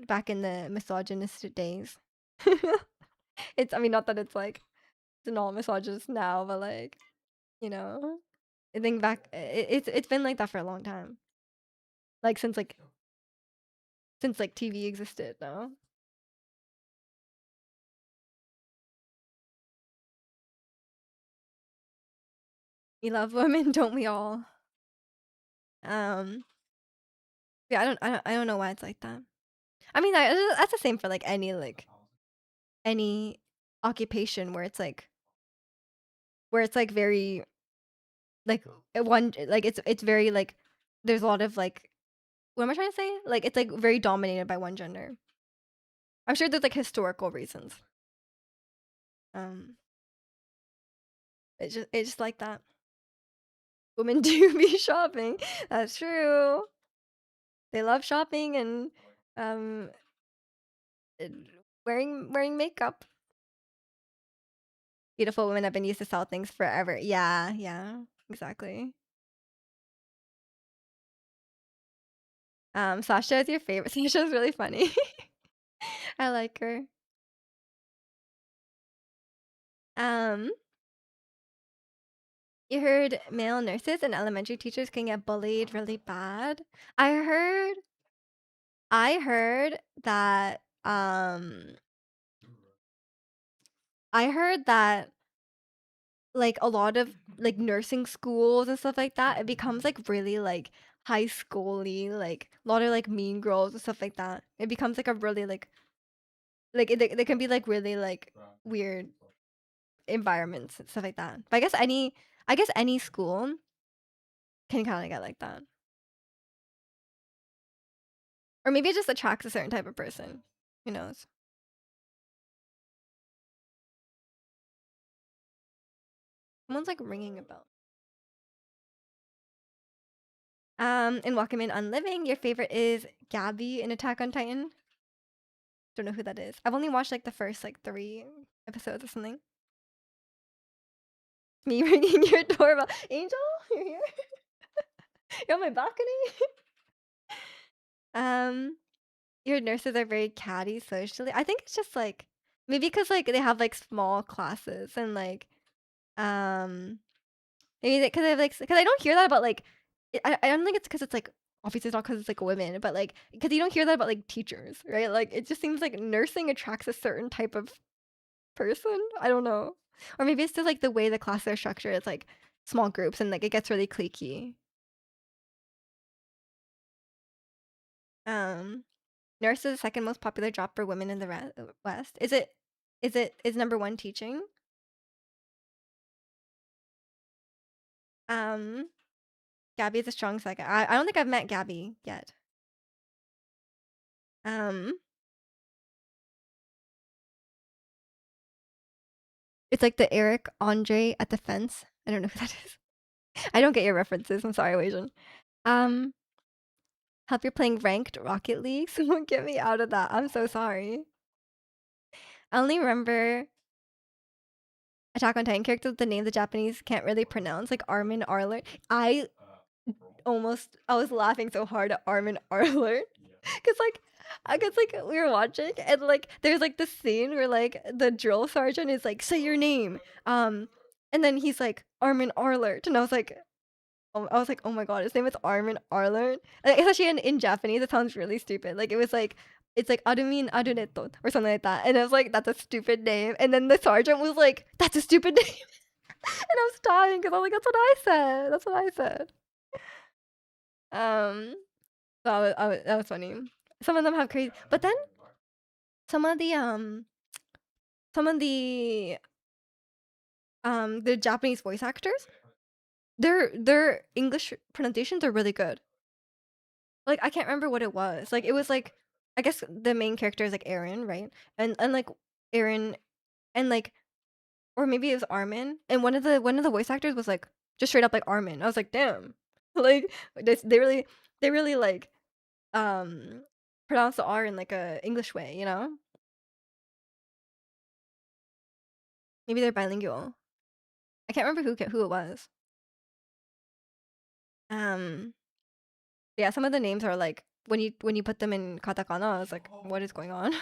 back in the misogynist days. I mean, not that it's like, it's not misogynist now, but like, you know, I think it's been like that for a long time. Like since like TV existed, no? We love women, don't we all? Um, yeah, I don't know why it's like that. I mean, that's the same for like any occupation where it's like very like one like it's very like there's a lot of like what am I trying to say? Like it's like very dominated by one gender. I'm sure there's like historical reasons. Um It's just like that. Women do be shopping. That's true. They love shopping and um wearing makeup. Beautiful women have been used to sell things forever. Yeah, yeah, exactly. Sasha is your favorite. Sasha's really funny. I like her. Um, you heard male nurses and elementary teachers can get bullied really bad. I heard I heard that I heard that like a lot of like nursing schools and stuff like that, it becomes like really like high schooly, like a lot of like mean girls and stuff like that. It becomes like a really like they can be like really like weird environments and stuff like that. But I guess any school can kind of get like that, or maybe it just attracts a certain type of person. Who knows? Someone's like ringing a bell. In Welcome in Unliving, your favorite is Gabby in Attack on Titan. Don't know who that is. I've only watched like the first like 3 episodes or something. Me ringing your doorbell. Angel, you're here. You're on my balcony. um, your nurses are very catty socially. I think it's just like maybe because like they have like small classes and like um maybe because I have like because I don't hear that about like I don't think it's because it's like obviously it's not because it's like women, but like because you don't hear that about like teachers, right? Like it just seems like nursing attracts a certain type of person. I don't know, or maybe it's just like the way the classes are structured. It's like small groups and like it gets really cliquey. Um, Nurse is the second most popular job for women in the West. Is it? Is number one teaching? Um, Gabby is a strong second. I don't think I've met Gabby yet. Um, it's like the Eric Andre at the fence. I don't know who that is. I don't get your references. I'm sorry, Asian. Um, Help you're playing ranked Rocket League. Someone get me out of that. I'm so sorry. I only remember Attack on Titan characters with the names the Japanese can't really pronounce, like Armin Arler. I was laughing so hard at Armin Arler. Cause like I guess like we were watching and like there's like this scene where like the drill sergeant is like, say your name. And then he's like Armin Arlert. And I was like, oh my god, his name is Armin Arlert. Like, especially in Japanese, it sounds really stupid. Like it was like it's like Arumin Aruneto or something like that. And I was like, that's a stupid name. And then the sergeant was like, that's a stupid name. And I was dying because I was like, that's what I said. That's what I said. Um, so that was funny. Some of them have crazy, but then some of the um some of the Japanese voice actors, their English pronunciations are really good. Like I can't remember what it was. Like it was like I guess the main character is like Aaron, right? And like Aaron and like or maybe it was Armin and one of the voice actors was like just straight up like Armin. I was like, "Damn." Like they really like um pronounce the R in like a English way, you know? Maybe they're bilingual. I can't remember who it was. Um yeah, some of the names are like when you put them in katakana, I was like, what is going on?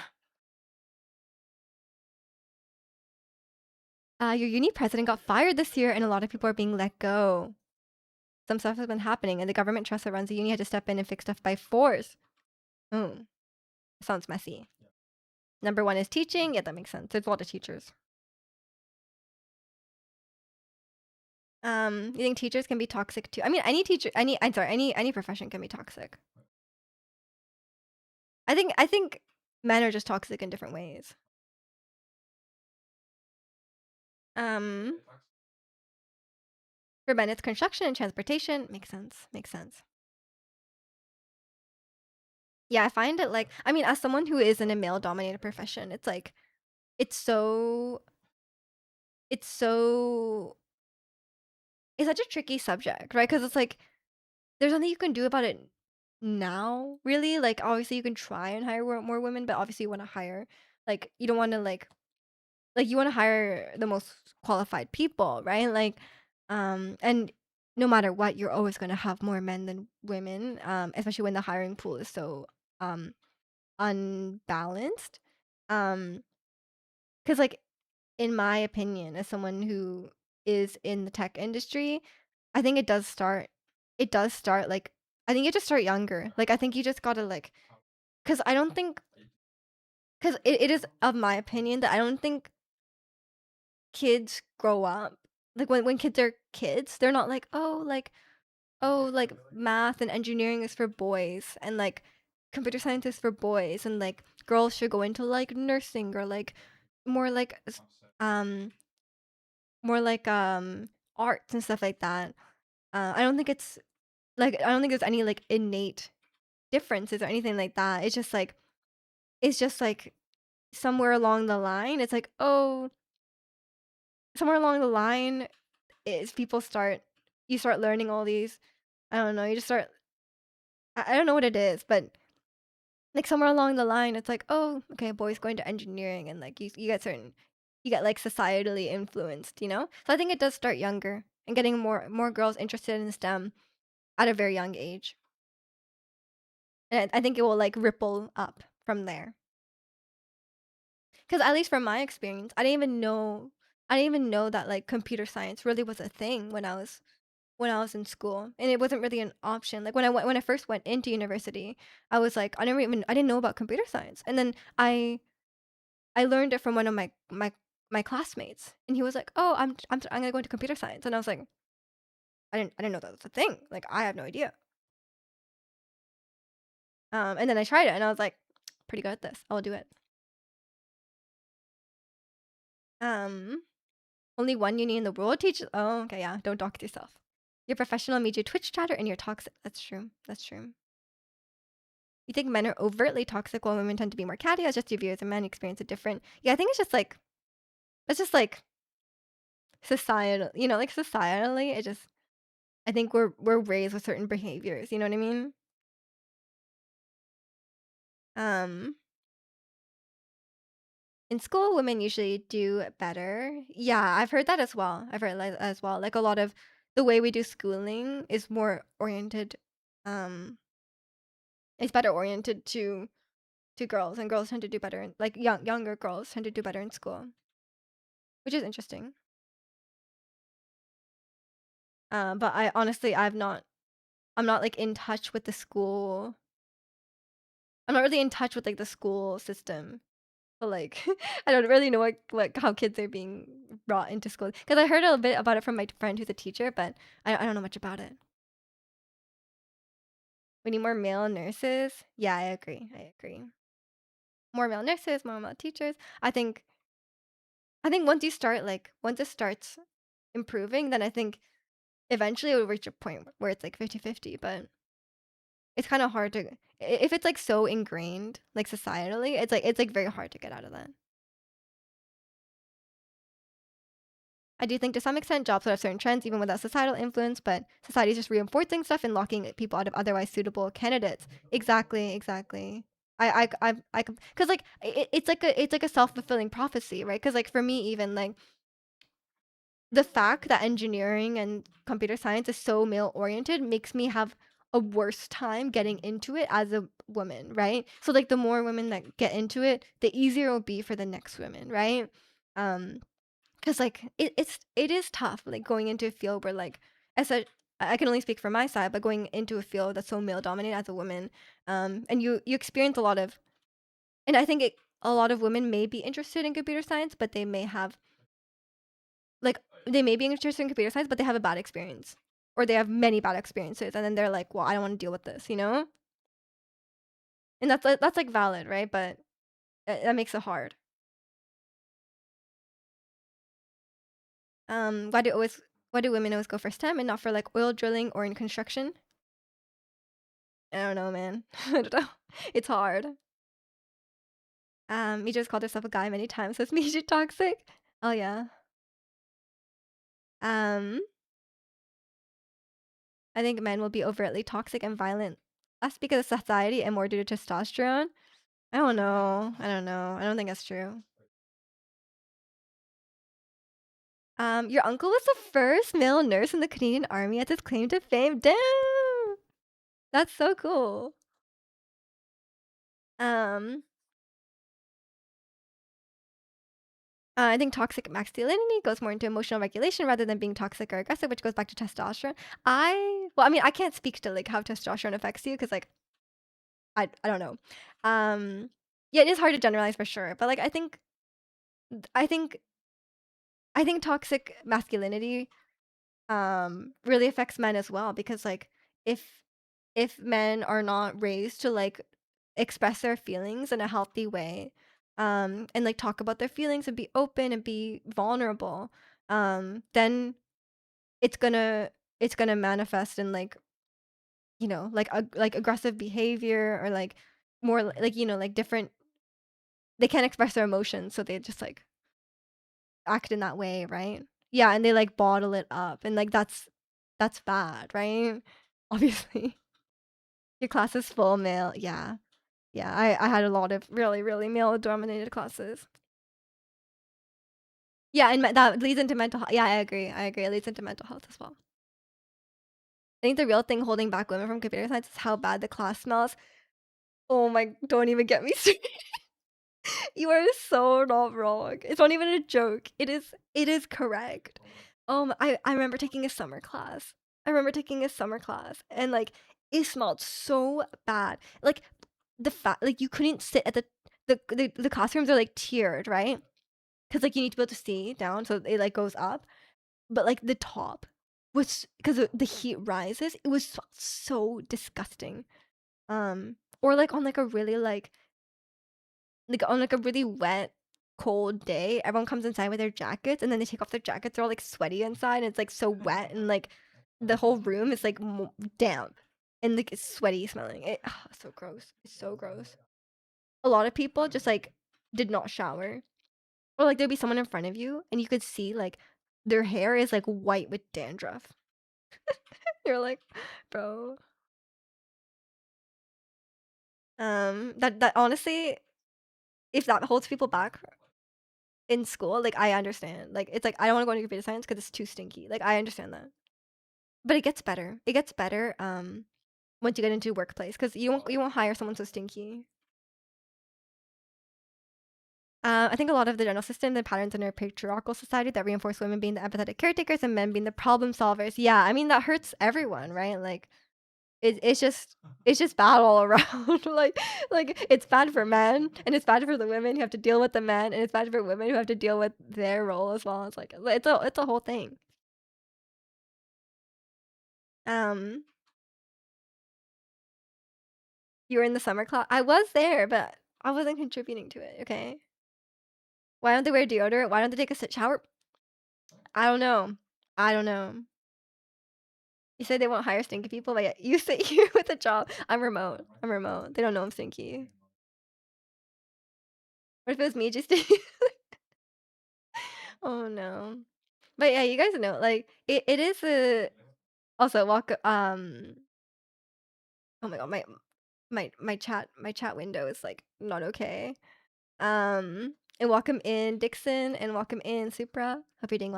Your uni president got fired this year, and a lot of people are being let go. Some stuff has been happening, and the government trust that runs the uni had to step in and fix stuff by force. Oh, sounds messy. Number one is teaching. Yeah, that makes sense. There's a lot of teachers. You think teachers can be toxic too? I mean, any teacher, I'm sorry, any profession can be toxic. I think men are just toxic in different ways. Um, for men, it's construction and transportation. Makes sense. Makes sense. Yeah, I find it like I mean, as someone who is in a male-dominated profession, it's like it's so it's so it's such a tricky subject, right? Because it's like there's nothing you can do about it now, really. Like obviously you can try and hire more women, but obviously you want to hire like you don't want to like you want to hire the most qualified people, right? Like and no matter what, you're always going to have more men than women, especially when the hiring pool is so um unbalanced. Um cuz like in my opinion, as someone who is in the tech industry, I think it does start like I think you just start younger. Like I think you just got to like cuz I don't think cuz it is of my opinion that I don't think kids grow up like when kids are kids, they're not like, "Oh, like math and engineering is for boys and like computer science is for boys and like girls should go into like nursing or like more like um more like arts and stuff like that." I don't think it's like I don't think there's any like innate differences or anything like that. It's just like somewhere along the line, it's like, oh, somewhere along the line is people start you start learning all these I don't know, you just start I don't know what it is, but like somewhere along the line it's like, oh, okay, boys going to engineering and like you get certain you get like societally influenced, you know? So I think it does start younger and getting more girls interested in STEM at a very young age. And I think it will like ripple up from there. Because at least from my experience, I didn't even know that like computer science really was a thing when I was in school, and it wasn't really an option. Like when I first went into university, I was like I didn't know about computer science, and then I learned it from one of my classmates, and he was like, "Oh, I'm gonna go into computer science," and I was like, I didn't know that was a thing. Like I have no idea. And then I tried it, and I was like, pretty good at this. I'll do it. Um, Only one uni in the world teaches. Oh, okay, yeah. Don't dox yourself. Your professional media Twitch chatter and you're toxic. That's true. That's true. You think men are overtly toxic while women tend to be more catty? That's just your view as a man. You experience it different. Yeah, I think it's just like societal. You know, like societally, it just. I think we're raised with certain behaviors. You know what I mean? Um, in school, women usually do better. Yeah, I've heard that as well. I've heard that as well. Like a lot of the way we do schooling is more oriented. Um, it's better oriented to girls, and girls tend to do better in like younger girls tend to do better in school, which is interesting. But I honestly I'm not like in touch with the school. I'm not really in touch with like the school system. But like I don't really know what how kids are being brought into school because I heard a little bit about it from my friend who's a teacher, but I don't know much about it. We need more male nurses. Yeah, I agree. I agree. More male nurses, more male teachers. I think once it starts improving, then I think eventually it will reach a point where it's like 50-50, but it's kind of hard to if it's like so ingrained like societally, it's like very hard to get out of that. I do think to some extent jobs would have certain trends even without societal influence, but society is just reinforcing stuff and locking people out of otherwise suitable candidates. Exactly, exactly. Because like it's like a self-fulfilling prophecy, right? Because like for me even like the fact that engineering and computer science is so male oriented makes me have a worse time getting into it as a woman, right? So like the more women that get into it, the easier it'll be for the next women, right? Um, because like it is tough like going into a field where like as a I can only speak for my side, but going into a field that's so male dominated as a woman, and you experience a lot of, and I think a lot of women may be interested in computer science, but they may have like they may be interested in computer science, but they have a bad experience, or they have many bad experiences, and then they're like, well, I don't want to deal with this, you know, and that's like valid, right? But that makes it hard. Why do women always go for STEM and not for like oil drilling or in construction? I don't know, man. I don't know. It's hard. You just called yourself a guy many times. That's made you toxic. Oh yeah. Um, I think men will be overtly toxic and violent less because of society and more due to testosterone. I don't know. I don't know. I don't think that's true. Your uncle was the first male nurse in the Canadian Army at his claim to fame. Damn, that's so cool. Um, I think toxic masculinity goes more into emotional regulation rather than being toxic or aggressive, which goes back to testosterone. Well, I mean, I can't speak to like how testosterone affects you because like I don't know. Um, yeah, it is hard to generalize for sure, but like I think I think toxic masculinity really affects men as well because like if if men are not raised to like express their feelings in a healthy way and like talk about their feelings and be open and be vulnerable then it's gonna it's gonna manifest in like like aggressive behavior or like more like like different they can't express their emotions so they just like act in that way, right? Yeah, and they like bottle it up and like that's bad, right? Obviously. Your class is full male. Yeah. Yeah, I had a lot of really, really male dominated classes. Yeah, and that leads into mental health. Yeah, I agree. I agree. It leads into mental health as well. I think the real thing holding back women from computer science is how bad the class smells. Oh my, don't even get me started. You are so not wrong. It's not even a joke. It is correct. I remember taking a summer class. I remember taking a summer class and like it smelled so bad. Like the fact like you couldn't sit at the classrooms are like tiered, right? Because like you need to be able to see down, so it like goes up. But like the top was because the heat rises. It was so disgusting. Or like on like a really like on like a really wet, cold day, everyone comes inside with their jackets, and then they take off their jackets. They're all like sweaty inside, and it's like so wet, and like the whole room is like damp and like it's sweaty smelling. It's so gross. It's so gross. A lot of people just like did not shower, or like there'd be someone in front of you, and you could see like their hair is like white with dandruff. You're like, bro. That honestly, if that holds people back in school, like I understand. Like it's like I don't want to go into computer science because it's too stinky. Like I understand that, but it gets better. It gets better. Once you get into workplace, because you won't hire someone so stinky. I think a lot of the general system, the patterns in our patriarchal society that reinforce women being the empathetic caretakers and men being the problem solvers. Yeah, I mean that hurts everyone, right? Like it's just bad all around. like it's bad for men and it's bad for the women who have to deal with the men and it's bad for women who have to deal with their role as well. It's like it's a whole thing. Um, you were in the summer class. I was there, but I wasn't contributing to it. Okay. Why don't they wear deodorant? Why don't they take a shower? I don't know. I don't know. You say they won't hire stinky people, but yet you sit here with a job. I'm remote. I'm remote. They don't know I'm stinky. What if it was me just Oh no. But yeah, you guys know, like it is a also walk oh my god, my chat window is like not okay. And welcome in Dixon and welcome in Supra. Hope you're doing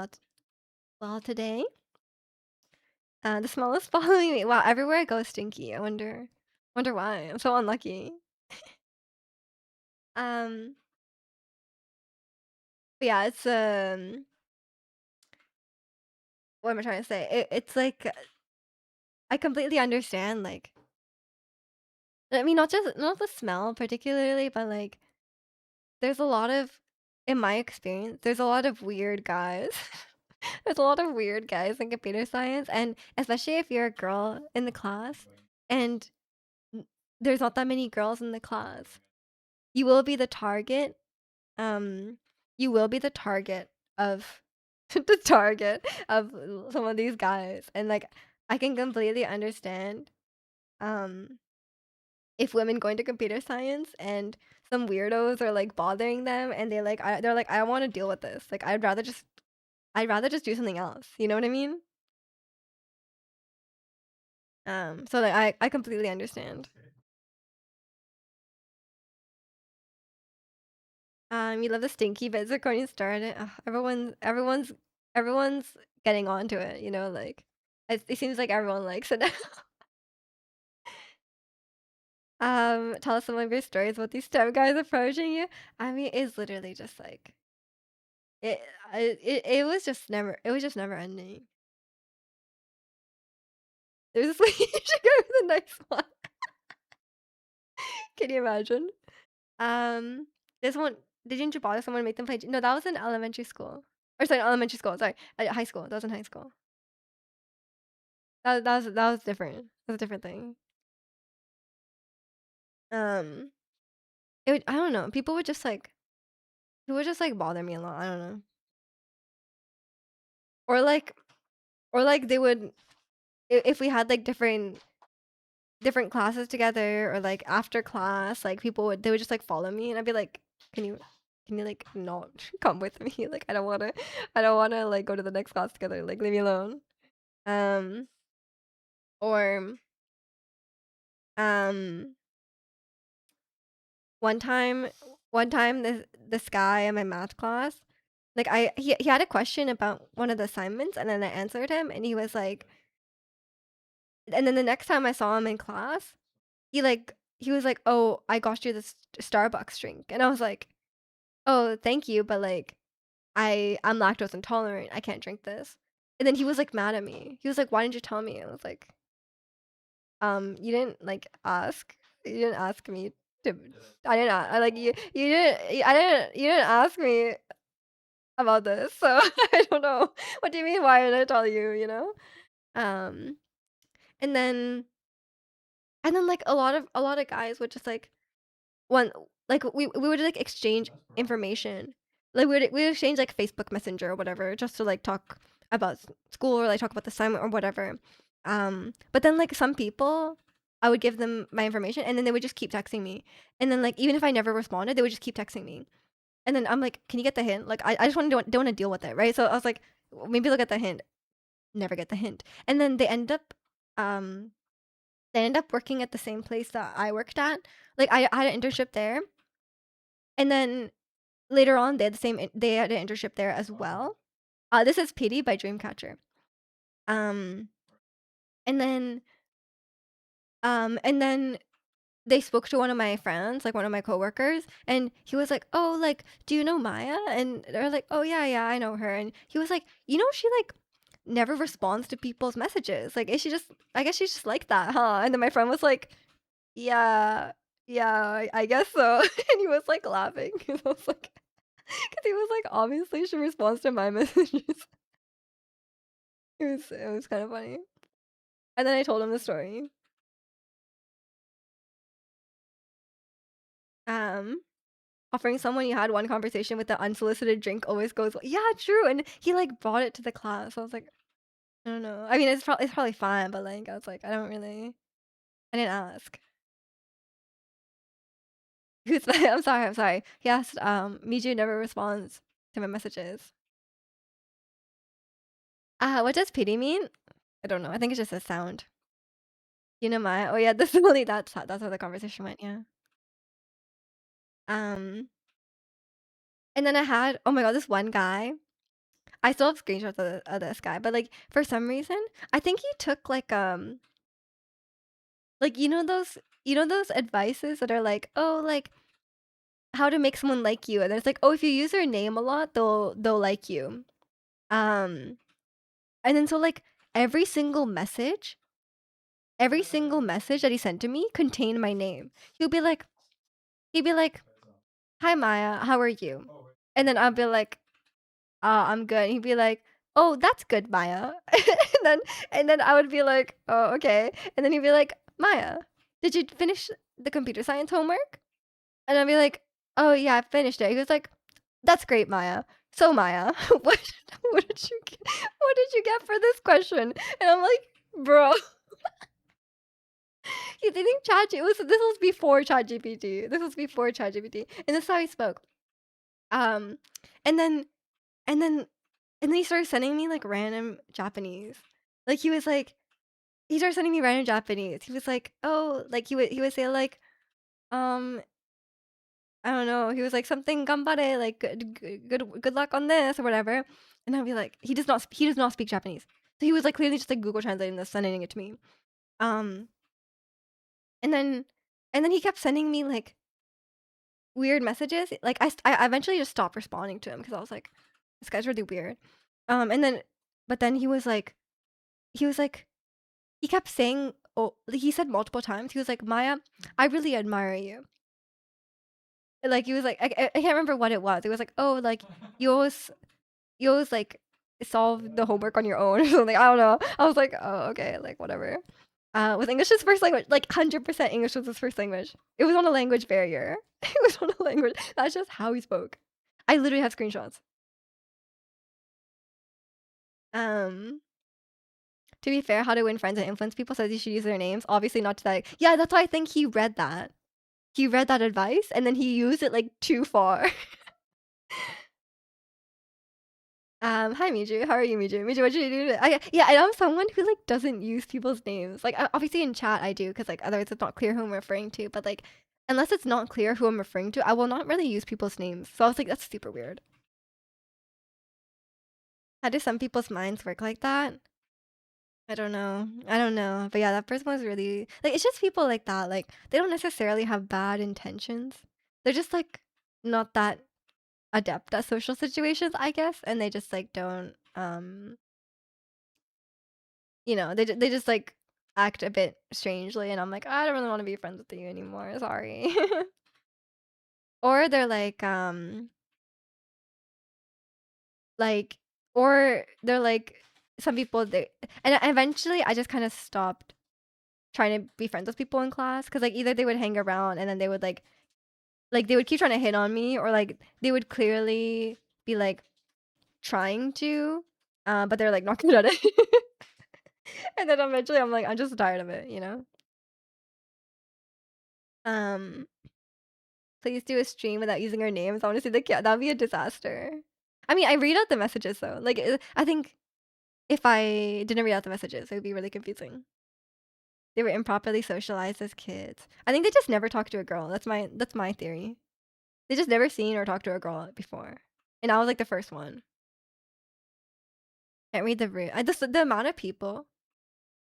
well today. The smell is following me. Wow, everywhere I go is stinky. I wonder why. I'm so unlucky. Um, but yeah, it's what am I trying to say? It's like I completely understand like I mean not the smell particularly, but like there's a lot of in my experience, there's a lot of weird guys. There's a lot of weird guys in computer science, and especially if you're a girl in the class, and n- there's not that many girls in the class, you will be the target. Um, you will be the target of the target of some of these guys, and like I can completely understand. Um, if women go into computer science and some weirdos are like bothering them and they're like I don't want to deal with this. Like I'd rather just do something else. You know what I mean? So like I completely understand. You love the stinky bits according to started. Everyone's getting onto it, you know, like it seems like everyone likes it now. Tell us some of your stories about these STEM guys approaching you. I mean, it's literally just like it. It was just never ending. There's this you should go to the next one. Can you imagine? Um, this one didn't you bother someone to make them play? No, that was in elementary school. Or sorry, elementary school. Sorry, high school. That was in high school. That was different. That was a different thing. Um, I don't know. People would just like bother me a lot. I don't know. Or like or like they would if we had like different classes together or like after class, like they would just like follow me and I'd be like, can you like not come with me? Like I don't wanna like go to the next class together. Like leave me alone. Um or um one time one time this guy in my math class, like he had a question about one of the assignments and then I answered him and he was like and then the next time I saw him in class, he was like, "Oh, I got you this Starbucks drink." And I was like, "Oh, thank you, but like I'm lactose intolerant. I can't drink this." And then he was like mad at me. He was like, "Why didn't you tell me?" I was like, you didn't like ask. You didn't ask me to I didn't a- I like you didn't I didn't you didn't ask me about this. So I don't know. What do you mean why did I tell you, you know? Um and then like a lot of guys would just like one like we would like exchange information. Like we would exchange like Facebook Messenger or whatever just to like talk about school or like talk about the assignment or whatever. But then like some people I would give them my information and then they would just keep texting me. And then like even if I never responded, they would just keep texting me. And then I'm like, can you get the hint? Like I just don't want to deal with it, right? So I was like, maybe look at the hint. Never get the hint. And then um they end up working at the same place that I worked at. Like I had an internship there, and then later on they had an internship there as well. This is Pity by Dreamcatcher. Um, and then and then they spoke to one of my friends, like one of my coworkers, and he was like, "Oh, like, do you know Maya?" And they're like, "Oh yeah, yeah, I know her." And he was like, "You know, she like never responds to people's messages. Like, is she just? I guess she's just like that, huh?" And then my friend was like, "Yeah, yeah, I guess so." And he was like laughing. I was like, because he was like, obviously she responds to my messages. It was kind of funny. And then I told him the story. Um, Offering someone you had one conversation with the unsolicited drink always goes well. Yeah, true. And he like brought it to the class. I was like, I don't know. I mean, it's probably fine, but like I was like, I didn't ask. Who's I'm sorry, I'm sorry. He asked, Miju never responds to my messages. What does pity mean? I don't know. I think it's just a sound. You know my oh yeah, this is really that's how the conversation went, yeah. Um and then I had oh my god, this one guy. I still have screenshots of this guy, but like for some reason, I think he took like you know those advices that are like, oh like how to make someone like you. And then it's like, oh if you use their name a lot, they'll like you. Um and then so like every single message, every single message that he sent to me contained my name. He'd be like, "Hi Maya, how are you?" And then I'll be like, I'm good." And he'd be like, "Oh, that's good, Maya." and then I would be like, "Oh, okay." And then he'd be like, "Maya, did you finish the computer science homework?" And I'd be like, "Oh yeah, I finished it." He was like, "That's great, Maya. So Maya, what what did you get for this question?" And I'm like, "Bro, you think Chat it was this was before ChatGPT. This was before ChatGPT, and this is how he spoke. Um, and then and then and then he started sending me like random Japanese. Like he was like he started sending me random Japanese. He was like, oh, like he would say like, um, I don't know. He was like something gambare, like good luck on this or whatever. And I'd be like, he does not speak Japanese. So he was like clearly just like Google translating this, sending it to me. Um, and then he kept sending me like weird messages. Like I eventually just stopped responding to him because I was like, this guy's really weird. And then but then he was like he kept saying, oh, like, he said multiple times. He was like, Maya, I really admire you. Like he was like I can't remember what it was. It was like, oh, like you always like solve the homework on your own or something. I don't know. I was like, oh, okay, like whatever. Was English his first language? Like 100% English was his first language. It was on a language barrier. It was on a language. That's just how he spoke. I literally have screenshots. Um, to be fair, how to win friends and influence people says you should use their names. Obviously not to that. Yeah, that's why I think he read that. He read that advice and then he used it like too far. Hi Miju. How are you, Miju? Miju, what you do today? Yeah, I'm someone who like doesn't use people's names. Like obviously in chat I do because like otherwise it's not clear who I'm referring to. But like unless it's not clear who I'm referring to, I will not really use people's names. So I was like, that's super weird. How do some people's minds work like that? I don't know. I don't know. But yeah, that person was really like it's just people like that. Like they don't necessarily have bad intentions. They're just like not that adept at social situations, I guess, and they just like don't they just like act a bit strangely and I'm like, I don't really want to be friends with you anymore. Sorry. Or they're like or they're like some people they and eventually I just kind of stopped trying to be friends with people in class because like either they would hang around and then they would like they would keep trying to hit on me or like they would clearly be like trying to but they're like not good at it. And then eventually I'm like I'm just tired of it, you know. um Please do a stream without using our names. I want to see the cat. That would be a disaster. I mean, I read out the messages though. Like, I think if I didn't read out the messages, it would be really confusing. They were improperly socialized as kids. I think they just never talked to a girl. That's my theory. They just never seen or talked to a girl before, and I was like the first one. Can't read the room. The amount of people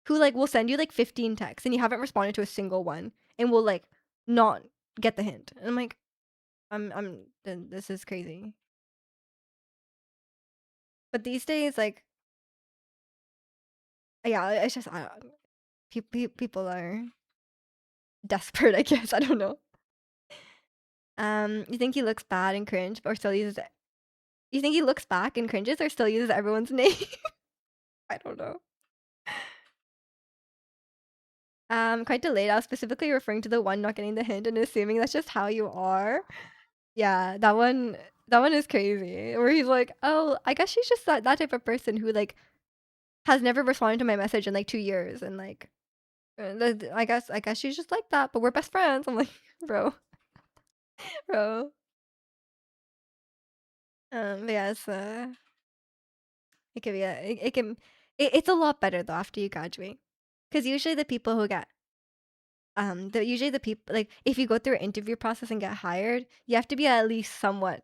who like will send you like 15 texts and you haven't responded to a single one, and will like not get the hint. And I'm like, this is crazy. But these days, like, yeah, it's just I don't, people are desperate. I guess I don't know. You think he looks bad and cringe, or still uses it? You think he looks back and cringes, or still uses everyone's name? I don't know. Quite delayed. I was specifically referring to the one not getting the hint and assuming that's just how you are. Yeah, that one. That one is crazy. Where he's like, "Oh, I guess she's just that type of person who like has never responded to my message in like 2 years, and like, I guess she's just like that. But we're best friends." I'm like, bro, bro. But yeah, it can be it's a lot better though after you graduate, because usually the people who get usually the people like if you go through an interview process and get hired, you have to be at least somewhat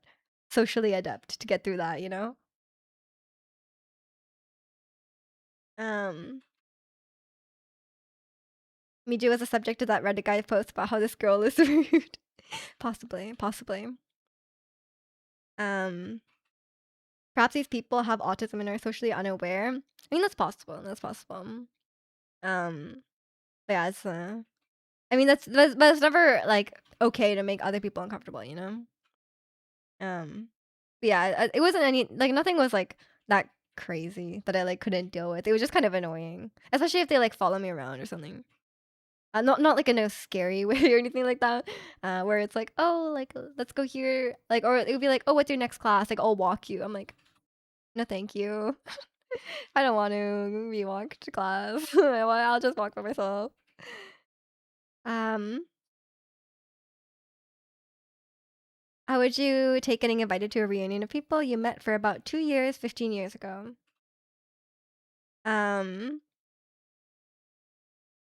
socially adept to get through that, you know. Um, Miju was a subject of that Reddit guy post about how this girl is rude. Possibly, possibly. Um, Perhaps these people have autism and are socially unaware. I mean, that's possible. That's possible. But yeah, I mean, but it's never like okay to make other people uncomfortable, you know. Um, but yeah, it wasn't any like nothing was like that crazy that I like couldn't deal with. It was just kind of annoying, especially if they like follow me around or something. Not like in a scary way or anything like that. Where it's like, oh, like let's go here, like, or it would be like, oh, what's your next class? Like, I'll walk you. I'm like, no, thank you. I don't want to be walked to class. I'll just walk by myself. Um, how would you take getting invited to a reunion of people you met for about 2 years, 15 years ago? Um,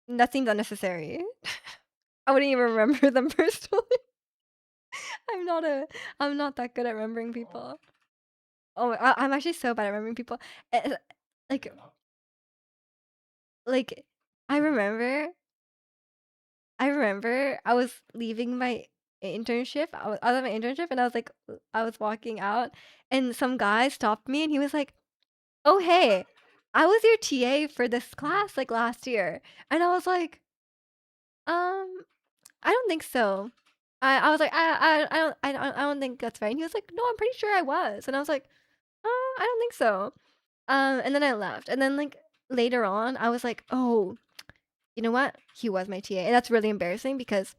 That seems unnecessary. I wouldn't even remember them personally. I'm not a I'm not that good at remembering people. Oh, I'm actually so bad at remembering people. Eh, like like I remember I remember I was leaving my internship. I was at my internship and I was like I was walking out and some guy stopped me and he was like, "Oh, hey, I was your TA for this class like last year." And I was like, "Um, I don't think so." I was like, I don't think that's right." And he was like, "No, I'm pretty sure I was." And I was like, I don't think so." And then I left. And then like later on, I was like, "Oh, you know what? He was my TA." And that's really embarrassing because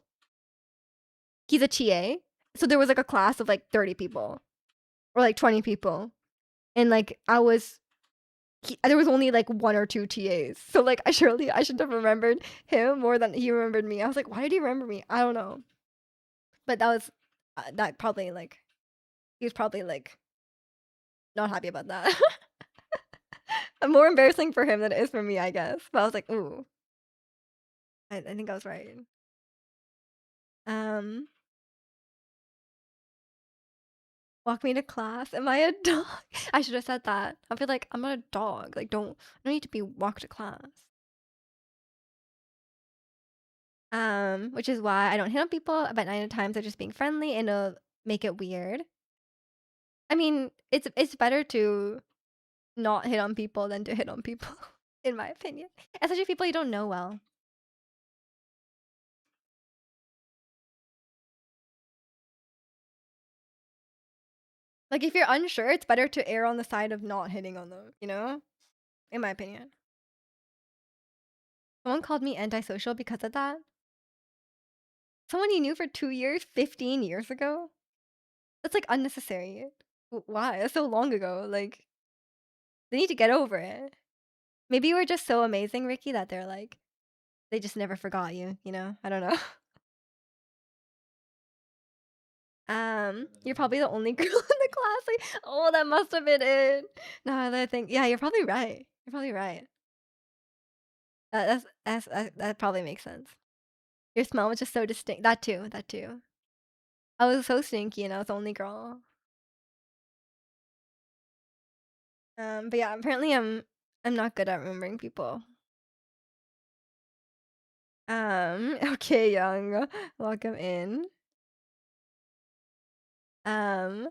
he's a TA. So there was like a class of like 30 people or like 20 people. And like there was only like one or two TAs. So like I should have remembered him more than he remembered me. I was like, why did he remember me? I don't know. But that was that probably like he was probably like not happy about that. More embarrassing for him than it is for me, I guess. But I was like, ooh, I think I was right. Um, walk me to class. Am I a dog? I should have said that. I feel like I'm not a dog. Like, I don't need to be walked to class. Which is why I don't hit on people, but 9 times they're just being friendly and it'll make it weird. I mean, it's better to not hit on people than to hit on people, in my opinion. Especially people you don't know well. Like if you're unsure, it's better to err on the side of not hitting on them, you know? In my opinion. Someone called me antisocial because of that. Someone you knew for 2 years, 15 years ago? That's like unnecessary. Why? That's so long ago. Like, they need to get over it. Maybe you were just so amazing, Ricky, that they're like, they just never forgot you, you know? I don't know. You're probably the only girl in the class. Like, oh, that must have been it. No, I think, yeah, you're probably right. You're probably right. That probably makes sense. Your smell was just so distinct. That too. That too. I was so stinky and I was the only girl. But yeah, apparently I'm not good at remembering people. Okay, Young, welcome in. Um,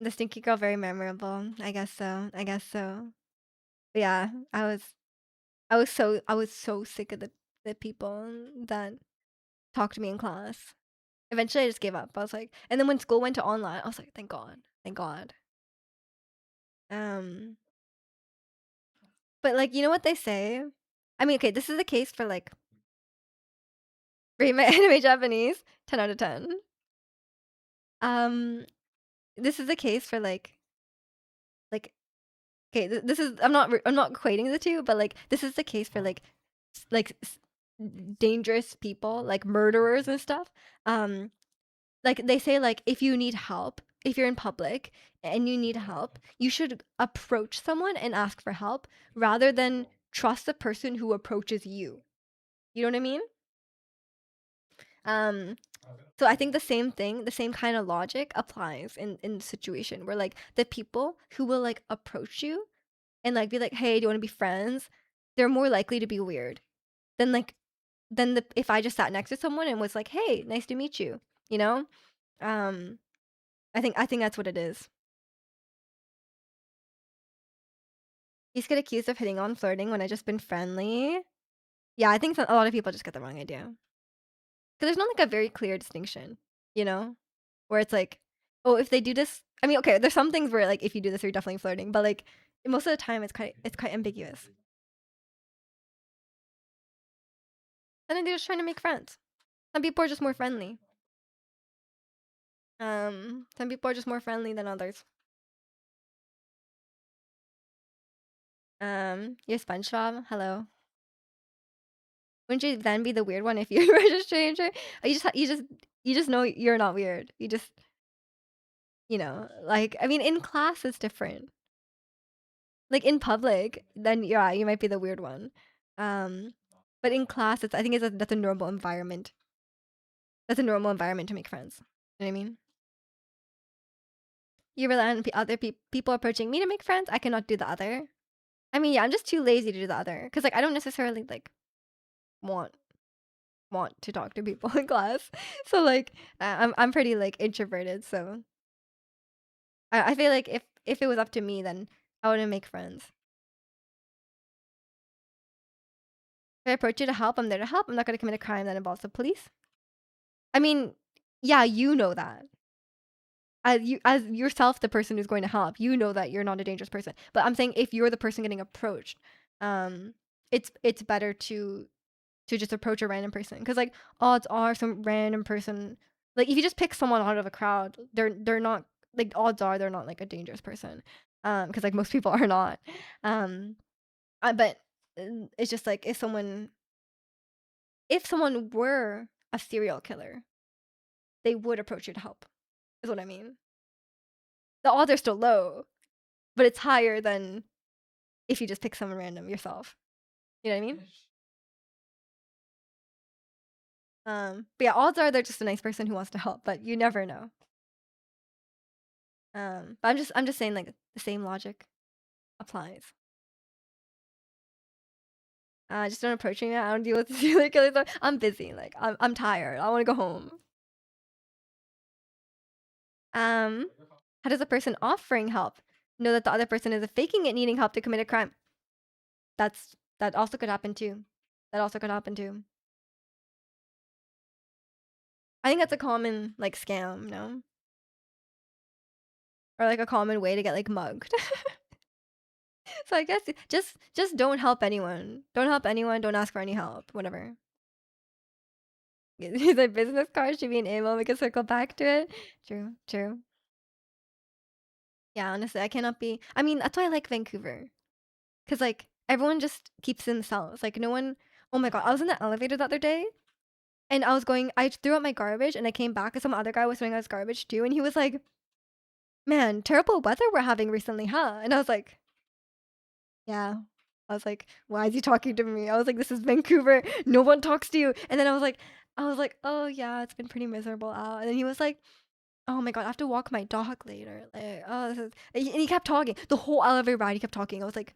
the stinky girl, very memorable. I guess so. I guess so. But yeah, I was so sick of the people that talked to me in class. Eventually, I just gave up. I was like, and then when school went to online, I was like, thank God, thank God. Um, but like, you know what they say? I mean, okay, this is the case for like rate my anime Japanese, 10 out of 10. Um, this is the case for like okay, this is I'm not equating the two, but like this is the case for like like dangerous people, like murderers and stuff. Um, like they say like if you need help, if you're in public and you need help, you should approach someone and ask for help rather than trust the person who approaches you. You know what I mean? Um, so I think the same thing, the same kind of logic applies in the situation where like the people who will like approach you and like be like, "Hey, do you want to be friends?" They're more likely to be weird than like than the if I just sat next to someone and was like, "Hey, nice to meet you." You know? Um, I think that's what it is. He's get accused of hitting on flirting when I just been friendly. Yeah, I think a lot of people just get the wrong idea. Because there's not like a very clear distinction, you know, where it's like, oh, if they do this, I mean, okay, there's some things where like if you do this, you're definitely flirting, but like most of the time, it's quite ambiguous. And then they're just trying to make friends. Some people are just more friendly. Some people are just more friendly than others. You're SpongeBob. Hello. Wouldn't you then be the weird one if you were a stranger? You just know you're not weird. You just like I mean, in class it's different. Like in public, then yeah, you might be the weird one. Um, but in class, I think that's a normal environment. That's a normal environment to make friends. You know what I mean? You rely on other people approaching me to make friends. I cannot do the other. I mean, yeah, I'm just too lazy to do the other because like I don't necessarily like want to talk to people in class. So like I'm pretty like introverted. So I feel like if it was up to me, then I wouldn't make friends. If I approach you to help, I'm there to help. I'm not going to commit a crime that involves the police. I mean, yeah, you know that. As yourself, the person who's going to help, you know that you're not a dangerous person. But I'm saying if you're the person getting approached, um, it's better to just approach a random person because like odds are some random person, like if you just pick someone out of a crowd, they're not like odds are they're not like a dangerous person, because like most people are not, um, but it's just like if someone were a serial killer, they would approach you to help. Is what I mean. The odds are still low, but it's higher than if you just pick someone random yourself. You know what I mean? But yeah, odds are they're just a nice person who wants to help, but you never know. But I'm just saying like the same logic applies. Just don't approach me. I don't deal with serial killers. I'm busy. Like I'm tired. I want to go home. Um, how does a person offering help know that the other person is faking it, needing help to commit a crime? That also could happen too. That also could happen too. I think that's a common like scam, no? Or like a common way to get like mugged. So I guess just don't help anyone. Don't help anyone. Don't ask for any help. Whatever. The business card should be an email. We can circle back to it. True, true. Yeah, honestly, I cannot be. I mean, that's why I like Vancouver. Because, like, everyone just keeps to themselves. Like, no one. Oh my God. I was in the elevator the other day and I threw out my garbage and I came back and some other guy was throwing out his garbage too. And he was like, man, terrible weather we're having recently, huh? And I was like, yeah. I was like, why is he talking to me? I was like, this is Vancouver. No one talks to you. And then I was like, oh yeah, it's been pretty miserable out. And then he was like, oh my God, I have to walk my dog later. Like, oh, this is. And he kept talking the whole elevator ride. He kept talking. I was like,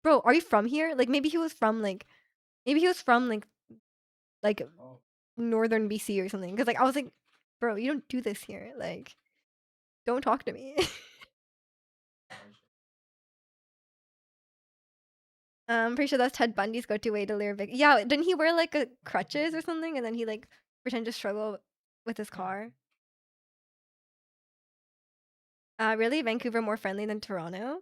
bro, are you from here? Like maybe he was from like northern BC or something. Because like I was like, bro, you don't do this here. Like, don't talk to me. I'm pretty sure that's Ted Bundy's go-to way to lure Vic. Yeah, didn't he wear like a crutches or something, and then he like pretend to struggle with his car? Really, Vancouver more friendly than Toronto?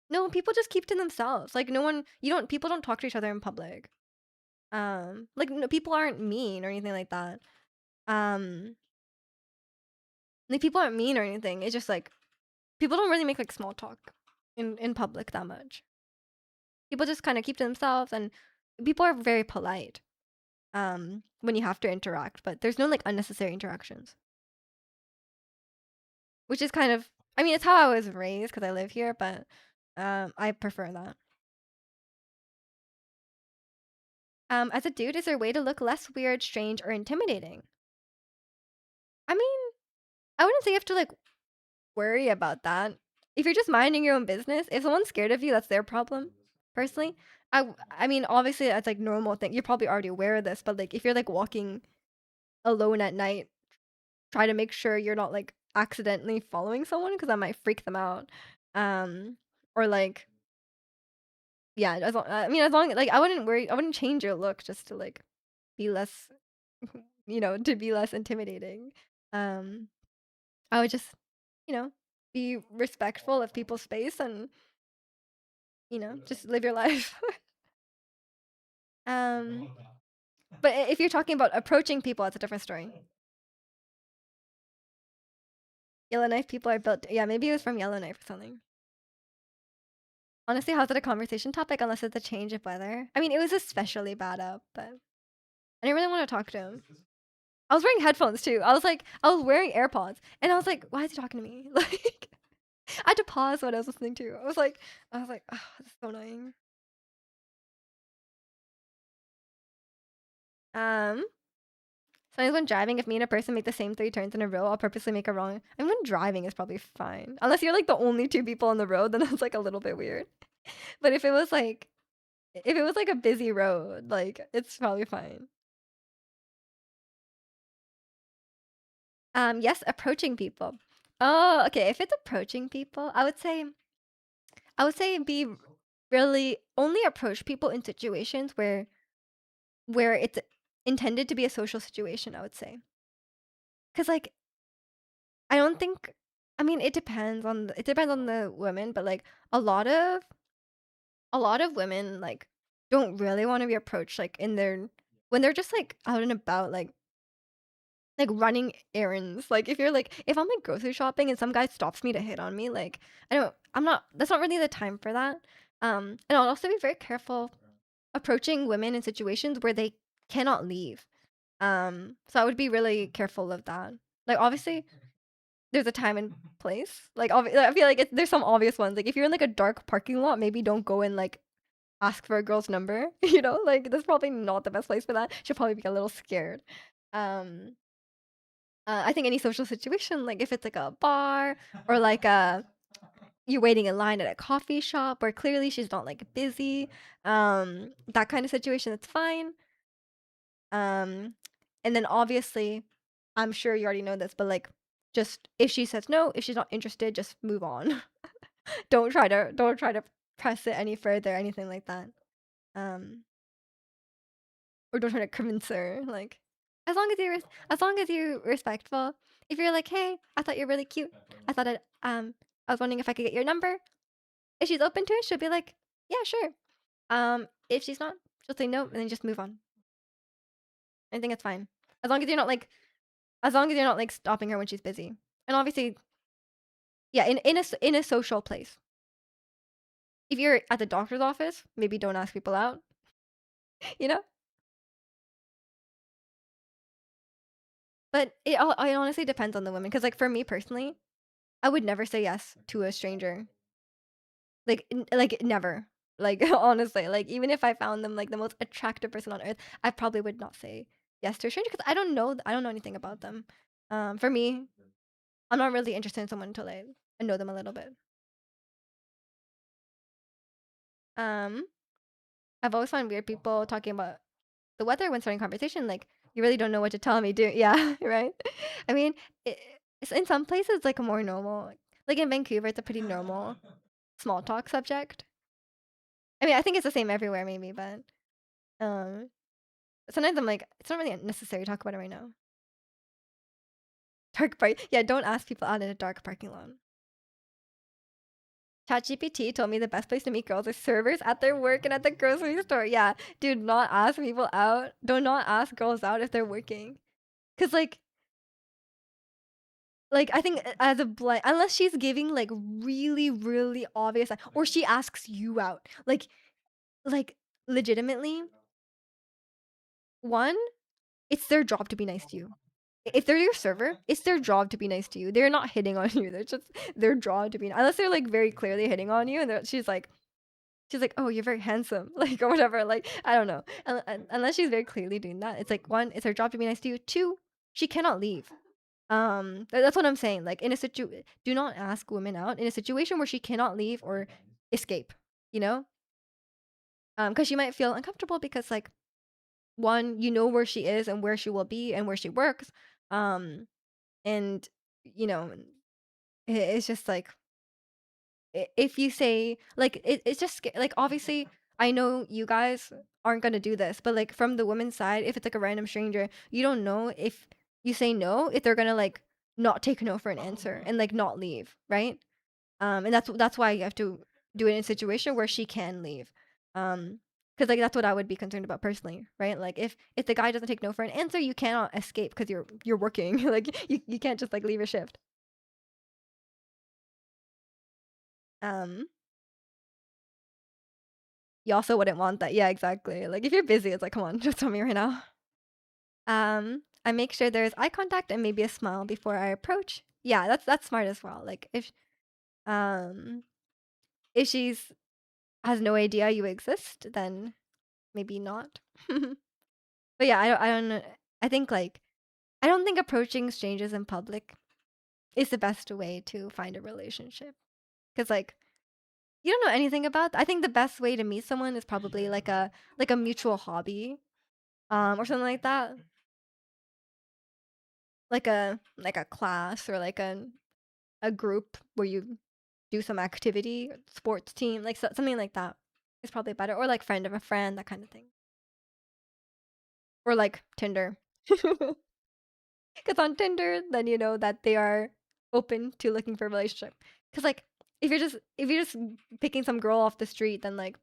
No, people just keep to themselves. Like no one, you don't. People don't talk to each other in public. Like no, people aren't mean or anything like that. Um, like people aren't mean or anything. It's just like people don't really make like small talk in public that much. People just kind of keep to themselves, and people are very polite. When you have to interact, but there's no like unnecessary interactions, which is kind of. I mean, it's how I was raised because I live here, but I prefer that. As a dude, is there a way to look less weird, strange, or intimidating? I mean, I wouldn't say you have to like worry about that. If you're just minding your own business, if someone's scared of you, that's their problem. Personally, I mean, obviously that's like normal thing. You're probably already aware of this, but like if you're like walking alone at night, try to make sure you're not like accidentally following someone because that might freak them out. Um, or like yeah, I mean, as long like I wouldn't worry, I wouldn't change your look just to like be less, to be less intimidating. Um, I would just, you know, be respectful of people's space and, just live your life. um, but if you're talking about approaching people, it's a different story. Yellowknife people are built. Yeah, maybe it was from Yellowknife or something. Honestly, how's it a conversation topic unless it's a change of weather? I mean, it was especially bad up, but I didn't really want to talk to him. I was wearing headphones too. I was wearing AirPods, and I was like, why is he talking to me? Like, I had to pause what I was listening to. I was like, oh, this is so annoying. Um, Sometimes when driving, if me and a person make the same 3 turns in a row, I'll purposely make a wrong. And when driving is probably fine, unless you're like the only 2 people on the road, then that's like a little bit weird. But if it was like a busy road, like it's probably fine. Yes, approaching people. Oh, okay. If it's approaching people, I would say be really only approach people in situations where it's intended to be a social situation, I would say. Cause like I don't think I mean it depends on the women, but like a lot of a lot of women like don't really want to be approached like in their when they're just like out and about like running errands. Like if I'm like grocery shopping and some guy stops me to hit on me, like I'm not that's not really the time for that. And I'll also be very careful approaching women in situations where they cannot leave. So I would be really careful of that. Like obviously there's a time and place. Like I feel like there's some obvious ones. Like if you're in like a dark parking lot, maybe don't go and like ask for a girl's number. Like that's probably not the best place for that. She'll probably be a little scared. Um, I think any social situation, like if it's like a bar or like you're waiting in line at a coffee shop where clearly she's not like busy, that kind of situation, that's fine. Um, and then obviously, I'm sure you already know this, but like just if she says no, if she's not interested, just move on. Don't try to press it any further, anything like that. Um, or don't try to convince her. Like as long as you're respectful. If you're like, hey, I thought you're really cute. I was wondering if I could get your number. If she's open to it, she'll be like, yeah, sure. If she's not, she'll say no and then just move on. I think it's fine. As long as you're not like as long as you're not like stopping her when she's busy. And obviously, yeah, in a social place. If you're at the doctor's office, maybe don't ask people out, you know? But it honestly depends on the woman. Because, like, for me personally, I would never say yes to a stranger. Like never. Like, honestly, like, even if I found them, like, the most attractive person on earth, I probably would not say yes to a stranger because I don't know anything about them. For me, I'm not really interested in someone until I know them a little bit. Um, I've always found weird people talking about the weather when starting conversation, like you really don't know what to tell me, do yeah, right? I mean, it's in some places like more normal. Like in Vancouver, it's a pretty normal small talk subject. I mean, I think it's the same everywhere, maybe, but um, sometimes I'm like, it's not really necessary to talk about it right now. Yeah, don't ask people out in a dark parking lot. ChatGPT told me the best place to meet girls is servers at their work and at the grocery store. Yeah, do not ask people out. Do not ask girls out if they're working. Cause like I think as a blind, unless she's giving like really really obvious, or she asks you out, like legitimately, one, it's their job to be nice to you. If they're your server, it's their job to be nice to you. They're not hitting on you. They're just their job to be unless they're like very clearly hitting on you, and she's like, oh, you're very handsome, like or whatever. Like I don't know, unless she's very clearly doing that. It's like one, it's her job to be nice to you. Two, she cannot leave. That's what I'm saying. Like do not ask women out in a situation where she cannot leave or escape. You know, because she might feel uncomfortable because like one, you know where she is and where she will be and where she works, and you know, it's just like if you say like it's just like obviously I know you guys aren't gonna do this, but like from the woman's side, if it's like a random stranger, you don't know if you say no if they're gonna like not take no for an answer and like not leave, right? And that's why you have to do it in a situation where she can leave, because like that's what I would be concerned about personally, right? Like if the guy doesn't take no for an answer, you cannot escape because you're working. Like you can't just like leave your shift. um You also wouldn't want that. Yeah, exactly. Like if you're busy, it's like, come on, just tell me right now. I make sure there's eye contact and maybe a smile before I approach. Yeah, that's smart as well. Like um if she's has no idea you exist, then maybe not. But yeah, I don't know. I think like I don't think approaching strangers in public is the best way to find a relationship. Cause like you don't know anything about. I think the best way to meet someone is probably like a mutual hobby, or something like that. Like a class or like a group where you do some activity, sports team, like something like that is probably better. Or like friend of a friend, that kind of thing. Or like Tinder. Because on Tinder, then you know that they are open to looking for a relationship. Because like if you're just picking some girl off the street, then like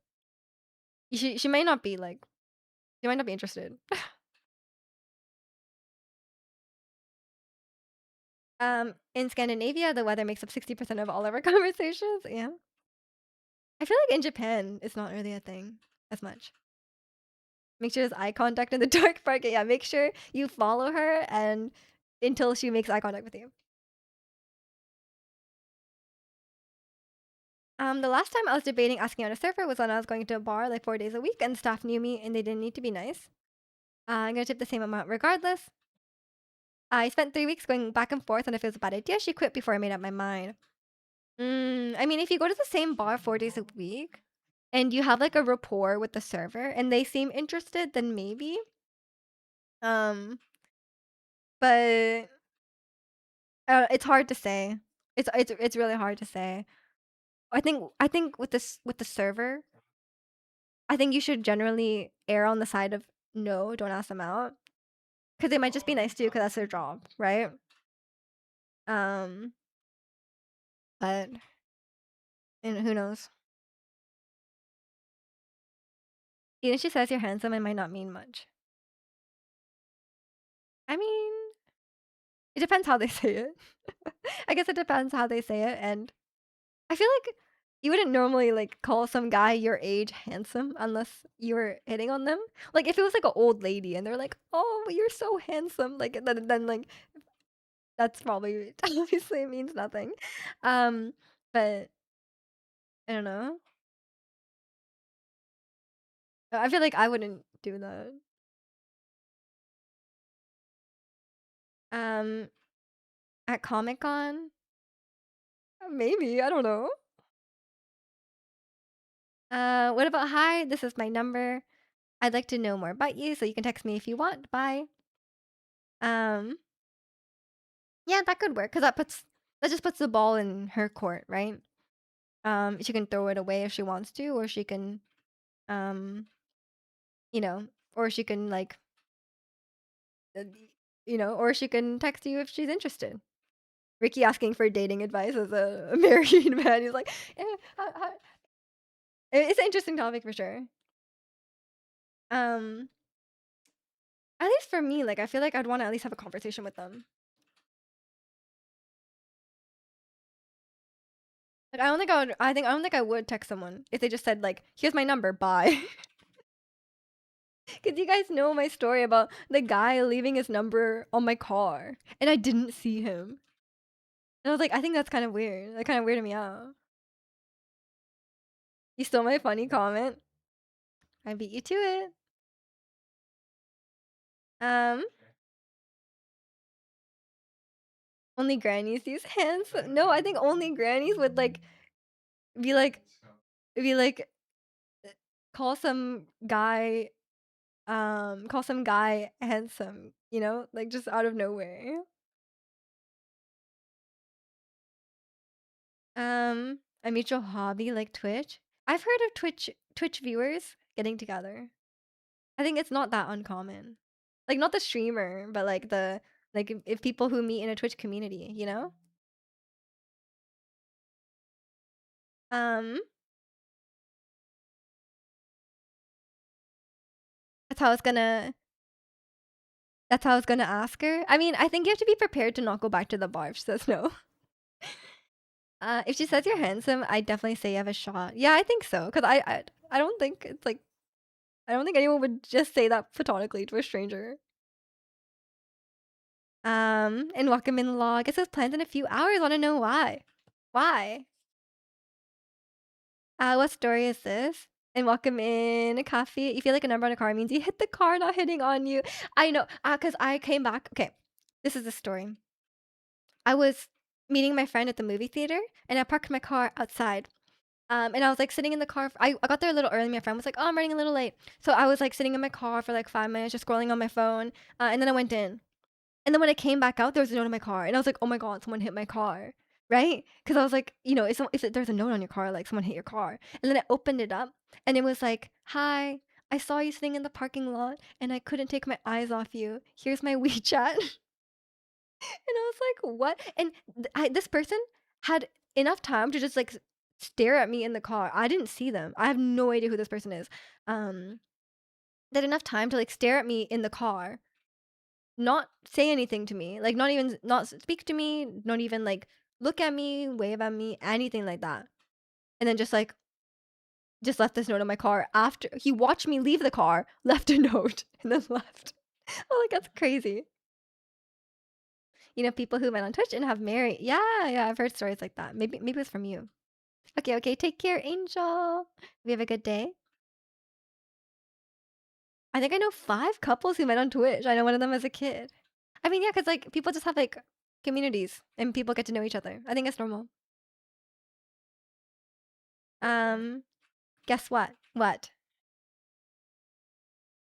she might not be like she might not be interested. In Scandinavia, the weather makes up 60% of all of our conversations. Yeah, I feel like in Japan, it's not really a thing as much. Make sure there's eye contact in the dark park. Yeah, make sure you follow her and until she makes eye contact with you. The last time I was debating asking out a surfer was when I was going to a bar like 4 days a week, and staff knew me and they didn't need to be nice. I'm gonna tip the same amount regardless. I spent 3 weeks going back and forth on if it was a bad idea. She quit before I made up my mind. I mean, if you go to the same bar 4 days a week and you have like a rapport with the server and they seem interested, then maybe. Um, but it's hard to say. It's really hard to say. I think with this with the server, I think you should generally err on the side of no, don't ask them out because they might just be nice to you because that's their job, right? Um, but and who knows? Even if she says you're handsome, it might not mean much. I mean, it depends how they say it. I guess it depends how they say it, and I feel like you wouldn't normally like call some guy your age handsome unless you were hitting on them. Like if it was like an old lady and they're like, "Oh, you're so handsome," like then like that's probably obviously means nothing. Um, but I don't know. I feel like I wouldn't do that. Um, at Comic Con, maybe I don't know. What about hi? This is my number. I'd like to know more about you, so you can text me if you want. Bye. Um, yeah, that could work because that just puts the ball in her court, right? She can throw it away if she wants to, or she can, um, you know, or she can like, uh, or she can text you if she's interested. Ricky asking for dating advice as a married man. He's like, eh, it's an interesting topic for sure. Um, at least for me, like I feel like I'd want to at least have a conversation with them. Like I don't think I would text someone if they just said like, "Here's my number, bye." Because you guys know my story about the guy leaving his number on my car and I didn't see him. And I was like, I think that's kind of weird. That kind of weirded me out. You stole my funny comment. I beat you to it. Um, only grannies use hands. No, I think only grannies would like be like be like call some guy call some guy handsome, like just out of nowhere. A mutual hobby like Twitch. I've heard of Twitch viewers getting together. I think it's not that uncommon. Like not the streamer, but like the like if people who meet in a Twitch community, you know? Um, that's how I was gonna that's how I was gonna ask her. I mean, I think you have to be prepared to not go back to the bar if she says no. If she says you're handsome, I definitely say you have a shot. Yeah, I think so. Cause I don't think it's like I don't think anyone would just say that platonically to a stranger. And welcome in log. It says plans in a few hours. Want to know why? Why? What story is this? and welcome in a coffee. You feel like a number on a car means you hit the car, not hitting on you. I know, cause I came back. Okay, this is the story. I was meeting my friend at the movie theater, and I parked my car outside. And I was like sitting in the car. I got there a little early. My friend was like, "Oh, I'm running a little late," so I was like sitting in my car for like 5 minutes, just scrolling on my phone. And then I went in. And then when I came back out, there was a note on my car, and I was like, "Oh my god, someone hit my car!" Right? Because I was like, if there's a note on your car, like someone hit your car, and then I opened it up, and it was like, "Hi, I saw you sitting in the parking lot, and I couldn't take my eyes off you. Here's my WeChat." And I was like, "What?" And this person had enough time to just like stare at me in the car. I didn't see them. I have no idea who this person is. Um, they had enough time to like stare at me in the car, not say anything to me, like not speak to me, not even like look at me, wave at me, anything like that. And then just left this note on my car after he watched me leave the car, left a note, and then left. Oh, like that's crazy. People who met on Twitch and have married. Yeah, yeah, I've heard stories like that. Maybe it's from you. Okay, okay, take care, Angel. We have a good day. I think I know 5 couples who met on Twitch. I know one of them as a kid. I mean, yeah, because like people just have like communities and people get to know each other. I think it's normal. Um, guess what? What?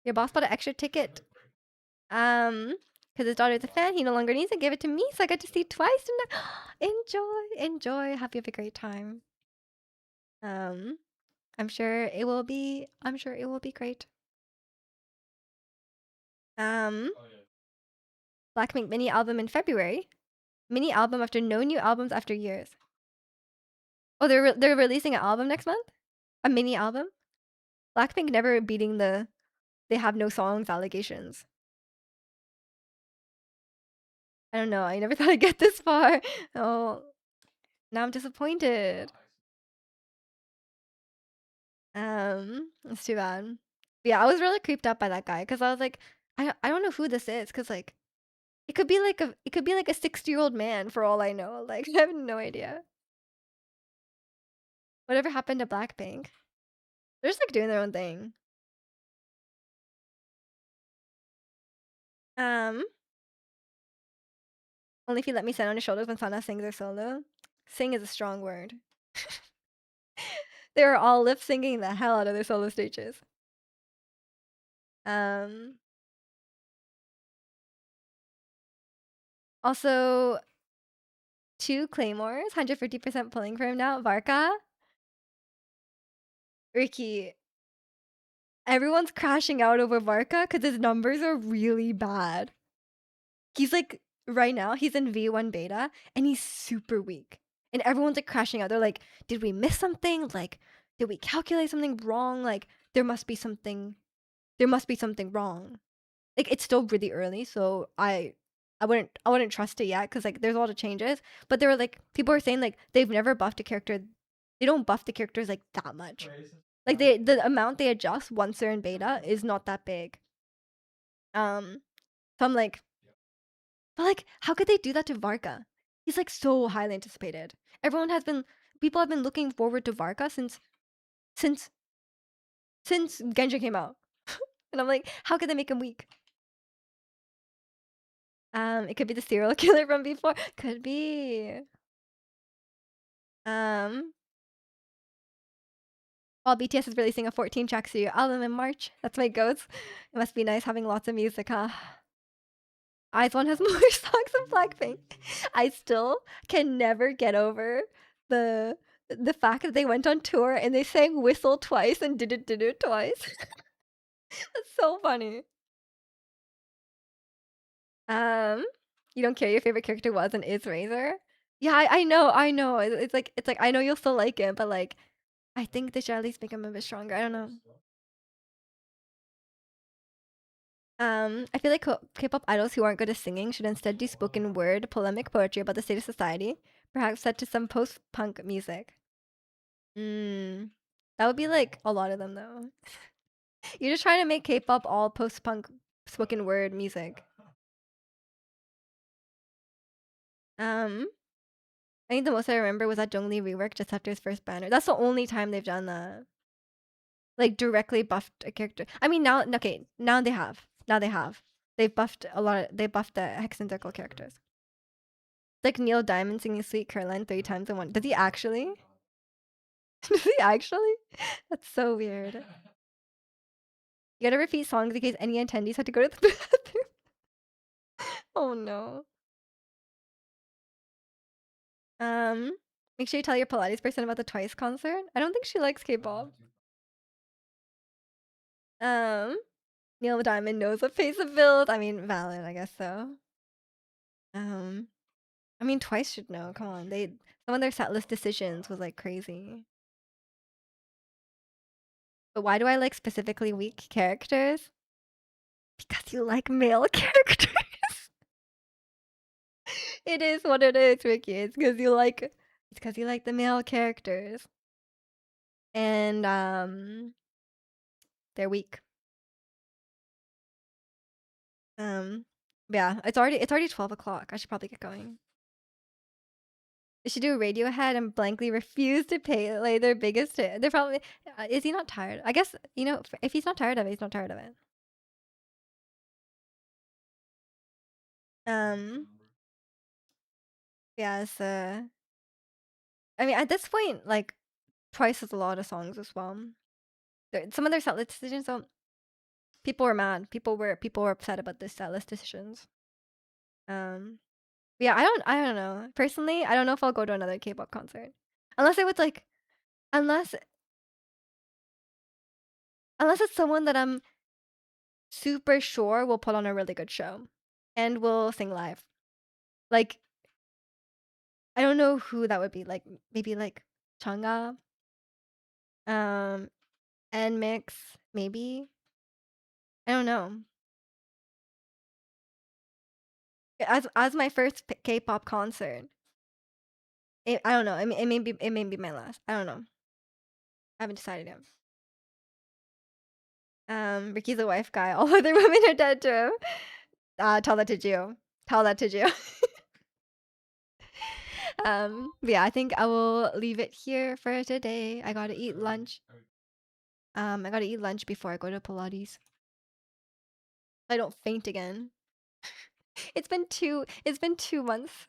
Your boss bought an extra ticket. Because his daughter's a fan, he no longer needs it. Give it to me, so I get to see twice tonight. Enjoy, enjoy. Hope you have a great time. Um, I'm sure it will be. I'm sure it will be great. Um, Blackpink mini album in February. Mini album after no new albums after years. Oh, they're releasing an album next month. A mini album. Blackpink never beating the they have no songs allegations. I don't know. I never thought I'd get this far. Oh, now I'm disappointed. It's too bad. But yeah, I was really creeped out by that guy because I was like, I don't know who this is because like it could be like a 60-year-old man for all I know. Like I have no idea. Whatever happened to Blackpink? They're just like doing their own thing. Um, Only if you let me sit on his shoulders when Sana sings their solo. Sing is a strong word. They were all lip syncing the hell out of their solo stages. Um, Also, 2 claymores, 150% pulling for him now. Varka, Ricky. Everyone's crashing out over Varka because his numbers are really bad. He's like, right now, he's in V1 beta and he's super weak. And everyone's like crashing out. They're like, did we miss something? Like, did we calculate something wrong? Like, there must be something wrong. Like, it's still really early, so I wouldn't trust it yet because like there's a lot of changes. But there were like people are saying like they've never buffed a character. They don't buff the characters like that much. Like the amount they adjust once they're in beta is not that big. So I'm like, but like, how could they do that to Varka? He's like so highly anticipated. People have been looking forward to Varka since since Genja came out, and I'm like, how could they make him weak? It could be the serial killer from before. Could be. Um, while BTS is releasing a 14-track studio album in March. That's my goats. It must be nice having lots of music, huh? IZ*ONE has more songs than Blackpink. I still can never get over the the fact that they went on tour and they sang Whistle twice and did it twice. That's so funny. Um, you don't care your favorite character was and is Razor? Yeah, I know. It's like I know you'll still like it, but like I think they should at least make him a bit stronger. I don't know. I feel like K-pop idols who aren't good at singing should instead do spoken word polemic poetry about the state of society, perhaps set to some post-punk music. Mm, that would be like a lot of them though. You're just trying to make K-pop all post-punk spoken word music. Um, I think the most I remember was that Jonglee rework just after his first banner. That's the only time they've done that. like directly buffed a character. I mean now, okay, now they have. Now they have. They've buffed a lot. They buffed the Hex and Circle characters. Like Neil Diamond singing "Sweet Caroline" 3 times in one. Does he actually? Does he actually? That's so weird. You gotta repeat songs in case any attendees had to go to the bathroom. Oh no. Um, Make sure you tell your Pilates person about the Twice concert. I don't think she likes K-pop. Um, Neil Diamond knows what pays the bills. I mean, valid, I guess so. Um, I mean, Twice should know. Come on, some of their setlist decisions was like crazy. But why do I like specifically weak characters? Because you like male characters. It is what it is, Ricky. It's because you like. It's because you like the male characters, and they're weak. Um, yeah, it's already 12 o'clock. I should probably get going. They should do a Radiohead and blankly refuse to pay like their biggest hit. They're probably is he not tired? I guess if he's not tired of it, he's not tired of it. Um, yeah, so I mean at this point, like Twice has a lot of songs as well. Some of their setlist decisions, so people were mad. People were upset about the setlist decisions. Um, yeah, I don't know. Personally, I don't know if I'll go to another K-pop concert unless it was like unless unless it's someone that I'm super sure will put on a really good show and will sing live. Like, I don't know who that would be. Like, maybe like Chang'a, um, and Mix, maybe. I don't know. As my first K-pop concert, I don't know. It may be my last. I don't know. I haven't decided yet. Ricky's a wife guy. All other women are dead to him. Tell that to Gio. Tell that to Gio. But yeah, I think I will leave it here for today. I gotta eat lunch. I gotta eat lunch before I go to Pilates. I don't faint again. It's been 2 months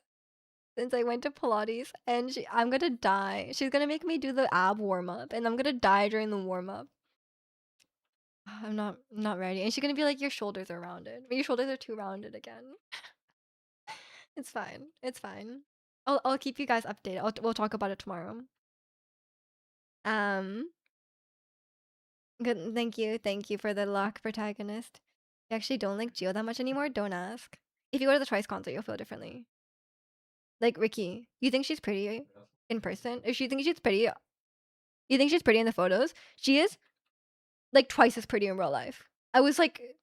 since I went to Pilates, and I'm gonna die. She's gonna make me do the ab warm up, and I'm gonna die during the warm up. I'm not ready. And she's gonna be like, your shoulders are rounded. But your shoulders are too rounded again. It's fine. It's fine. I'll keep you guys updated. We'll talk about it tomorrow. Um, Good. Thank you for the lock protagonist. You actually don't like Gio that much anymore? Don't ask. If you go to the Twice concert, you'll feel differently. Like Ricky, you think she's pretty in person? If you think she's pretty, you think she's pretty in the photos? She is like twice as pretty in real life. I was like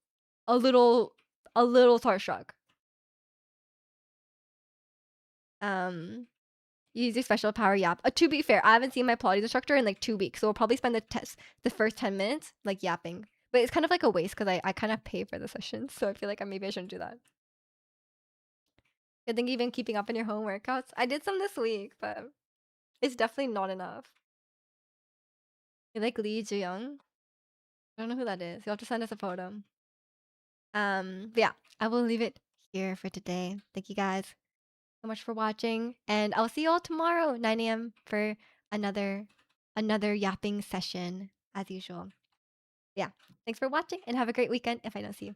a little, starstruck. Use your special power yap. To be fair, I haven't seen my Pilates instructor in like 2 weeks, so we'll probably spend the first 10 minutes like yapping. But it's kind of like a waste because I kind of pay for the sessions, so I feel like maybe I shouldn't do that. I think even keeping up in your home workouts. I did some this week, but it's definitely not enough. You like Lee Ji-young? I don't know who that is. You'll have to send us a photo. But yeah, I will leave it here for today. Thank you guys so much for watching, and I'll see you all tomorrow, 9 a.m. for another yapping session as usual. Yeah, thanks for watching and have a great weekend if I don't see you.